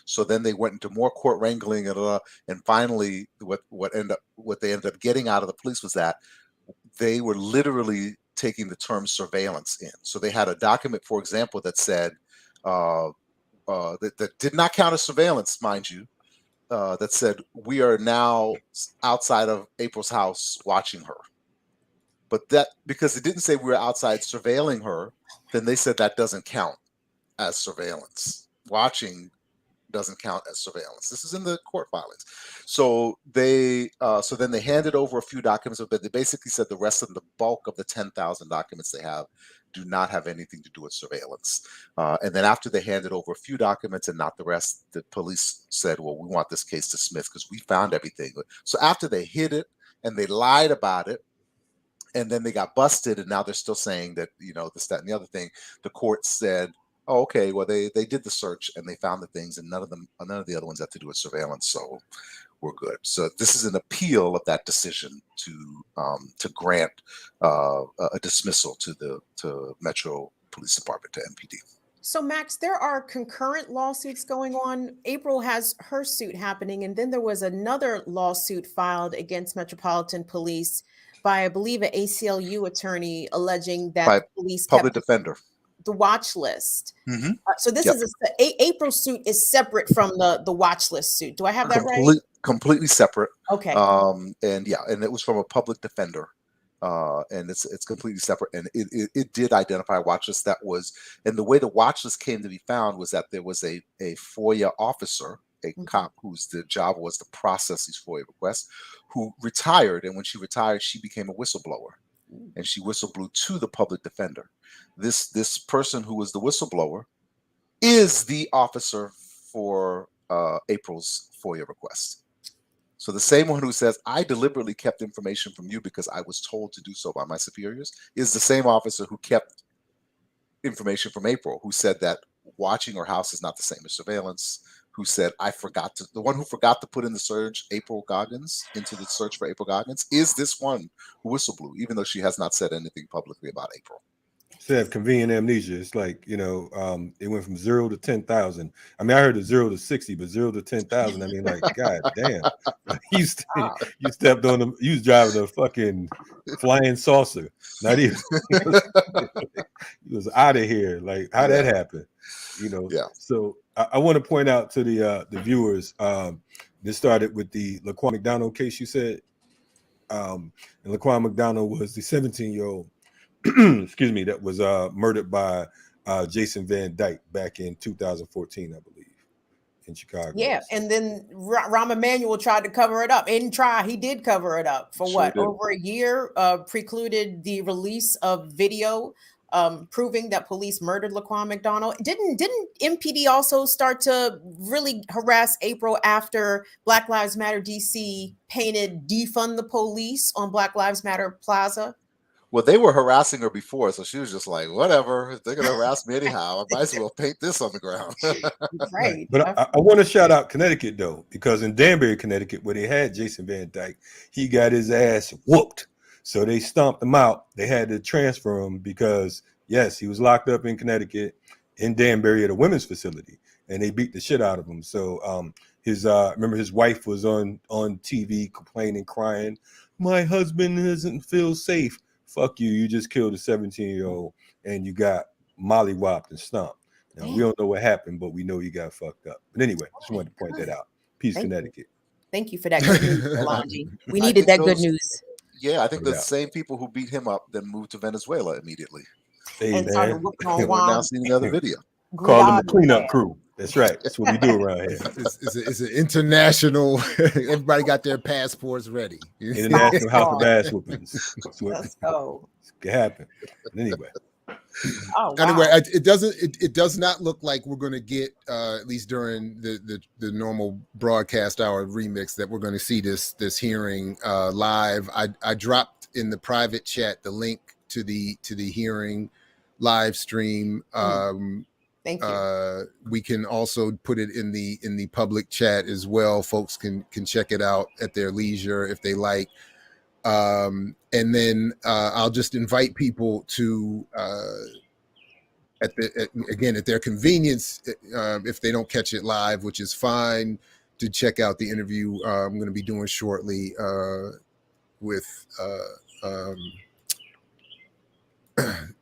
Speaker 7: So then they went into more court wrangling, and finally, what they ended up getting out of the police was that they were literally taking the term surveillance in. So they had a document, for example, that said that did not count as surveillance, mind you, that said we are now outside of April's house watching her. But that, because it didn't say we were outside surveilling her, then they said that doesn't count as surveillance. Watching doesn't count as surveillance. This is in the court filings. So then they handed over a few documents, but they basically said the rest of the bulk of the 10,000 documents they have do not have anything to do with surveillance. And then after they handed over a few documents and not the rest, the police said, well, we want this case dismissed because we found everything. So after they hid it and they lied about it, and then they got busted, and now they're still saying that, this, that, and the other thing, the court said, oh, okay, well, they did the search and they found the things, and none of the other ones had to do with surveillance, so we're good. So this is an appeal of that decision to grant a dismissal to Metro Police Department, to MPD.
Speaker 3: So, Max, there are concurrent lawsuits going on. April has her suit happening, and then there was another lawsuit filed against Metropolitan Police by, I believe, an ACLU attorney alleging that the police
Speaker 7: public
Speaker 3: kept
Speaker 7: defender
Speaker 3: the watch list.
Speaker 7: Mm-hmm.
Speaker 3: So this is April suit is separate from the watch list suit. Do I have that right?
Speaker 7: Completely separate.
Speaker 3: Okay.
Speaker 7: And it was from a public defender. And it's completely separate, and it did identify a watch list that was, and the way the watch list came to be found was that there was a FOIA officer, a cop whose the job was to process these FOIA requests, who retired, and when she retired, she became a whistleblower, and she whistleblew to the public defender. This person who was the whistleblower is the officer for April's FOIA request. So the same one who says, I deliberately kept information from you because I was told to do so by my superiors, is the same officer who kept information from April, who said that watching her house is not the same as surveillance, who said, the one who forgot to put in the search April Goggins, into the search for April Goggins, is this one who whistleblew, even though she has not said anything publicly about April.
Speaker 4: They have convenient amnesia. It's like, it went from 0 to 10,000. I mean, I heard the 0 to 60, but 0 to 10,000. I mean, like, God damn. You stepped on them. You was driving a fucking flying saucer. Not even. He was out of here. Like, how'd that happen?
Speaker 7: Yeah.
Speaker 4: So I want to point out to the viewers. This started with the Laquan McDonald case. You said, and Laquan McDonald was the 17-year-old. Excuse me, that was murdered by Jason Van Dyke back in 2014, I believe, in Chicago.
Speaker 3: Yeah, and then Rahm Emanuel tried to cover it up. He did cover it up for over a year, precluded the release of video proving that police murdered Laquan McDonald. Didn't MPD also start to really harass April after Black Lives Matter DC painted "Defund the Police" on Black Lives Matter Plaza?
Speaker 7: Well, they were harassing her before, so she was just like, whatever, if they're going to harass me anyhow, I might as well paint this on the ground.
Speaker 3: Right.
Speaker 4: But I want to shout out Connecticut, though, because in Danbury, Connecticut, where they had Jason Van Dyke, he got his ass whooped. So they stomped him out. They had to transfer him because, yes, he was locked up in Connecticut, in Danbury at a women's facility, and they beat the shit out of him. So remember his wife was on TV complaining, crying, my husband doesn't feel safe. Fuck you, you just killed a 17-year-old and you got mollywopped and stomped. Now, we don't know what happened, but we know you got fucked up. But anyway, just wanted to point that out. Peace, Connecticut.
Speaker 3: Thank you for that good news, Alonji. We needed that good news.
Speaker 7: Yeah, I think the same people who beat him up then moved to Venezuela immediately.
Speaker 3: And started whooping on
Speaker 7: We're now seeing another video.
Speaker 4: Call them the cleanup crew. That's right. That's what we do around here.
Speaker 2: It's an international. Everybody got their passports ready.
Speaker 4: International house of ass whoopings.
Speaker 3: Let's go.
Speaker 4: It can happen. But anyway.
Speaker 3: Oh, wow.
Speaker 2: Anyway, it does not look like we're going to get at least during the normal broadcast hour of RemiX that we're going to see this hearing live. I dropped in the private chat the link to the hearing live stream.
Speaker 3: Thank you.
Speaker 2: We can also put it in the public chat as well. Folks can check it out at their leisure if they like. And then I'll just invite people to at their convenience, if they don't catch it live, which is fine, to check out the interview I'm going to be doing shortly with.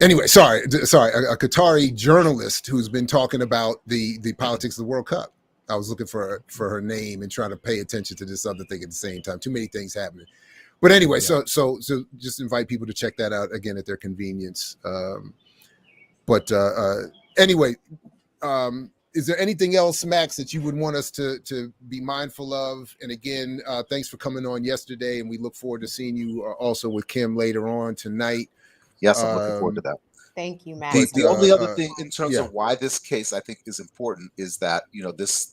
Speaker 2: Anyway, sorry, a Qatari journalist who's been talking about the politics of the World Cup. I was looking for her name and trying to pay attention to this other thing at the same time. Too many things happening. But anyway, so just invite people to check that out again at their convenience. Anyway, is there anything else, Max, that you would want us to be mindful of? And again, thanks for coming on yesterday, and we look forward to seeing you also with Kim later on tonight.
Speaker 7: Yes, I'm looking forward to that.
Speaker 3: Thank you, Max.
Speaker 7: The only other thing in terms of why this case I think is important is that, you know, this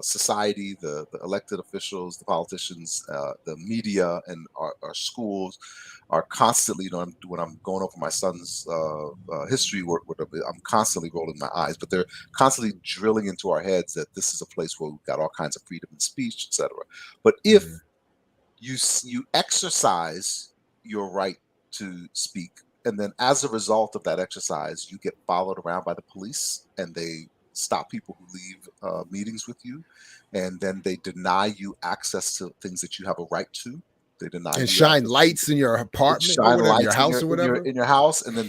Speaker 7: society, the elected officials, the politicians, the media, and our schools are constantly, you know, when I'm going over my son's history work, I'm constantly rolling my eyes, but they're constantly drilling into our heads that this is a place where we've got all kinds of freedom of speech, etc. But if you exercise your right to speak, and then as a result of that exercise, you get followed around by the police and they stop people who leave meetings with you, and then they deny you access to things that you have a right to. They deny
Speaker 2: and shine lights in your apartment, or whatever, your house, or whatever,
Speaker 7: in your house, and then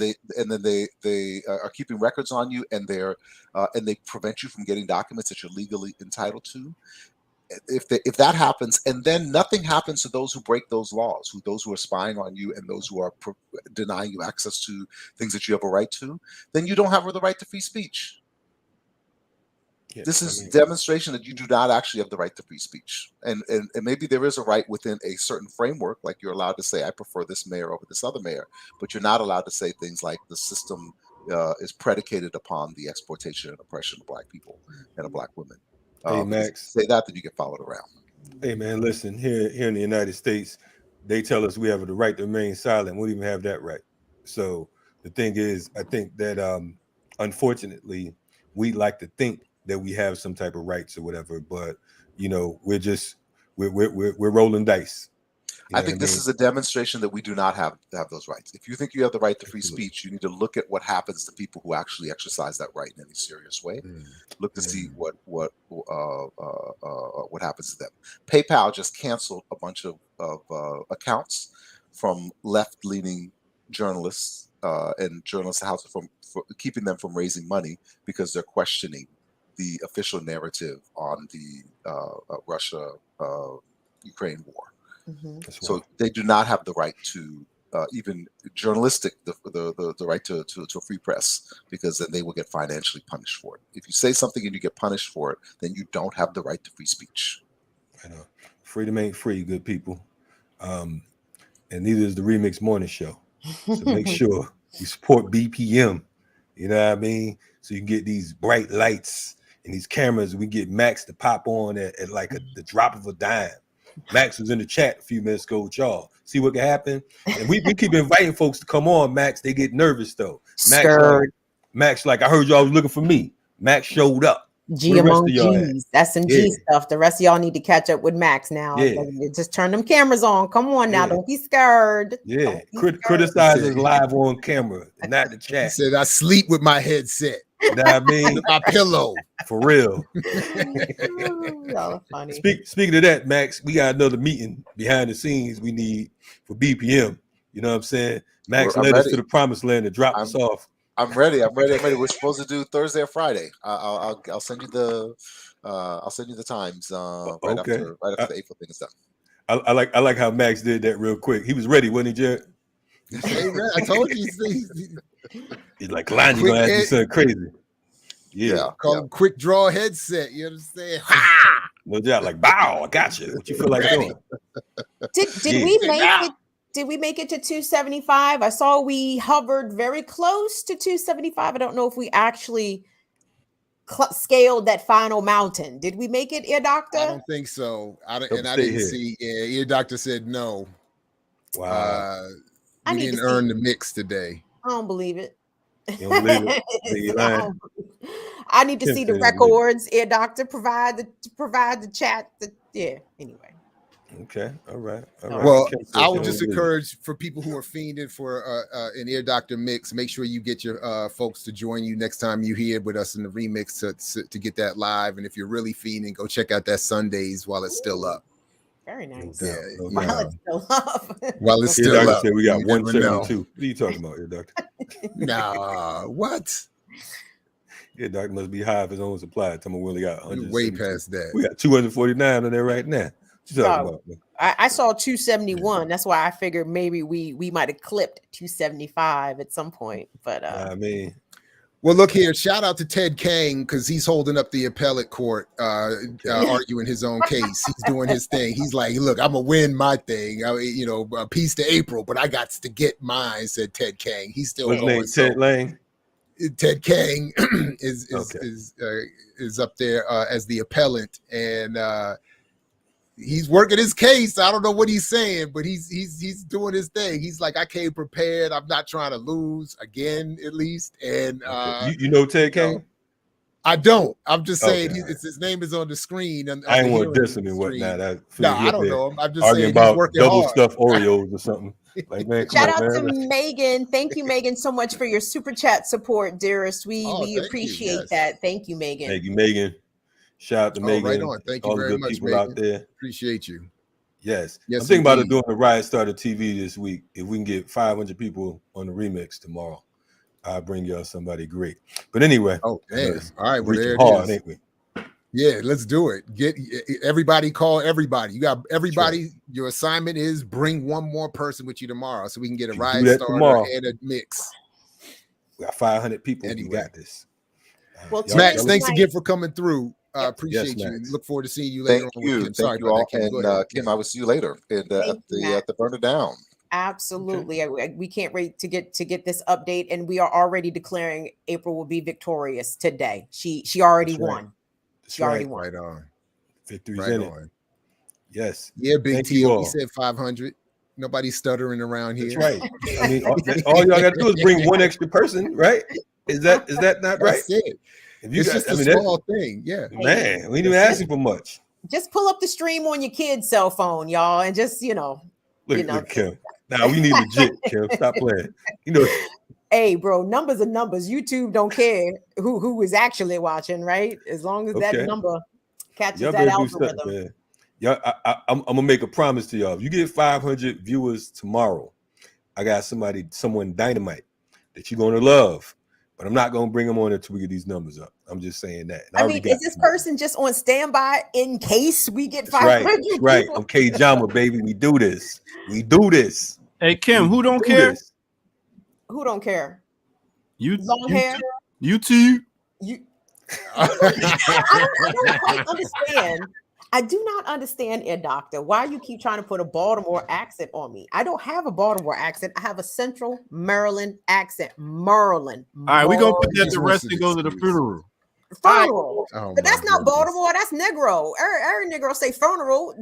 Speaker 7: they are keeping records on you, and they prevent you from getting documents that you're legally entitled to. If that happens, and then nothing happens to those who break those laws, those who are spying on you, and those who are denying you access to things that you have a right to, then you don't have the right to free speech. Yeah, this is demonstration that you do not actually have the right to free speech, and maybe there is a right within a certain framework, like you're allowed to say, I prefer this mayor over this other mayor, but you're not allowed to say things like the system is predicated upon the exploitation and oppression of Black people and of Black women.
Speaker 4: Hey, Max,
Speaker 7: say that you get followed around.
Speaker 4: Hey, man, listen, here in the United States, they tell us we have the right to remain silent. We don't even have that right. So the thing is, I think that unfortunately, we like to think that we have some type of rights or whatever, but you know, we're rolling dice.
Speaker 7: I think this is a demonstration that we do not have those rights. If you think you have the right to free speech, you need to look at what happens to people who actually exercise that right in any serious way. Look to see what happens to them. PayPal just canceled a bunch of accounts from left-leaning journalists and journalists' houses for keeping them from raising money because they're questioning the official narrative on the Russia-Ukraine war. So they do not have the right to even journalistic the right to a free press, because then they will get financially punished for it. If you say something and you get punished for it, then you don't have the right to free speech.
Speaker 4: I know. Freedom ain't free, good people, and neither is the RemiX Morning Show. So make sure you support BPM. You know what I mean? So you can get these bright lights and these cameras. We get Max to pop on at like the drop of a dime. Max was in the chat a few minutes ago with y'all. See what can happen? And we keep inviting folks to come on, Max. They get nervous though. Max, like I heard y'all was looking for me. Max showed up.
Speaker 3: G among G's. That's some G stuff. The rest of y'all need to catch up with Max now. Just turn them cameras on. Come on now. Don't be scared.
Speaker 4: Yeah. Criticize us live on camera, not the chat.
Speaker 2: He said, I sleep with my headset.
Speaker 4: You know what I mean?
Speaker 2: My pillow.
Speaker 4: For real.
Speaker 3: Y'all funny.
Speaker 4: Speaking of that, Max, we got another meeting behind the scenes we need for BPM. You know what I'm saying? Max led us to the promised land to drop us off.
Speaker 7: I'm ready. We're supposed to do Thursday or Friday. I'll send you the times right after the April thing is done.
Speaker 4: I like how Max did that real quick. He was ready, wasn't he, Jared?
Speaker 2: Hey, man, I told you.
Speaker 4: He's like, Line, you're gonna have to do something crazy. Yeah.
Speaker 2: Call him quick draw headset. You understand?
Speaker 4: No doubt, like, bow, I got you. What you feel like doing?
Speaker 3: Did we make it to 275? I saw we hovered very close to 275. I don't know if we actually scaled that final mountain. Did we make it, Ear Doctor?
Speaker 2: I don't think so. I didn't see. Yeah, Ear Doctor said no.
Speaker 4: Wow.
Speaker 2: We didn't earn the mix today.
Speaker 3: I don't believe it.
Speaker 4: You don't believe it?
Speaker 3: I need to see the records. Ear Doctor provide the chat. Anyway.
Speaker 4: Okay. All right.
Speaker 2: Well, I would just encourage for people who are fiending for an Ear Doctor mix, make sure you get your folks to join you next time you here with us in the RemiX to get that live. And if you're really fiending, go check out that Sundays while it's still up.
Speaker 3: Very nice.
Speaker 2: While
Speaker 3: it's still up.
Speaker 2: While it's still up.
Speaker 4: Said we got 172. What are you talking about, Ear Doctor?
Speaker 2: Nah, what?
Speaker 4: Ear Doctor must be high of his own supply. Tell me we only got 100.
Speaker 2: Way past that.
Speaker 4: We got 249 on there right now. What you talking about, man?
Speaker 3: I saw 271. That's why I figured maybe we might have clipped 275 at some point. But
Speaker 2: Well, look here. Shout out to Ted Kang because he's holding up the appellate court, arguing his own case. He's doing his thing. He's like, "Look, I'm gonna win my thing. Peace to April, but I got to get mine," said Ted Kang. He's still
Speaker 4: What's
Speaker 2: going.
Speaker 4: His name? Ted Lang.
Speaker 2: Ted Kang is up there as the appellant, and he's working his case. I don't know what he's saying, but he's doing his thing. He's like, I came prepared. I'm not trying to lose again, at least. And
Speaker 4: you know Ted Kang?
Speaker 2: I don't. I'm just saying his name is on the screen. And
Speaker 4: I ain't want to diss him and whatnot.
Speaker 2: I don't know him. I'm just
Speaker 4: arguing
Speaker 2: saying
Speaker 4: about double stuffed Oreos or something. Like, man,
Speaker 3: shout out to Megan. Thank you, Megan, so much for your super chat support, dearest. We appreciate that. Thank you, Megan.
Speaker 4: Thank you, Megan. Shout out to Megan.
Speaker 2: Right on. Thank you
Speaker 4: all
Speaker 2: very
Speaker 4: the good
Speaker 2: much,
Speaker 4: people
Speaker 2: Megan.
Speaker 4: out there.
Speaker 2: Appreciate you.
Speaker 4: Yes.
Speaker 2: I'm
Speaker 4: thinking about doing a Riot Starter TV this week. If we can get 500 people on the remix tomorrow, I'll bring y'all somebody great. But anyway.
Speaker 2: Oh, damn. All right. Well, there it
Speaker 4: hard,
Speaker 2: is.
Speaker 4: ain't we?
Speaker 2: Yeah, let's do it. Get everybody, call everybody. You got everybody. Right. Your assignment is bring one more person with you tomorrow so we can get a Riot Starter tomorrow. And a mix.
Speaker 4: We got 500 people. Anyway. We got this.
Speaker 3: Well,
Speaker 2: Max, thanks again for coming through. Appreciate you. Look forward to seeing you later.
Speaker 7: Thank you. Thank you all. And Kim, I will see you later at the Burn It Down.
Speaker 3: Absolutely. Okay. We can't wait to get this update, and we are already declaring April will be victorious today. She already won.
Speaker 4: Right.
Speaker 3: She already won.
Speaker 2: Right on.
Speaker 4: Victory's in it.
Speaker 2: Yes. Yeah, Big T. We said 500. Nobody's stuttering around here.
Speaker 4: That's right. I mean, all y'all got to do is bring one extra person, right? Is that not right?
Speaker 2: That's it. It's just a small thing. Yeah.
Speaker 4: Man, we ain't even asking for much.
Speaker 3: Just pull up the stream on your kid's cell phone, y'all, and just,
Speaker 4: Look, Kim. Now we need legit, Kim. Stop playing.
Speaker 3: Hey, bro, numbers are numbers. YouTube don't care who is actually watching, right? As long as that number catches that algorithm.
Speaker 4: I'm gonna make a promise to y'all. If you get 500 viewers tomorrow, I got someone dynamite that you're gonna love. But I'm not gonna bring them on until we get these numbers up. I'm just saying that.
Speaker 3: I mean, is this person just on standby in case we get 500?
Speaker 4: Right. I'm K Jama, baby. We do this.
Speaker 1: Hey, Kim, who don't care?
Speaker 3: Who don't care?
Speaker 1: Long
Speaker 3: hair.
Speaker 1: YouTube.
Speaker 3: I don't quite understand. I do not understand, Air Doctor, why you keep trying to put a Baltimore accent on me. I don't have a Baltimore accent. I have a Central Maryland accent. Maryland.
Speaker 1: All right, we're going to put that to rest and go to the funeral.
Speaker 3: Funeral. But that's not Baltimore. That's Negro. Every Negro say funeral.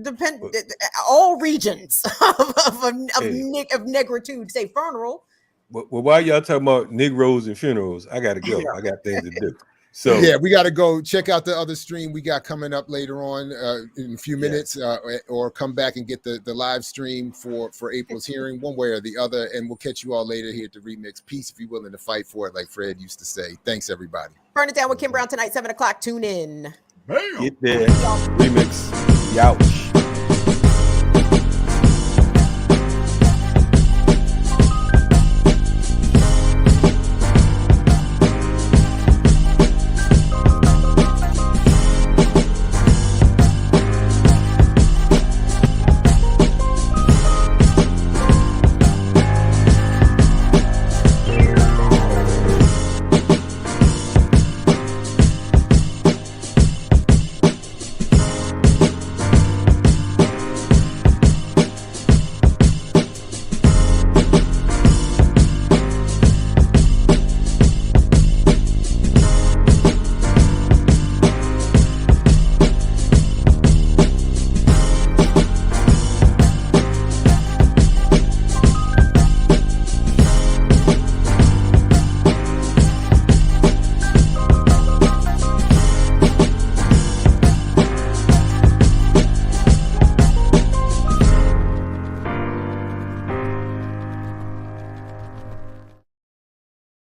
Speaker 3: All regions of negritude say funeral.
Speaker 4: Well, while y'all talking about Negroes and funerals, I got to go. I got things to do. So
Speaker 2: yeah, we got to go check out the other stream we got coming up later on in a few minutes, or come back and get the live stream for April's hearing, one way or the other, and we'll catch you all later here at the Remix. Peace if you're willing to fight for it, like Fred used to say. Thanks, everybody.
Speaker 3: Burn It Down with Kim Brown tonight, 7 o'clock. Tune in.
Speaker 4: Get there. Remix. Out.